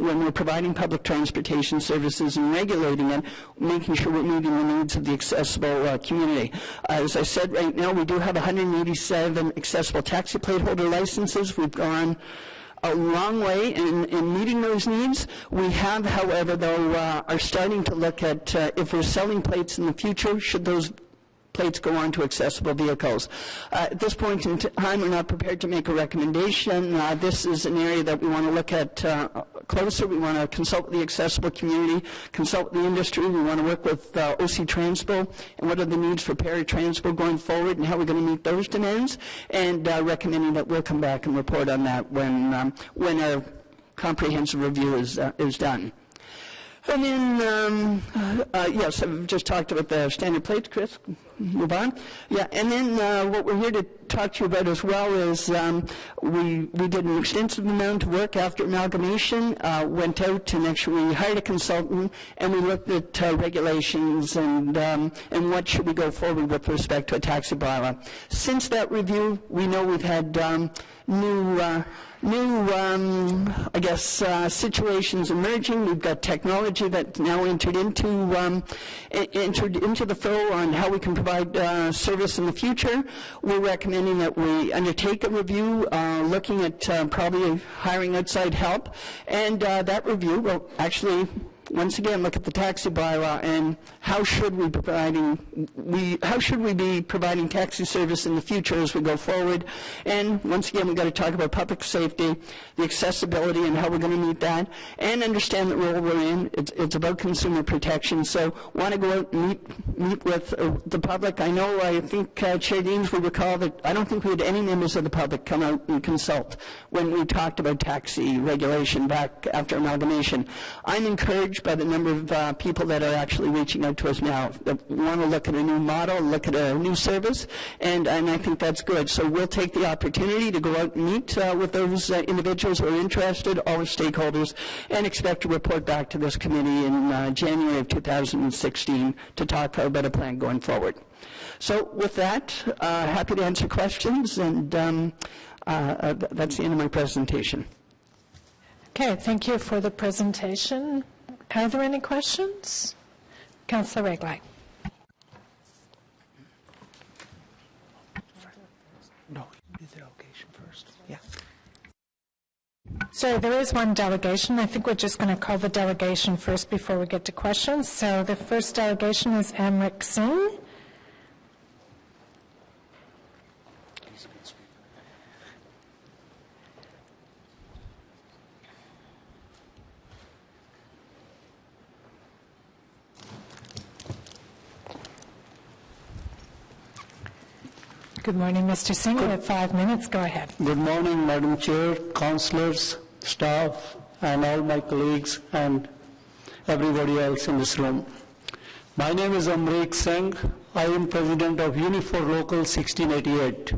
when we're providing public transportation services and regulating it, making sure we're meeting the needs of the accessible community. As I said, right now we do have 187 accessible taxi plate holder licenses. We've gone a long way in meeting those needs. We have, however, though, are starting to look at if we're selling plates in the future, should those plates go on to accessible vehicles. At this point in time, we're not prepared to make a recommendation. This is an area that we want to look at closer. We want to consult with the accessible community, consult with the industry. We want to work with OC Transpo and what are the needs for paratransport going forward and how we're going to meet those demands, and recommending that we'll come back and report on that when our comprehensive review is done. And then, yes, I've just talked about the standard plates, Chris. Move on. Yeah, and then what we're here to talk to you about as well is we did an extensive amount of work after amalgamation, went out to make sure we hired a consultant, and we looked at regulations and what should we go forward with respect to a taxi bylaw. Since that review, we know we've had new situations emerging. We've got technology that's now entered into the flow on how we can provide service in the future. We're recommending that we undertake a review, looking at probably hiring outside help, and that review will actually once again look at the taxi bylaw and how should we be providing taxi service in the future as we go forward. And once again, we've got to talk about public safety, the accessibility, and how we're going to meet that, and understand the role we're in. It's about consumer protection. So want to go out and meet with the public. I think Chair Deans will recall that I don't think we had any members of the public come out and consult when we talked about taxi regulation back after amalgamation. I'm encouraged by the number of people that are actually reaching out to us now that want to look at a new model, look at a new service, and I think that's good. So we'll take the opportunity to go out and meet with those individuals who are interested, all the stakeholders, and expect to report back to this committee in January of 2016 to talk about a plan going forward. So with that, happy to answer questions, and that's the end of my presentation. Okay, thank you for the presentation. Are there any questions? Councillor Reglai. No, you do the delegation first. Yeah. So there is one delegation. I think we're just going to call the delegation first before we get to questions. So the first delegation is Amrit Singh. Good morning, Mr. Singh. You have 5 minutes. Go ahead. Good morning, Madam Chair, councillors, staff, and all my colleagues and everybody else in this room. My name is Amrit Singh. I am President of Unifor Local 1688.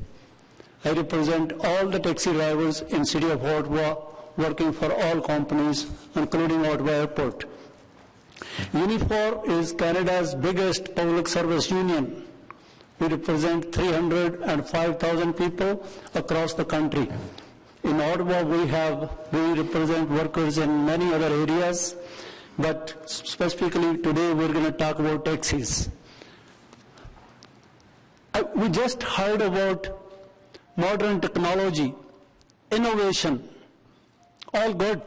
I represent all the taxi drivers in City of Ottawa working for all companies, including Ottawa Airport. Unifor is Canada's biggest public service union. We represent 305,000 people across the country. In Ottawa, we represent workers in many other areas, but specifically today we're going to talk about taxis. We just heard about modern technology, innovation, all good,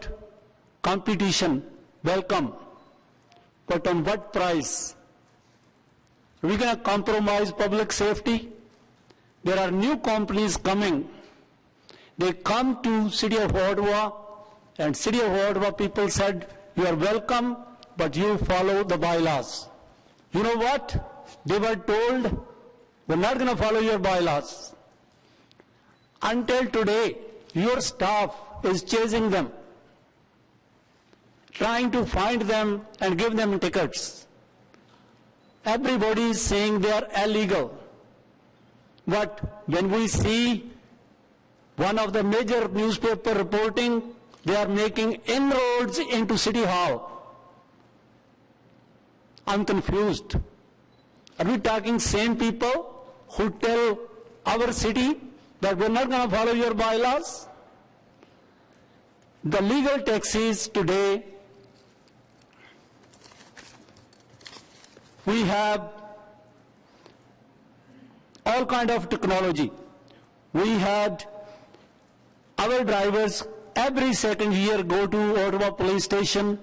competition, welcome, but on what price? Are we going to compromise public safety? There are new companies coming. They come to City of Ottawa, and City of Ottawa people said, you are welcome, but you follow the bylaws. You know what? They were told, we're not going to follow your bylaws. Until today, your staff is chasing them, trying to find them and give them tickets. Everybody is saying they are illegal. But when we see one of the major newspaper reporting, they are making inroads into City Hall. I'm confused. Are we talking same people who tell our city that we're not going to follow your bylaws? The legal taxis today, we have all kind of technology. We had our drivers every second year go to Ottawa police station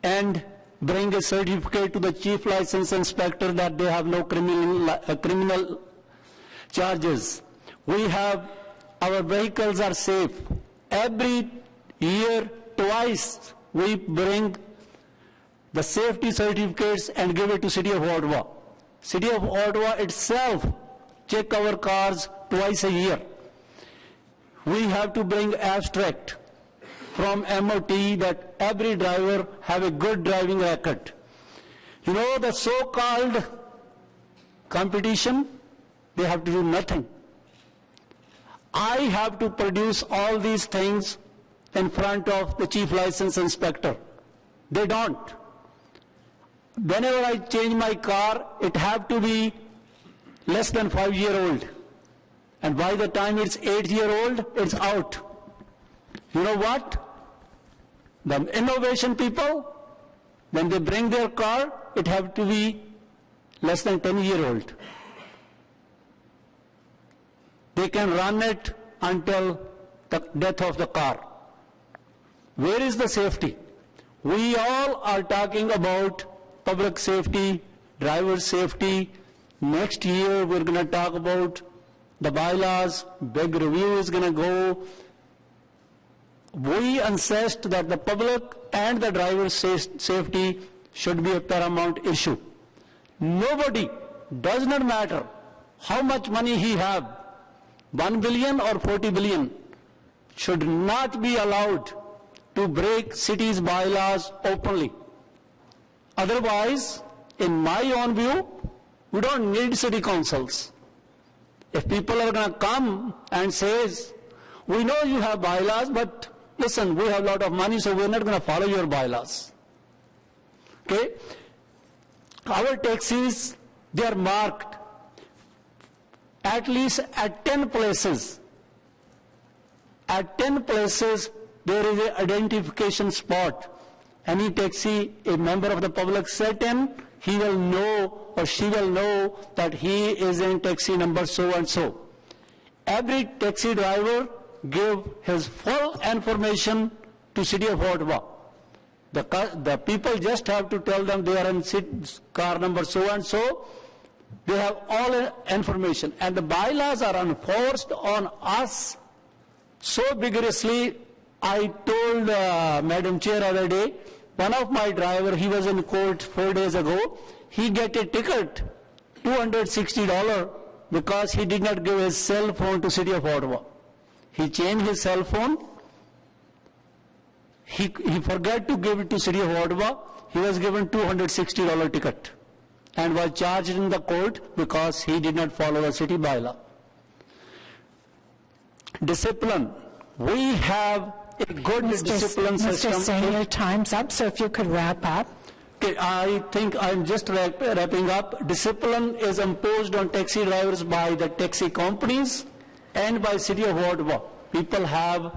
and bring a certificate to the chief license inspector that they have no criminal charges. We have, our vehicles are safe. Every year, twice, we bring the safety certificates and give it to City of Ottawa. City of Ottawa itself check our cars twice a year. We have to bring abstract from MOT that every driver have a good driving record. You know, the so-called competition, they have to do nothing. I have to produce all these things in front of the chief license inspector. They don't. Whenever I change my car, it have to be less than 5-year-old. And by the time it's 8-year-old, it's out. You know what? The innovation people, when they bring their car, it have to be less than 10-year-old. They can run it until the death of the car. Where is the safety? We all are talking about public safety, driver safety. Next year we're going to talk about the bylaws, big review is going to go. We insist that the public and the driver's safety should be a paramount issue. Nobody, does not matter how much money he have, 1 billion or 40 billion, should not be allowed to break city's bylaws openly. Otherwise, in my own view, we don't need city councils. If people are going to come and say, we know you have bylaws, but listen, we have a lot of money, so we're not going to follow your bylaws. Okay? Our taxis, they are marked at least at 10 places. At 10 places, there is an identification spot. Any taxi, a member of the public set in, he will know or she will know that he is in taxi number so and so. Every taxi driver give his full information to City of Ottawa. The people just have to tell them they are in car number so-and-so. They have all information. And the bylaws are enforced on us so vigorously. I told Madam Chair other day, one of my driver, he was in court 4 days ago, he get a ticket, $260, because he did not give his cell phone to City of Ottawa. He changed his cell phone. He forgot to give it to City of Ottawa. He was given $260 ticket and was charged in the court because he did not follow the city bylaw. Discipline. We have a good discipline system. Mr. Singh, your time's up, so if you could wrap up. Okay, I think I'm just wrapping up. Discipline is imposed on taxi drivers by the taxi companies and by City of Ottawa. People have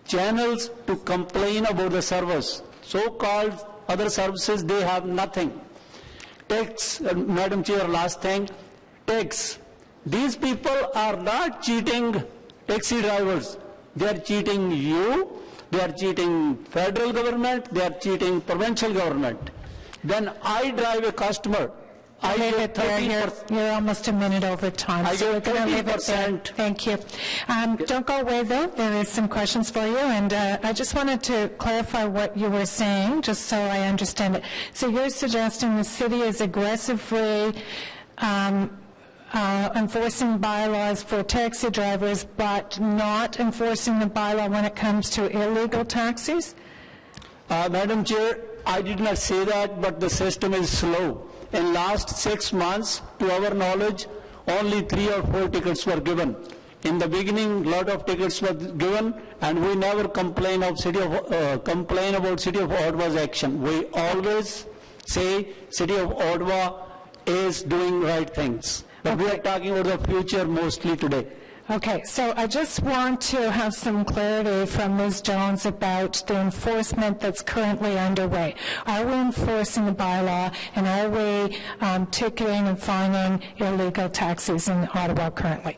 channels to complain about the service. So-called other services, they have nothing. Tax, Madam Chair, last thing, tax. These people are not cheating taxi drivers. They are cheating you, they are cheating federal government, they are cheating provincial government. Then I drive a customer. I get 30%. You're almost a minute over time, so we're going to leave it there. Thank you. Don't go away, though. There is some questions for you, and I just wanted to clarify what you were saying, just so I understand it. So you're suggesting the city is aggressively enforcing bylaws for taxi drivers, but not enforcing the bylaw when it comes to illegal taxis? Madam Chair, I did not say that, but the system is slow. In last 6 months, to our knowledge, only 3 or 4 tickets were given. In the beginning, lot of tickets were given, and we never complain about City of Ottawa's action. We always say City of Ottawa is doing right things. But we are talking about the future mostly today. Okay, so I just want to have some clarity from Ms. Jones about the enforcement that's currently underway. Are we enforcing the bylaw, and are we ticketing and fining illegal taxis in Ottawa currently?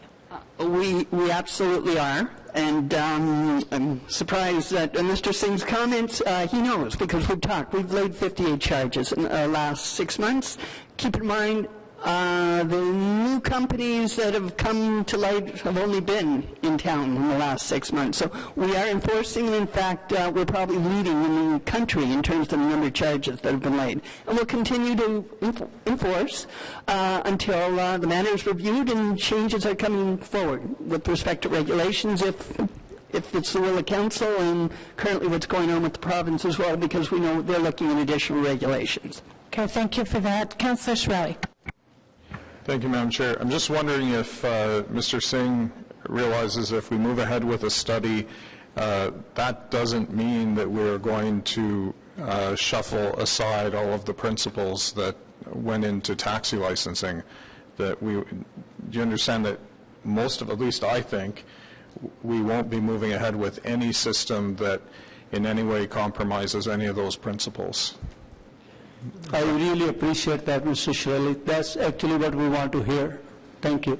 We absolutely are. And I'm surprised that Mr. Singh's comments, he knows, because we've talked. We've laid 58 charges in the last 6 months. Keep in mind, the new companies that have come to light have only been in town in the last 6 months. So we are enforcing, and in fact, we're probably leading in the country in terms of the number of charges that have been laid. And we'll continue to enforce until the matter is reviewed and changes are coming forward with respect to regulations, if it's the will of council, and currently what's going on with the province as well, because we know they're looking at additional regulations. Okay, thank you for that. Councillor Shirelli. Thank you, Madam Chair. I'm just wondering if Mr. Singh realizes if we move ahead with a study, that doesn't mean that we're going to shuffle aside all of the principles that went into taxi licensing. Do you understand that most of, at least I think, we won't be moving ahead with any system that in any way compromises any of those principles? I really appreciate that, Mr. Shirley. That's actually what we want to hear. Thank you.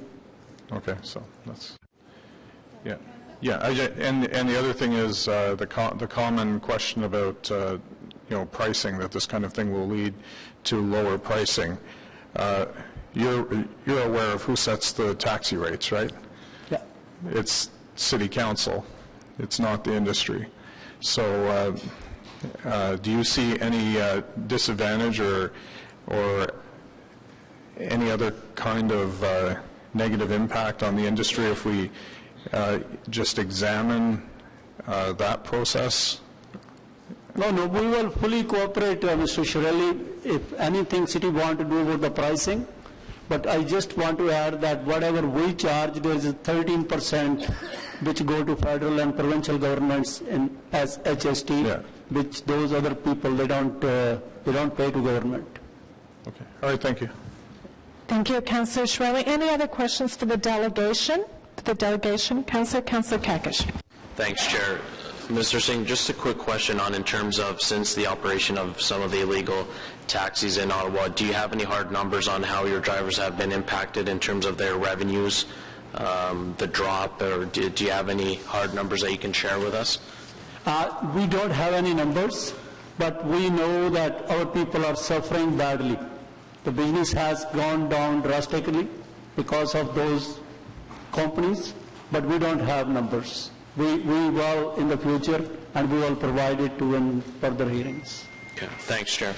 Okay, so that's, yeah. And the other thing is the common question about pricing, that this kind of thing will lead to lower pricing. You're aware of who sets the taxi rates, right? Yeah. It's City Council. It's not the industry. So. Do you see any disadvantage or any other kind of negative impact on the industry if we just examine that process? No, we will fully cooperate, Mr. Shirelli, if anything city want to do about the pricing. But I just want to add that whatever we charge, there is 13% which go to federal and provincial governments as HST. Yeah. Which those other people, they don't pay to government. Okay. All right. Thank you. Thank you, Councillor Shirelli. Any other questions for the delegation? Councillor Kakish. Thanks, Chair. Mr. Singh, just a quick question on in terms of since the operation of some of the illegal taxis in Ottawa, do you have any hard numbers on how your drivers have been impacted in terms of their revenues the drop, or do you have any hard numbers that you can share with us? We don't have any numbers, but we know that our people are suffering badly. The business has gone down drastically because of those companies, but we don't have numbers. We will in the future, and we will provide it to in further hearings. Okay. Thanks, Chair.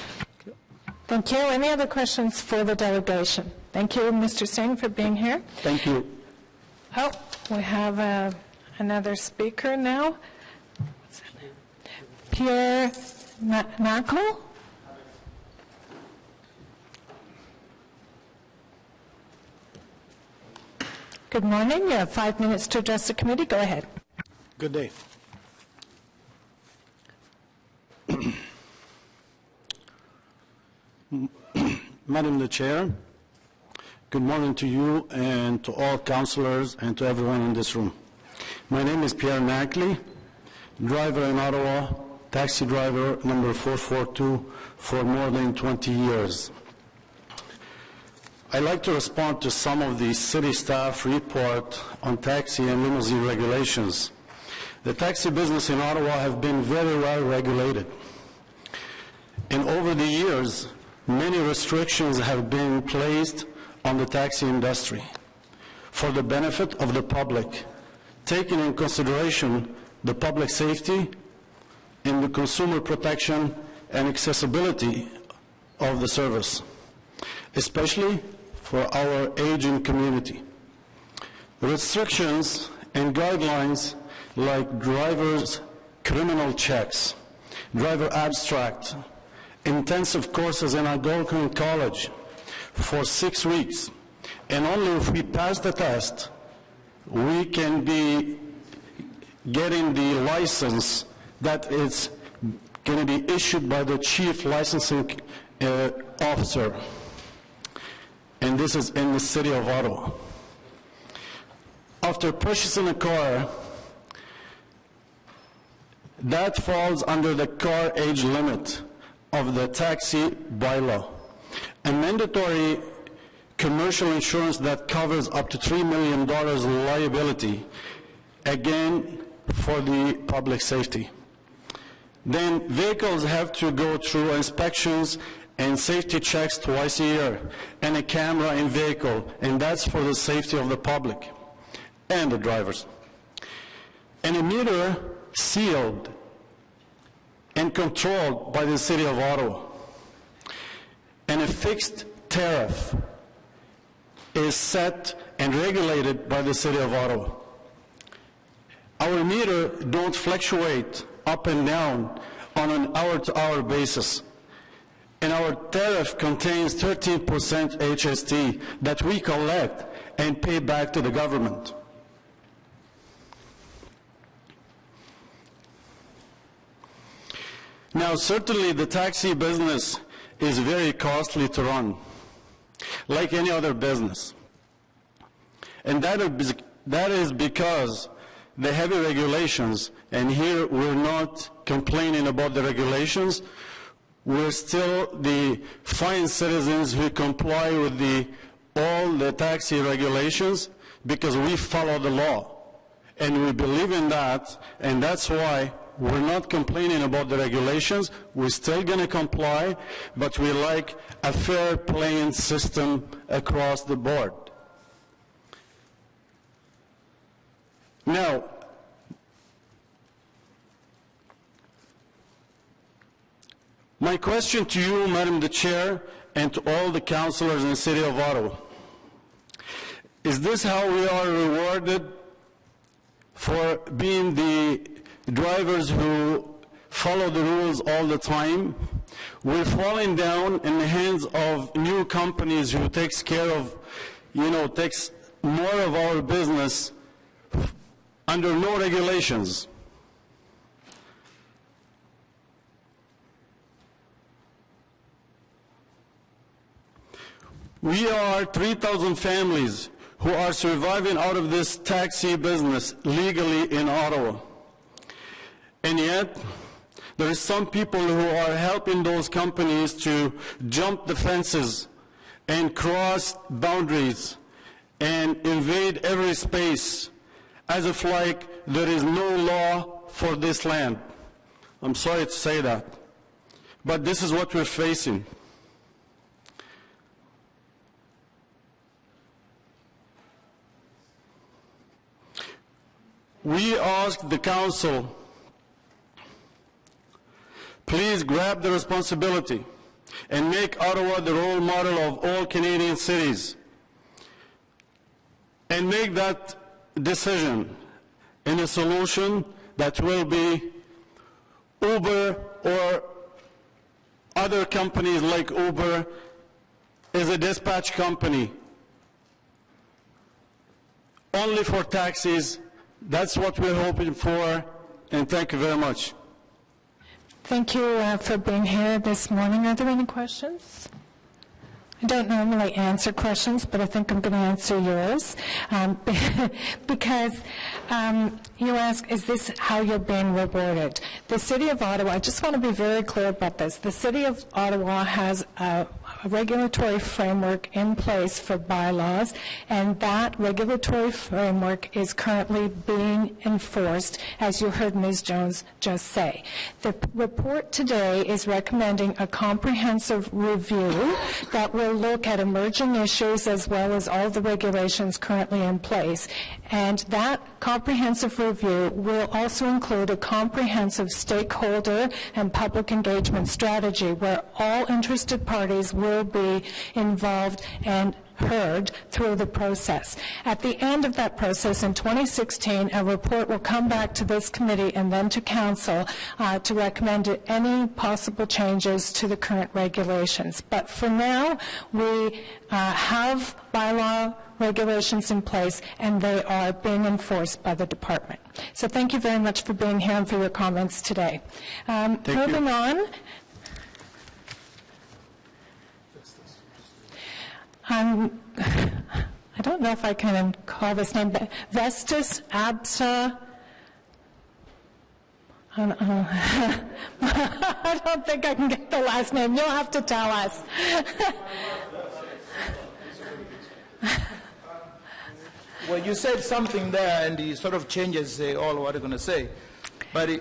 Thank you. Any other questions for the delegation? Thank you, Mr. Singh, for being here. Thank you. Oh, we have another speaker now. Pierre Naclo? Good morning. You have 5 minutes to address the committee. Go ahead. Good day. Madam the Chair, good morning to you and to all councillors and to everyone in this room. My name is Pierre Nackley, driver in Ottawa, taxi driver number 442 for more than 20 years. I'd like to respond to some of the city staff report on taxi and limousine regulations. The taxi business in Ottawa have been very well regulated. And over the years, many restrictions have been placed on the taxi industry for the benefit of the public, taking in consideration the public safety and the consumer protection and accessibility of the service, especially for our aging community. The restrictions and guidelines like drivers' criminal checks, driver abstract, intensive courses in Algonquin College for 6 weeks, and only if we pass the test, we can be getting the license that is going to be issued by the chief licensing officer. And this is in the city of Ottawa. After purchasing a car, that falls under the car age limit of the taxi bylaw. A mandatory commercial insurance that covers up to $3 million liability, again, for the public safety. Then vehicles have to go through inspections and safety checks twice a year, and a camera in vehicle, and that's for the safety of the public and the drivers. And a meter sealed and controlled by the city of Ottawa. And a fixed tariff is set and regulated by the city of Ottawa. Our meter don't fluctuate up and down on an hour-to-hour basis. And our tariff contains 13% HST that we collect and pay back to the government. Now, certainly the taxi business is very costly to run, like any other business. And that is because the heavy regulations, and here we're not complaining about the regulations, we're still the fine citizens who comply with all the taxi regulations because we follow the law. And we believe in that, and that's why we're not complaining about the regulations. We're still going to comply, but we like a fair playing system across the board. Now, my question to you, Madam the Chair, and to all the councillors in the City of Ottawa, is this how we are rewarded for being the drivers who follow the rules all the time? We're falling down in the hands of new companies who takes care of, takes more of our business under no regulations. We are 3,000 families who are surviving out of this taxi business legally in Ottawa. And yet, there are some people who are helping those companies to jump the fences and cross boundaries and invade every space as if like there is no law for this land. I'm sorry to say that, but this is what we're facing. We ask the council, please grab the responsibility and make Ottawa the role model of all Canadian cities, and make that decision in a solution that will be Uber or other companies like Uber is a dispatch company only for taxis. That's what we're hoping for, and thank you very much. Thank you for being here this morning. Are there any questions? I don't normally answer questions, but I think I'm going to answer yours because you ask, is this how you're being rewarded? The City of Ottawa, I just want to be very clear about this. The City of Ottawa has a regulatory framework in place for bylaws, and that regulatory framework is currently being enforced, as you heard Ms. Jones just say. The report today is recommending a comprehensive review that will look at emerging issues as well as all the regulations currently in place. And that comprehensive review will also include a comprehensive stakeholder and public engagement strategy where all interested parties will be involved and heard through the process. At the end of that process in 2016, a report will come back to this committee and then to council to recommend any possible changes to the current regulations. But for now, we have bylaw regulations in place, and they are being enforced by the department. So thank you very much for being here and for your comments today. Moving on. I don't know if I can call this name, but Vestus Absa. I don't think I can get the last name. You'll have to tell us. Well, you said something there, and it sort of changes all what I'm going to say. But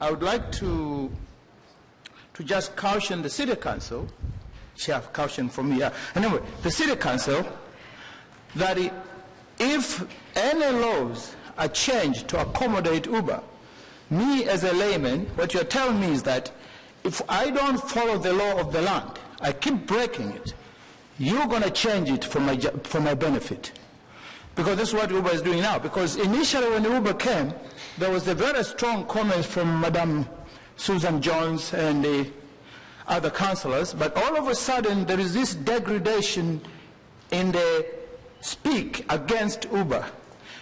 I would like to just caution the City Council. She have caution from me. Anyway, the City Council, that if any laws are changed to accommodate Uber, me as a layman, what you're telling me is that if I don't follow the law of the land, I keep breaking it, you're going to change it for my benefit. Because this is what Uber is doing now. Because initially when Uber came, there was a very strong comment from Madam Susan Jones and the other councillors, but all of a sudden there is this degradation in the speak against Uber.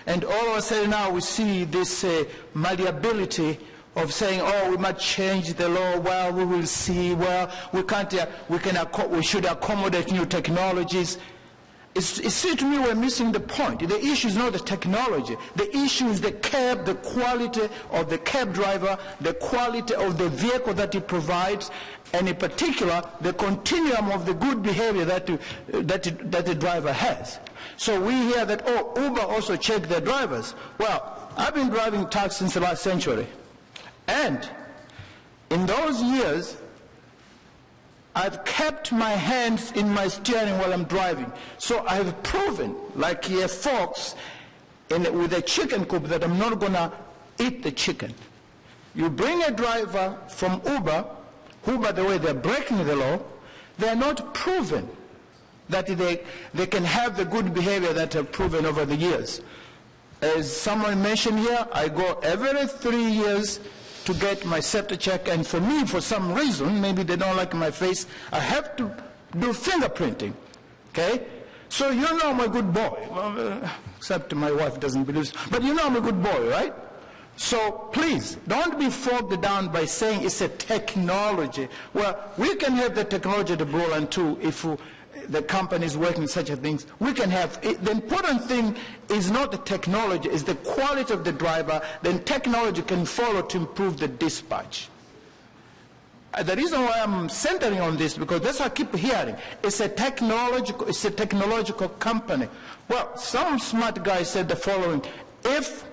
And all of a sudden now we see this malleability of saying, oh, we might change the law, well, we will see, well, we should accommodate new technologies. It seems to me we're missing the point. The issue is not the technology. The issue is the cab, the quality of the cab driver, the quality of the vehicle that he provides, and in particular, the continuum of the good behavior that the driver has. So we hear that, oh, Uber also check their drivers. Well, I've been driving taxi since the last century. And in those years, I've kept my hands in my steering while I'm driving. So I've proven, like a fox with a chicken coop, that I'm not going to eat the chicken. You bring a driver from Uber, who, by the way, they're breaking the law, they're not proven that they can have the good behavior that I've proven over the years. As someone mentioned here, I go every 3 years to get my septic check, and for me, for some reason, maybe they don't like my face, I have to do fingerprinting, okay? So you know I'm a good boy, well, except my wife doesn't believe so, but you know I'm a good boy, right? So please, don't be fogged down by saying it's a technology. Well, we can have the technology to blow on too if the company is working such a things. We can have it. The important thing is not the technology, it's the quality of the driver. Then technology can follow to improve the dispatch. The reason why I'm centering on this, because that's what I keep hearing. It's a technological company. Well, some smart guy said the following: if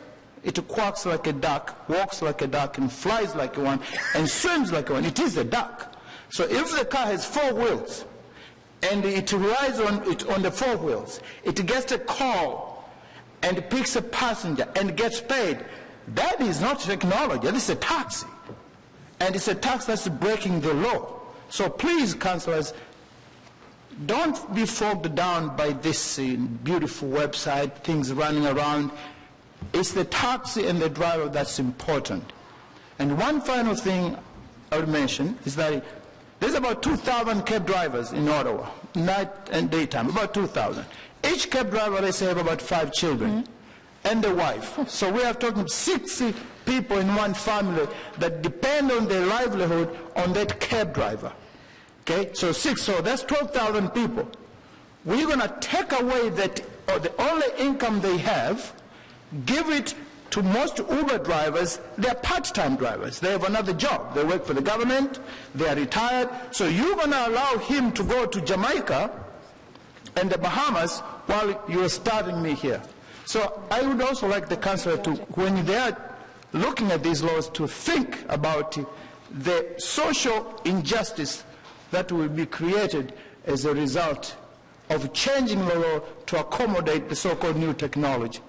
it quacks like a duck, walks like a duck, and flies like one, and swims like one, it is a duck. So if the car has 4 wheels, and it relies on the 4 wheels, it gets a call, and picks a passenger, and gets paid, that is not technology. That is a taxi. And it's a tax that's breaking the law. So please, councillors, don't be fogged down by this beautiful website, things running around. It's the taxi and the driver that's important. And one final thing I would mention is that there's about 2,000 cab drivers in Ottawa, night and daytime, about 2,000. Each cab driver, they say, have about 5 children and a wife. So we are talking 60 people in one family that depend on their livelihood on that cab driver. Okay, so that's 12,000 people. We're going to take away that, or the only income they have, give it to most Uber drivers. They're part-time drivers. They have another job. They work for the government. They are retired. So you're going to allow him to go to Jamaica and the Bahamas while you're starving me here. So I would also like the councillor to, when they are looking at these laws, to think about the social injustice that will be created as a result of changing the law to accommodate the so-called new technology.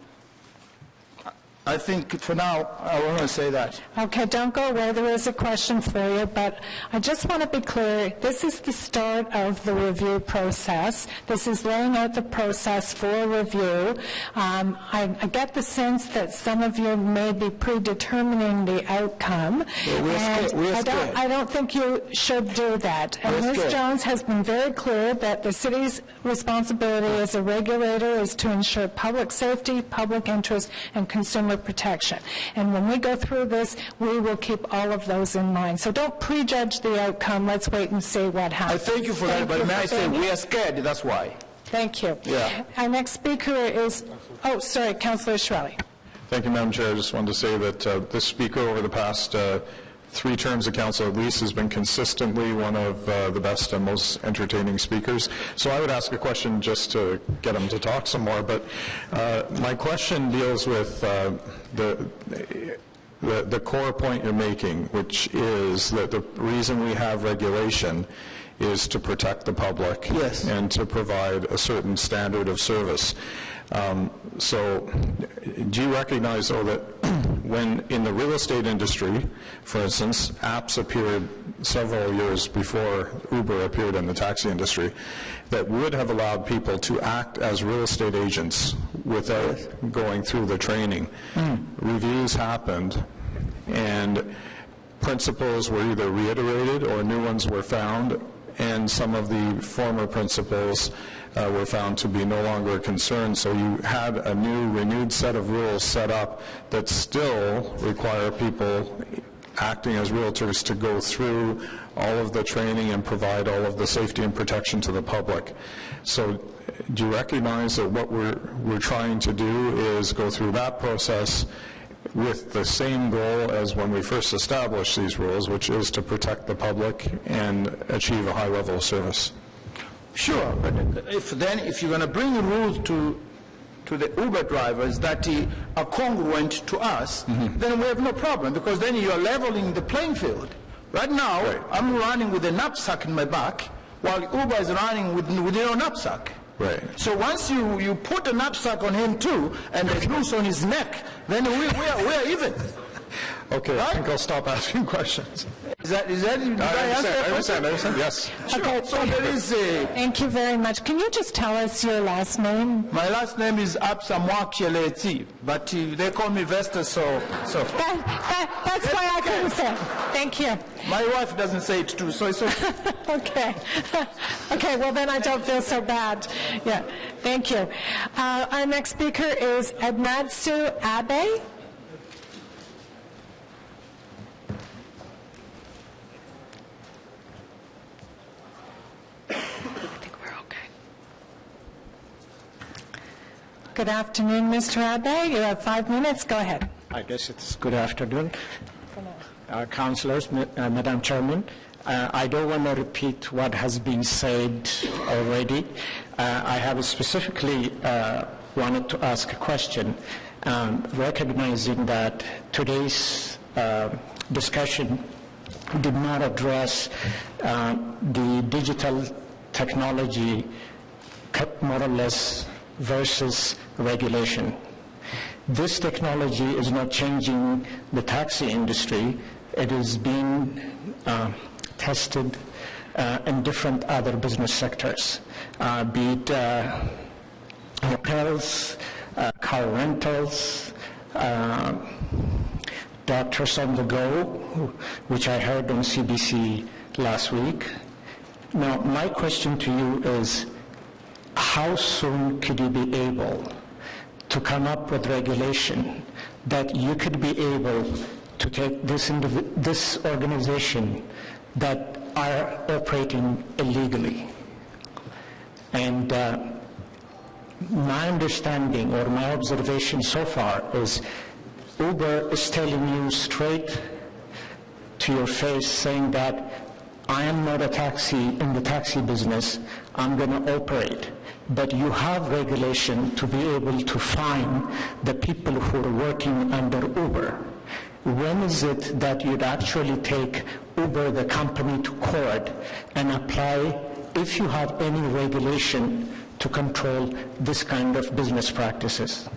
I think for now, I want to say that. Okay, don't go away. There is a question for you, but I just want to be clear. This is the start of the review process. This is laying out the process for review. I get the sense that some of you may be predetermining the outcome. Well, I don't think you should do that. And Ms. Jones has been very clear that the city's responsibility as a regulator is to ensure public safety, public interest, and consumer protection. And when we go through this, we will keep all of those in mind. So don't prejudge the outcome. Let's wait and see what happens. I thank you for that, but may I say we are scared, that's why. Thank you. Yeah. Our next speaker is, Councillor Shirley. Thank you, Madam Chair. I just wanted to say that this speaker over the past 3 terms of council at least has been consistently one of the best and most entertaining speakers. So I would ask a question just to get him to talk some more, but my question deals with the core point you're making, which is that the reason we have regulation is to protect the public and to provide a certain standard of service. So do you recognize, though, that when in the real estate industry, for instance, apps appeared several years before Uber appeared in the taxi industry, that would have allowed people to act as real estate agents without going through the training? Reviews happened, and principles were either reiterated or new ones were found, and some of the former principles were found to be no longer a concern. So you had a new, renewed set of rules set up that still require people acting as realtors to go through all of the training and provide all of the safety and protection to the public. So do you recognize that what we're trying to do is go through that process with the same goal as when we first established these rules, which is to protect the public and achieve a high level of service? Sure, but if you're going to bring rules to the Uber drivers that are congruent to us, then we have no problem, because then you're leveling the playing field. Right now, I'm running with a knapsack in my back, while Uber is running with no knapsack. Right. So once you put a knapsack on him too, and a noose on his neck, then we are even. Okay, right? I think I'll stop asking questions. Did I understand, yes. Sure. Okay, so there is a... Thank you very much. Can you just tell us your last name? My last name is Absamwakieleti, but they call me Vesta, so... That's why I couldn't say. Thank you. My wife doesn't say it too, so it's okay. Okay. Okay, well then I don't feel so bad. Yeah, thank you. Our next speaker is Edmatsu Abe. Good afternoon, Mr. Abe. You have 5 minutes. Go ahead. I guess it's good afternoon. Councillors, Madam Chairman. I don't want to repeat what has been said already. I have specifically wanted to ask a question, recognizing that today's discussion did not address the digital technology more or less versus regulation. This technology is not changing the taxi industry. It is being tested in different other business sectors, be it hotels, car rentals, doctors on the go, which I heard on CBC last week. Now, my question to you is, how soon could you be able to come up with regulation that you could be able to take this organization that are operating illegally? And my understanding or my observation so far is Uber is telling you straight to your face, saying that I am not in the taxi business, I'm going to operate. But you have regulation to be able to find the people who are working under Uber. When is it that you'd actually take Uber, the company, to court and apply, if you have any regulation, to control this kind of business practices?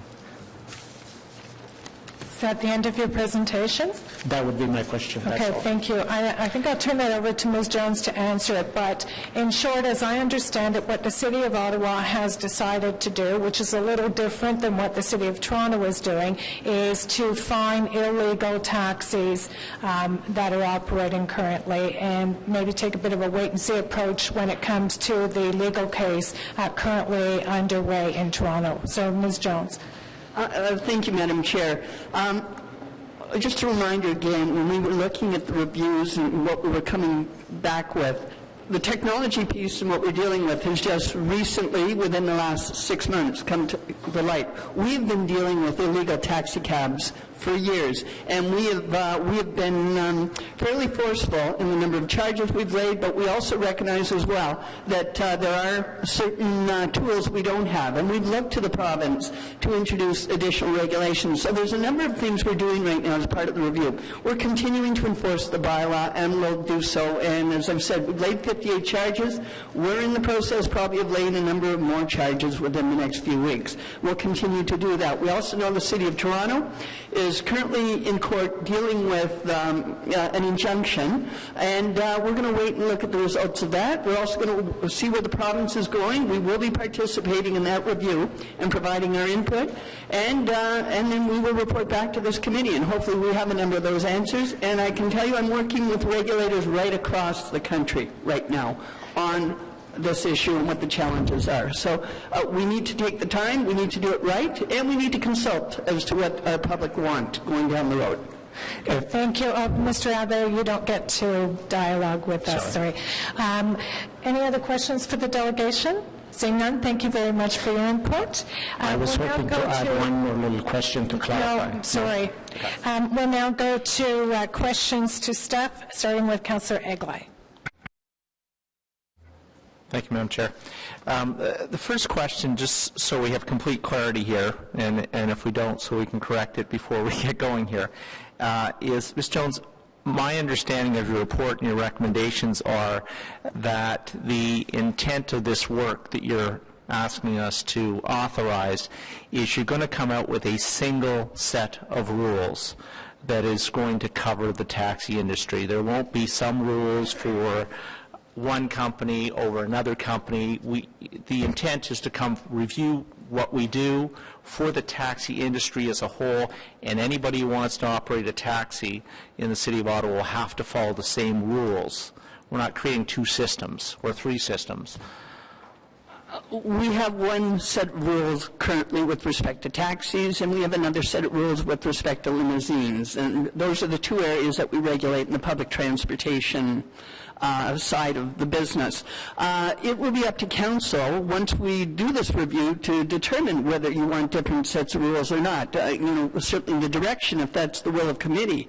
Is that the end of your presentation? That would be my question. Okay, thank you. I think I'll turn that over to Ms. Jones to answer it, but in short, as I understand it, what the City of Ottawa has decided to do, which is a little different than what the City of Toronto is doing, is to fine illegal taxis that are operating currently and maybe take a bit of a wait-and-see approach when it comes to the legal case currently underway in Toronto. So, Ms. Jones. Thank you, Madam Chair. Just a reminder again, when we were looking at the reviews and what we were coming back with, the technology piece and what we're dealing with has just recently, within the last 6 months, come to the light. We've been dealing with illegal taxi cabs for years, and we have been fairly forceful in the number of charges we've laid, but we also recognize as well that there are certain tools we don't have, and we've looked to the province to introduce additional regulations. So there's a number of things we're doing right now as part of the review. We're continuing to enforce the bylaw, and we'll do so, and as I've said, we've laid 58 charges. We're in the process probably of laying a number of more charges within the next few weeks. We'll continue to do that. We also know the City of Toronto is currently in court dealing with an injunction, and we're going to wait and look at the results of that. We're also going to see where the province is going. We will be participating in that review and providing our input, and then we will report back to this committee, and hopefully we have a number of those answers. And I can tell you I'm working with regulators right across the country right now on this issue and what the challenges are. So we need to take the time, we need to do it right, and we need to consult as to what our public want going down the road. Okay, thank you. Mr. Abbott, you don't get to dialogue with us. Sorry. Any other questions for the delegation? Seeing none, thank you very much for your input. I was hoping to add one more little question to clarify. No, sorry. Okay. We'll now go to questions to staff, starting with Councillor Egley. Thank you, Madam Chair. The first question, just so we have complete clarity here, and if we don't, so we can correct it before we get going here, is, Ms. Jones, my understanding of your report and your recommendations are that the intent of this work that you're asking us to authorize is you're going to come out with a single set of rules that is going to cover the taxi industry. There won't be some rules for one company over another company. The intent is to come review what we do for the taxi industry as a whole, and anybody who wants to operate a taxi in the City of Ottawa will have to follow the same rules. We're not creating 2 systems or 3 systems. We have one set of rules currently with respect to taxis, and we have another set of rules with respect to limousines. And those are the 2 areas that we regulate in the public transportation side of the business. It will be up to council, once we do this review, to determine whether you want different sets of rules or not. Certainly the direction, if that's the will of committee,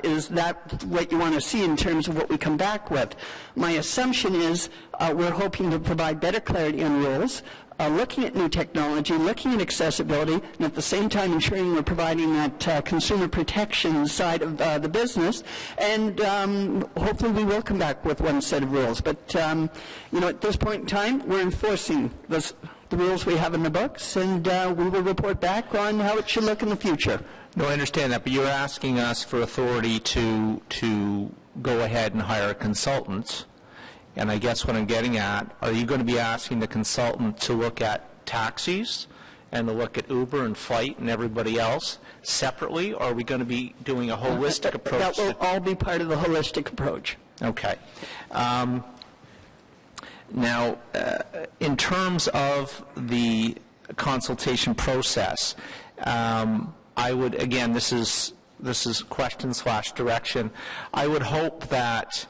is that what you want to see in terms of what we come back with. My assumption is we're hoping to provide better clarity on rules, looking at new technology, looking at accessibility, and at the same time ensuring we're providing that consumer protection side of the business. And hopefully we will come back with one set of rules. But, at this point in time, we're enforcing the rules we have in the books, and we will report back on how it should look in the future. No, I understand that, but you're asking us for authority to go ahead and hire consultants. And I guess what I'm getting at, are you going to be asking the consultant to look at taxis and to look at Uber and Flight and everybody else separately, or are we going to be doing a holistic approach? That will all be part of the holistic approach. Okay. Now, in terms of the consultation process, I would, again, this is question/direction. I would hope that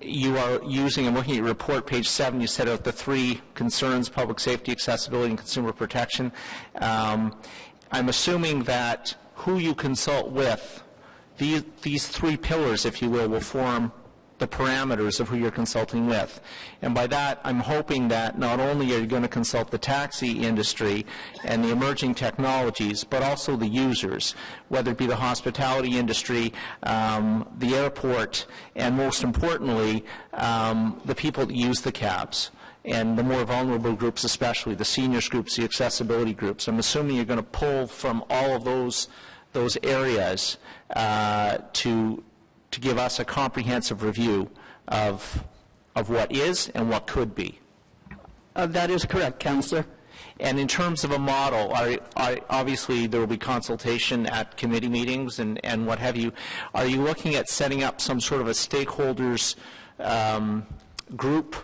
you are using, I'm looking at your report, page 7, you set out the 3 concerns: public safety, accessibility, and consumer protection. I'm assuming that who you consult with, these 3 pillars, if you will form the parameters of who you're consulting with. And by that, I'm hoping that not only are you going to consult the taxi industry and the emerging technologies, but also the users, whether it be the hospitality industry, the airport, and most importantly, the people that use the cabs, and the more vulnerable groups, especially the seniors groups, the accessibility groups. I'm assuming you're going to pull from all of those areas to give us a comprehensive review of what is and what could be. That is correct, Councillor. And in terms of a model, obviously there will be consultation at committee meetings and what have you. Are you looking at setting up some sort of a stakeholders group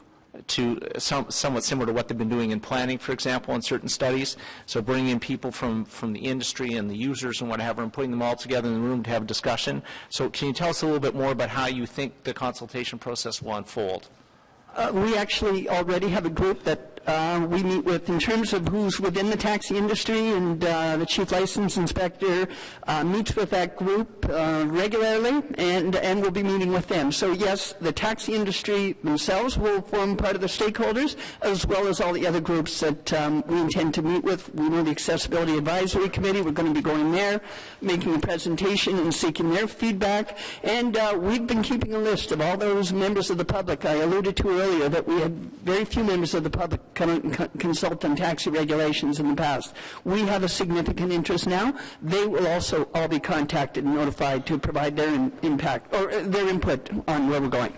to somewhat similar to what they've been doing in planning, for example, in certain studies? So bringing in people from the industry and the users and whatever, and putting them all together in the room to have a discussion. So can you tell us a little bit more about how you think the consultation process will unfold? We actually already have a group that we meet with in terms of who's within the taxi industry, and the Chief License Inspector meets with that group regularly, and we'll be meeting with them. So yes, the taxi industry themselves will form part of the stakeholders, as well as all the other groups that we intend to meet with. We know the Accessibility Advisory Committee. We're going to be going there, making a presentation and seeking their feedback. And we've been keeping a list of all those members of the public. I alluded to earlier that we had very few members of the public come and consult on taxi regulations in the past. We have a significant interest now. They will also all be contacted and notified to provide their impact or their input on where we're going.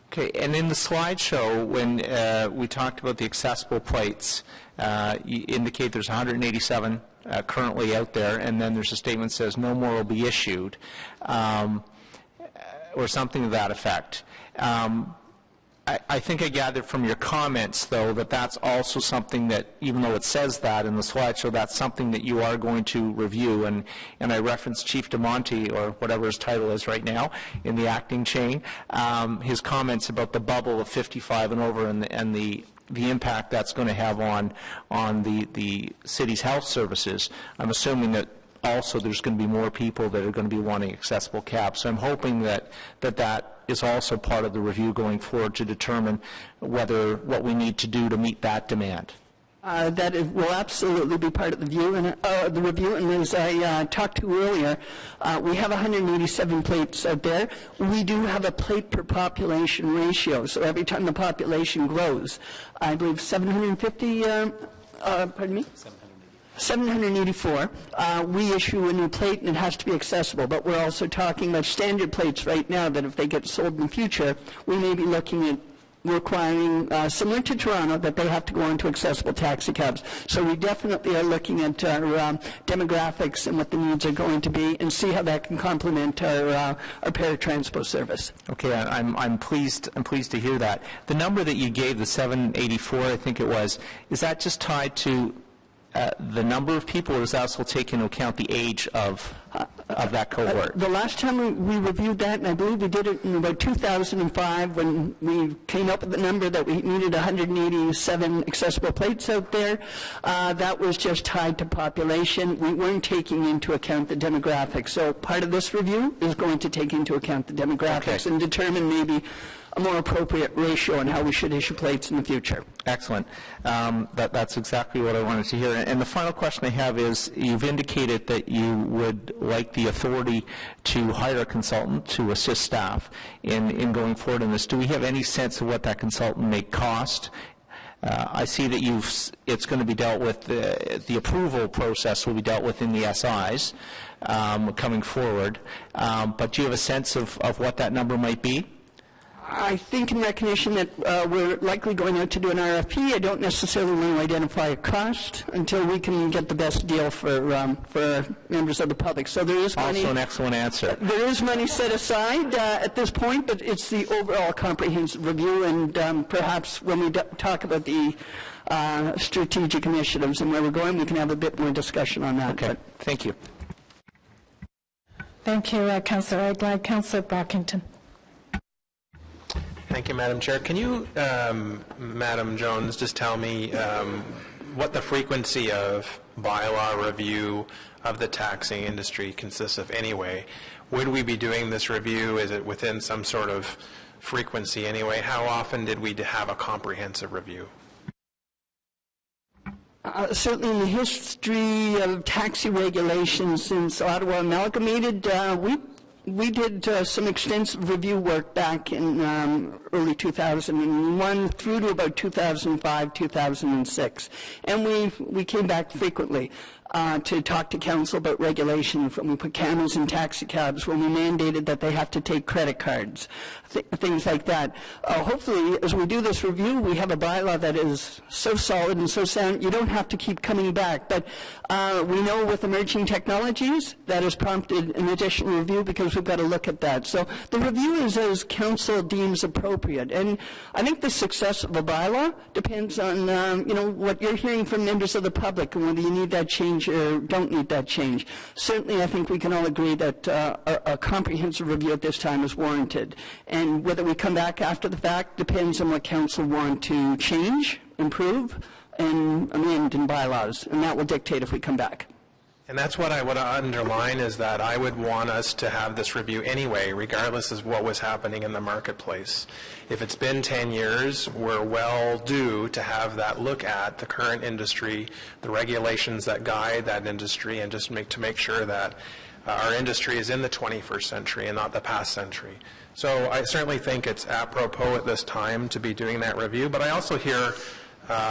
Okay, and in the slideshow, when we talked about the accessible plates, you indicate there's 187 currently out there, and then there's a statement that says no more will be issued, or something to that effect. I think I gathered from your comments, though, that that's also something that, even though it says that in the slideshow, that's something that you are going to review. And I referenced Chief DeMonte, or whatever his title is right now, in the acting chain, his comments about the bubble of 55 and over and the impact that's going to have on the city's health services. I'm assuming that also there's going to be more people that are going to be wanting accessible cabs. So I'm hoping that is also part of the review going forward to determine what we need to do to meet that demand. That will absolutely be part of the review. And as I talked to earlier, we have 187 plates out there. We do have a plate per population ratio. So every time the population grows, I believe 750, pardon me? 784, we issue a new plate and it has to be accessible, but we're also talking about standard plates right now that if they get sold in the future, we may be looking at requiring, similar to Toronto, that they have to go into accessible taxi cabs. So we definitely are looking at our demographics and what the needs are going to be and see how that can complement our paratransport service. Okay, I'm pleased to hear that. The number that you gave, the 784, I think it was, is that just tied to the number of people, or does that also take into account the age of that cohort? The last time we reviewed that, and I believe we did it in about 2005 when we came up with the number that we needed 187 accessible plates out there, that was just tied to population. We weren't taking into account the demographics. So part of this review is going to take into account the demographics and determine maybe a more appropriate ratio on how we should issue plates in the future. Excellent. That's exactly what I wanted to hear. And the final question I have is, you've indicated that you would like the authority to hire a consultant to assist staff in going forward in this. Do we have any sense of what that consultant may cost? I see that it's going to be dealt with, the approval process will be dealt with in the SIs coming forward. But do you have a sense of what that number might be? I think in recognition that we're likely going out to do an RFP, I don't necessarily want to identify a cost until we can get the best deal for members of the public. So there is money. Also an excellent answer. There is money set aside at this point, but it's the overall comprehensive review, and perhaps when we talk about the strategic initiatives and where we're going, we can have a bit more discussion on that. Okay. Thank you. Thank you, Councillor Eglad. Councillor Brockington. Thank you, Madam Chair. Can you, Madam Jones, just tell me what the frequency of bylaw review of the taxing industry consists of anyway? Would we be doing this review? Is it within some sort of frequency anyway? How often did we have a comprehensive review? Certainly in the history of taxi regulations since Ottawa amalgamated, we did some extensive review work back in early 2001 through to about 2005, 2006. And we came back frequently to talk to council about regulations when we put cameras in taxi cabs, when we mandated that they have to take credit cards, things like that. Hopefully, as we do this review, we have a bylaw that is so solid and so sound, you don't have to keep coming back. But we know with emerging technologies, that has prompted an additional review because we've got to look at that. So the review is as council deems appropriate. And I think the success of a bylaw depends on, what you're hearing from members of the public and whether you need that change or don't need that change. Certainly, I think we can all agree that a comprehensive review at this time is warranted. And whether we come back after the fact depends on what council want to change, improve, and amend in bylaws. And that will dictate if we come back. And that's what I would underline, is that I would want us to have this review anyway, regardless of what was happening in the marketplace. If it's been 10 years, we're well due to have that look at the current industry, the regulations that guide that industry, and just make sure that our industry is in the 21st century and not the past century. So I certainly think it's apropos at this time to be doing that review, but I also hear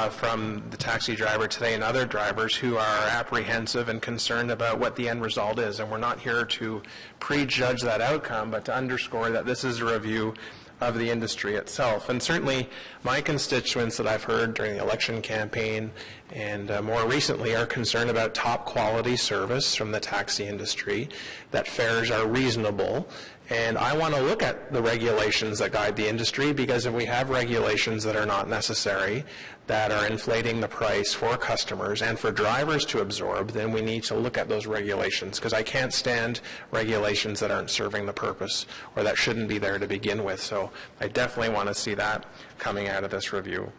from the taxi driver today and other drivers who are apprehensive and concerned about what the end result is. And we're not here to prejudge that outcome, but to underscore that this is a review of the industry itself. And certainly my constituents that I've heard during the election campaign and more recently are concerned about top quality service from the taxi industry, that fares are reasonable. And I want to look at the regulations that guide the industry, because if we have regulations that are not necessary, that are inflating the price for customers and for drivers to absorb, then we need to look at those regulations, because I can't stand regulations that aren't serving the purpose or that shouldn't be there to begin with. So I definitely want to see that coming out of this review.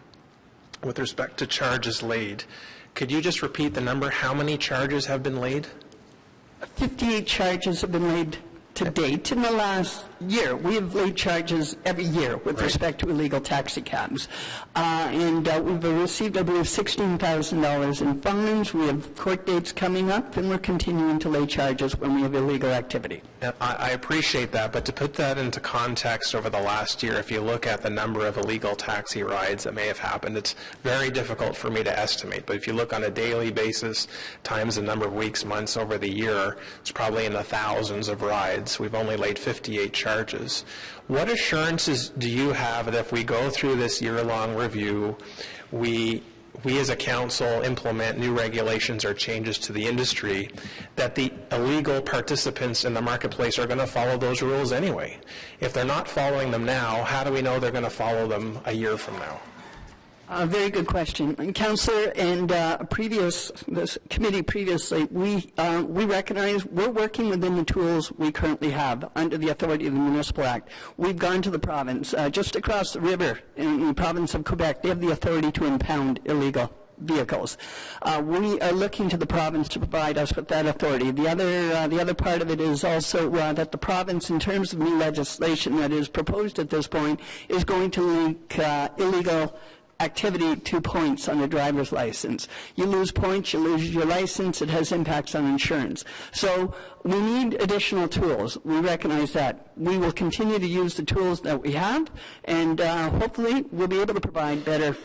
With respect to charges laid, could you just repeat the number? How many charges have been laid? 58 charges have been laid to date. In the last year, we have laid charges every year with respect to illegal taxi cabs. And we've received, I believe, $16,000 in fines. We have court dates coming up, and we're continuing to lay charges when we have illegal activity. I appreciate that, but to put that into context over the last year, if you look at the number of illegal taxi rides that may have happened, it's very difficult for me to estimate. But if you look on a daily basis times the number of weeks, months over the year, it's probably in the thousands of rides. We've only laid 58 charges. What assurances do you have that if we go through this year-long review, we as a council implement new regulations or changes to the industry, that the illegal participants in the marketplace are going to follow those rules anyway? If they're not following them now, how do we know they're going to follow them a year from now? Very good question. And Councillor, and this committee previously, we recognize we're working within the tools we currently have under the authority of the Municipal Act. We've gone to the province. Just across the river in the province of Quebec, they have the authority to impound illegal vehicles. We are looking to the province to provide us with that authority. The other part of it is also that the province, in terms of new legislation that is proposed at this point, is going to link illegal activity to points on a driver's license. You lose points, you lose your license, it has impacts on insurance. So we need additional tools. We recognize that. We will continue to use the tools that we have, and hopefully we'll be able to provide better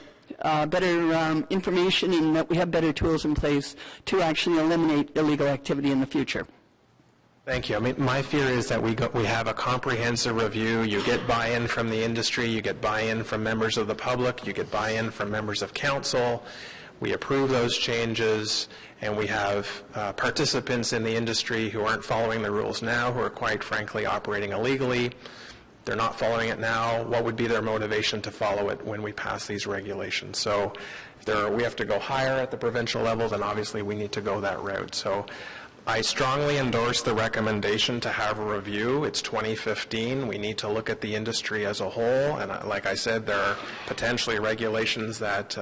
information, and that we have better tools in place to actually eliminate illegal activity in the future. Thank you. I mean, my fear is that we have a comprehensive review. You get buy-in from the industry, you get buy-in from members of the public, you get buy-in from members of council. We approve those changes, and we have participants in the industry who aren't following the rules now, who are quite frankly operating illegally. They're not following it now. What would be their motivation to follow it when we pass these regulations? So if we have to go higher at the provincial level, then obviously we need to go that route. So I strongly endorse the recommendation to have a review. It's 2015. We need to look at the industry as a whole. And like I said, there are potentially regulations that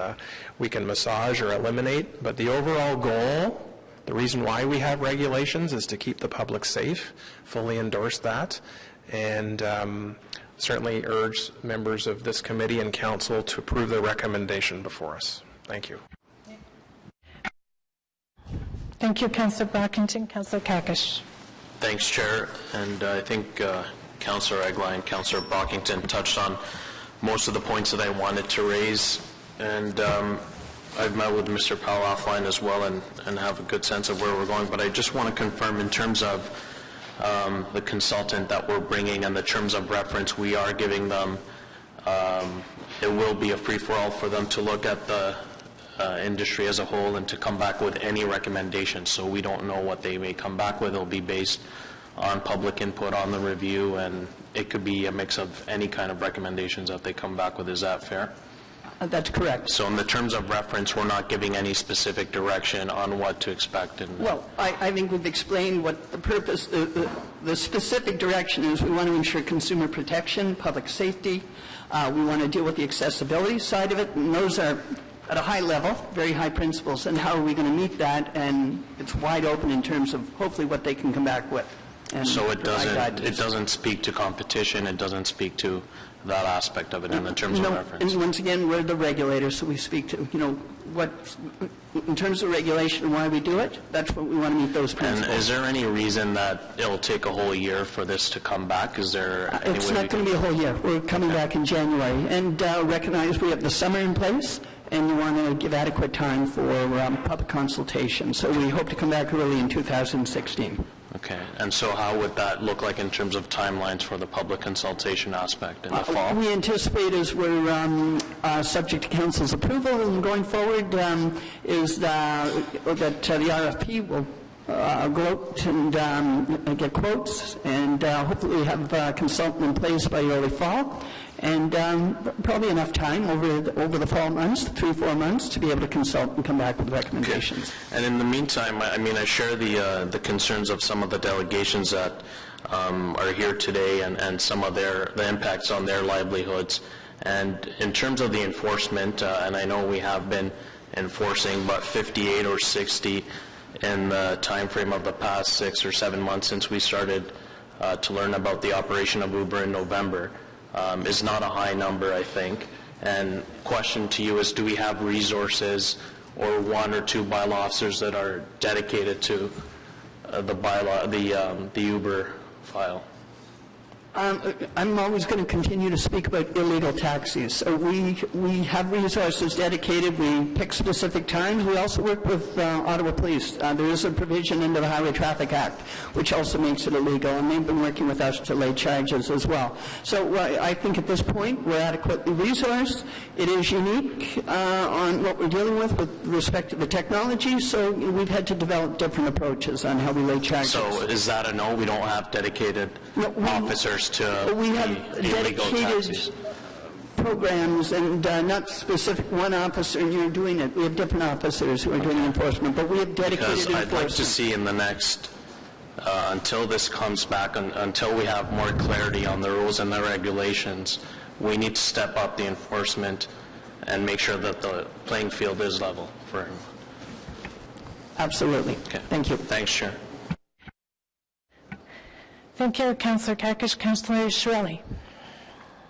we can massage or eliminate. But the overall goal, the reason why we have regulations, is to keep the public safe. Fully endorse that. And certainly urge members of this committee and council to approve the recommendation before us. Thank you. Thank you, Councillor Brockington. Councillor Kakish. Thanks, Chair. And I think Councillor Egli and Councillor Brockington touched on most of the points that I wanted to raise. And I've met with Mr. Powell offline as well and have a good sense of where we're going. But I just want to confirm in terms of the consultant that we're bringing and the terms of reference we are giving them, it will be a free-for-all for them to look at the industry as a whole and to come back with any recommendations. So we don't know what they may come back with. It'll be based on public input on the review, and it could be a mix of any kind of recommendations that they come back with. Is that fair? That's correct. So in the terms of reference, we're not giving any specific direction on what to expect. Well, I think we've explained what the purpose, the specific direction is. We want to ensure consumer protection, public safety. We want to deal with the accessibility side of it, and those are at a high level, very high principles, and how are we going to meet that? And it's wide open in terms of hopefully what they can come back with. And so it doesn't speak to competition. It doesn't speak to that aspect of it in the terms of reference. And once again, we're the regulators, so we speak to, what, in terms of regulation and why we do it, that's what we want to meet those principles. And is there any reason that it'll take a whole year for this to come back? Is there any It's way not going to be a whole year. We're coming back in January. And recognize we have the summer in place, and we want to give adequate time for public consultation. So we hope to come back early in 2016. Okay. And so how would that look like in terms of timelines for the public consultation aspect in the fall? We anticipate, as we're subject to council's approval and going forward, is that the RFP will go out and get quotes, and hopefully have a consultant in place by early fall, and probably enough time over the fall months, 3-4 months, to be able to consult and come back with recommendations. Okay. And in the meantime, I mean, I share the concerns of some of the delegations that are here today, and some of the impacts on their livelihoods. And in terms of the enforcement, and I know we have been enforcing but 58 or 60 in the time frame of the past 6 or 7 months since we started to learn about the operation of Uber in November, is not a high number, I think. And question to you is, do we have resources or 1 or 2 bylaw officers that are dedicated to the Uber file? I'm always going to continue to speak about illegal taxis. So we have resources dedicated. We pick specific times. We also work with Ottawa Police. There is a provision under the Highway Traffic Act which also makes it illegal, and they've been working with us to lay charges as well. So I think at this point we're adequately resourced. It is unique on what we're dealing with respect to the technology, so we've had to develop different approaches on how we lay charges. So is that a no? We don't have dedicated officers to we have the illegal taxis? programs, and not specific one officer and you're doing it. We have different officers who are doing enforcement, but we have dedicated Because enforcement. I'd like to see in the next, until this comes back, until we have more clarity on the rules and the regulations, we need to step up the enforcement and make sure that the playing field is level for everyone. Absolutely. Okay. Thank you. Thanks, Chair. Thank you, Councillor Kakish. Councillor Shirelli.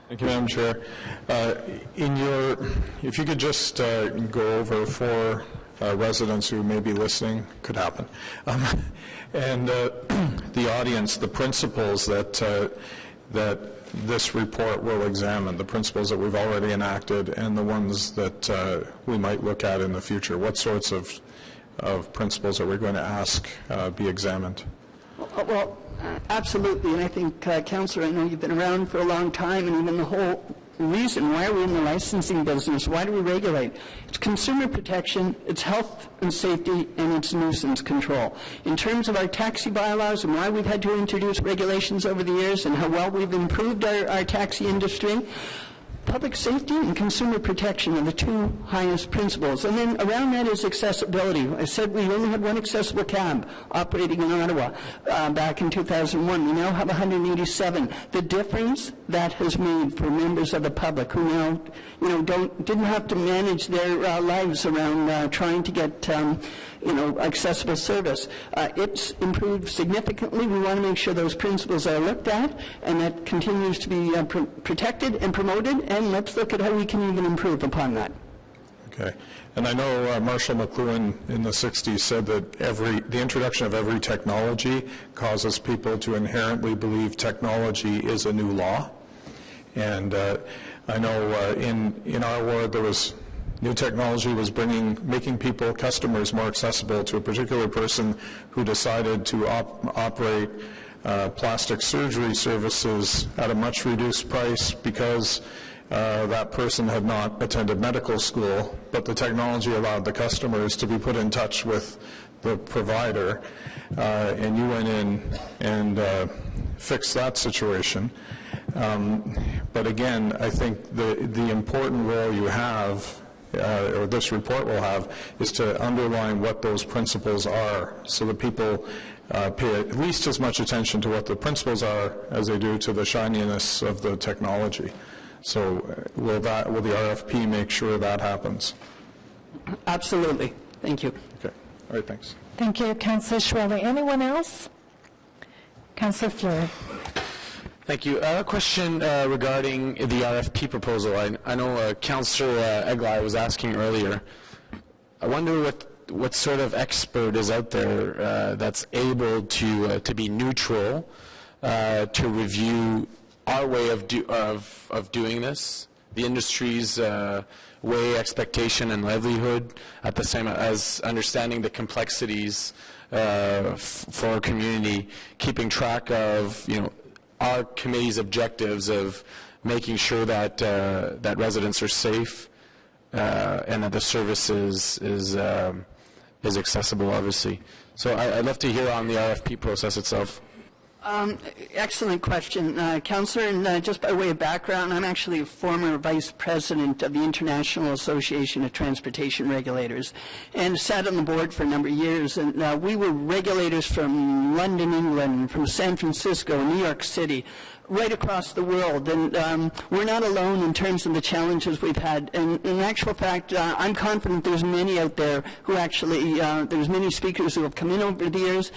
Thank you, Madam Chair. If you could just go over for residents who may be listening, could happen, and the audience, the principles that this report will examine, the principles that we've already enacted and the ones that we might look at in the future. What sorts of principles are we going to ask be examined? Well, absolutely, and I think, Councillor, I know you've been around for a long time, and even the whole reason why are we in the licensing business, why do we regulate? It's consumer protection, it's health and safety, and it's nuisance control. In terms of our taxi bylaws and why we've had to introduce regulations over the years and how well we've improved our taxi industry, public safety and consumer protection are the two highest principles. And then around that is accessibility. I said we only had one accessible cab operating in Ottawa back in 2001. We now have 187. The difference that has made for members of the public who now, didn't have to manage their lives around trying to get, accessible service. It's improved significantly. We want to make sure those principles are looked at and that continues to be protected and promoted, and let's look at how we can even improve upon that. Okay. And I know Marshall McLuhan in the 60s said that the introduction of every technology causes people to inherently believe technology is a new law. And I know in our ward there was new technology was making customers more accessible to a particular person who decided to operate plastic surgery services at a much reduced price because that person had not attended medical school, but the technology allowed the customers to be put in touch with the provider, and you went in and fixed that situation. But again, I think the important role you have, or this report will have, is to underline what those principles are so that people pay at least as much attention to what the principles are as they do to the shininess of the technology. So will the RFP make sure that happens? Absolutely. Thank you. Okay. All right, thanks. Thank you, Councillor Shirelli. Anyone else? Councillor Fleury. Thank you. A question regarding the RFP proposal. I know Councillor Eglai was asking earlier. I wonder what sort of expert is out there that's able to be neutral to review our way of doing this, the industry's way, expectation, and livelihood, at the same as understanding the complexities for our community, keeping track of our committee's objectives of making sure that that residents are safe and that the service is accessible, obviously. So I'd love to hear on the RFP process itself. Excellent question, Councillor. And just by way of background, I'm actually a former vice president of the International Association of Transportation Regulators and sat on the board for a number of years. And we were regulators from London, England, from San Francisco, New York City, right across the world. And we're not alone in terms of the challenges we've had. And in actual fact, I'm confident there's many out there who actually, there's many speakers who have come in over the years.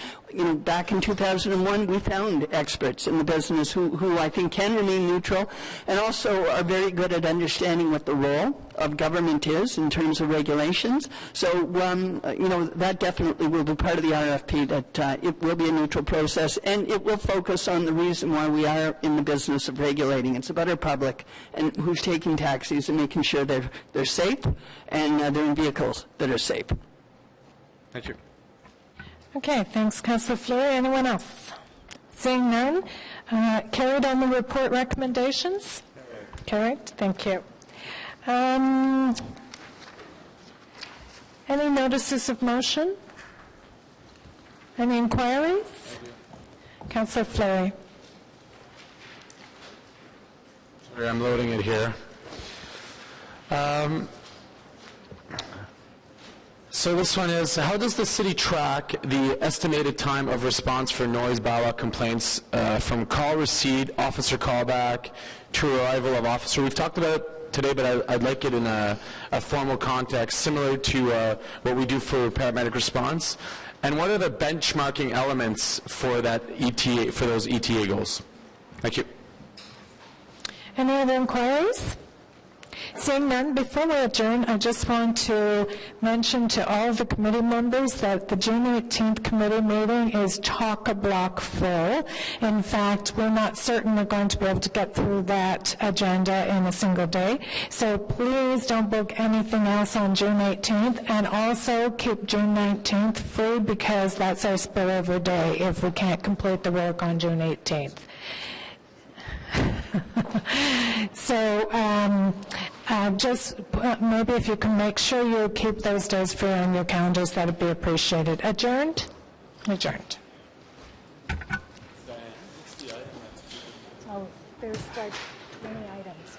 Back in 2001, we found experts in the business who I think can remain neutral and also are very good at understanding what the role of government is in terms of regulations. So, that definitely will be part of the RFP, that it will be a neutral process, and it will focus on the reason why we are in the business of regulating. It's about our public and who's taking taxis and making sure they're safe and they're in vehicles that are safe. Thank you. Okay, thanks, Councillor Fleury. Anyone else? Seeing none, carried on the report recommendations? Carried. Thank you. Any notices of motion? Any inquiries? Councillor Fleury. Sorry, I'm loading it here. So this one is, how does the city track the estimated time of response for noise bylaw complaints from call receipt, officer callback, to arrival of officer? We've talked about it today, but I'd like it in a formal context, similar to what we do for paramedic response. And what are the benchmarking elements for that ETA, for those ETA goals? Thank you. Any other inquiries? Seeing none, before we adjourn, I just want to mention to all of the committee members that the June 18th committee meeting is chock-a-block full. In fact, we're not certain we're going to be able to get through that agenda in a single day. So please don't book anything else on June 18th, and also keep June 19th free, because that's our spillover day if we can't complete the work on June 18th. So just maybe if you can make sure you keep those days free on your calendars, that would be appreciated. Adjourned? Adjourned. Oh, there's like many items.